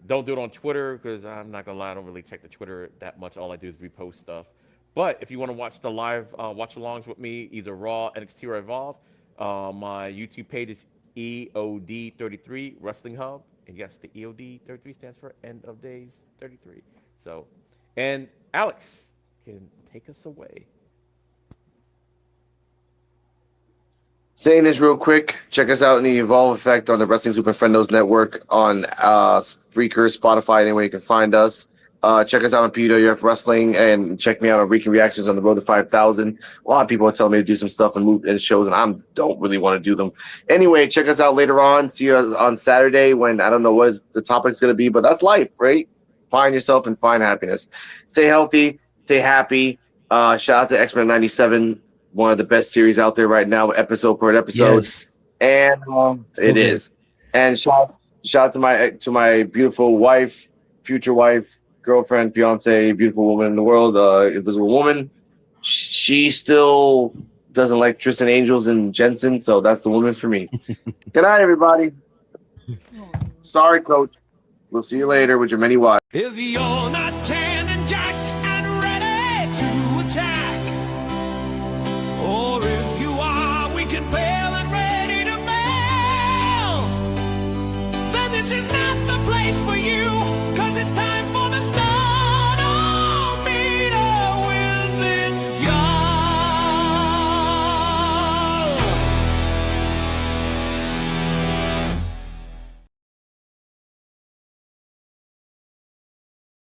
S2: Don't do it on Twitter because I'm not gonna lie, I don't really check the Twitter that much. All I do is repost stuff. But if you want to watch the live watch-alongs with me, either Raw, NXT, or Evolve, my YouTube page is EOD33 Wrestling Hub, and yes, the EOD33 stands for End of Days 33. So. And Alex can take us away.
S8: Saying this real quick, check us out in the Evolve Effect on the Wrestling Super Friendos Network on Spreaker, Spotify, anywhere you can find us. Check us out on PWF Wrestling, and check me out on Recon Reactions on the Road to 5,000. A lot of people are telling me to do some stuff and move in shows, and I don't really want to do them. Anyway, check us out later on. See you on Saturday when I don't know what the topic's going to be, but that's life, right? Find yourself and find happiness. Stay healthy, stay happy. Shout out to X-Men 97, one of the best series out there right now, episode per episode. Yes. And it is. And shout out to my beautiful wife, future wife, girlfriend, fiance, beautiful woman in the world, invisible woman. She still doesn't like Tristan Angels and Jensen, so that's the woman for me. Good night, everybody. Sorry, Coach. We'll see you later with your many wives.
S1: If you're not tan and jacked and ready to attack, or if you are weak and pale and ready to fail, then this is not the place for you.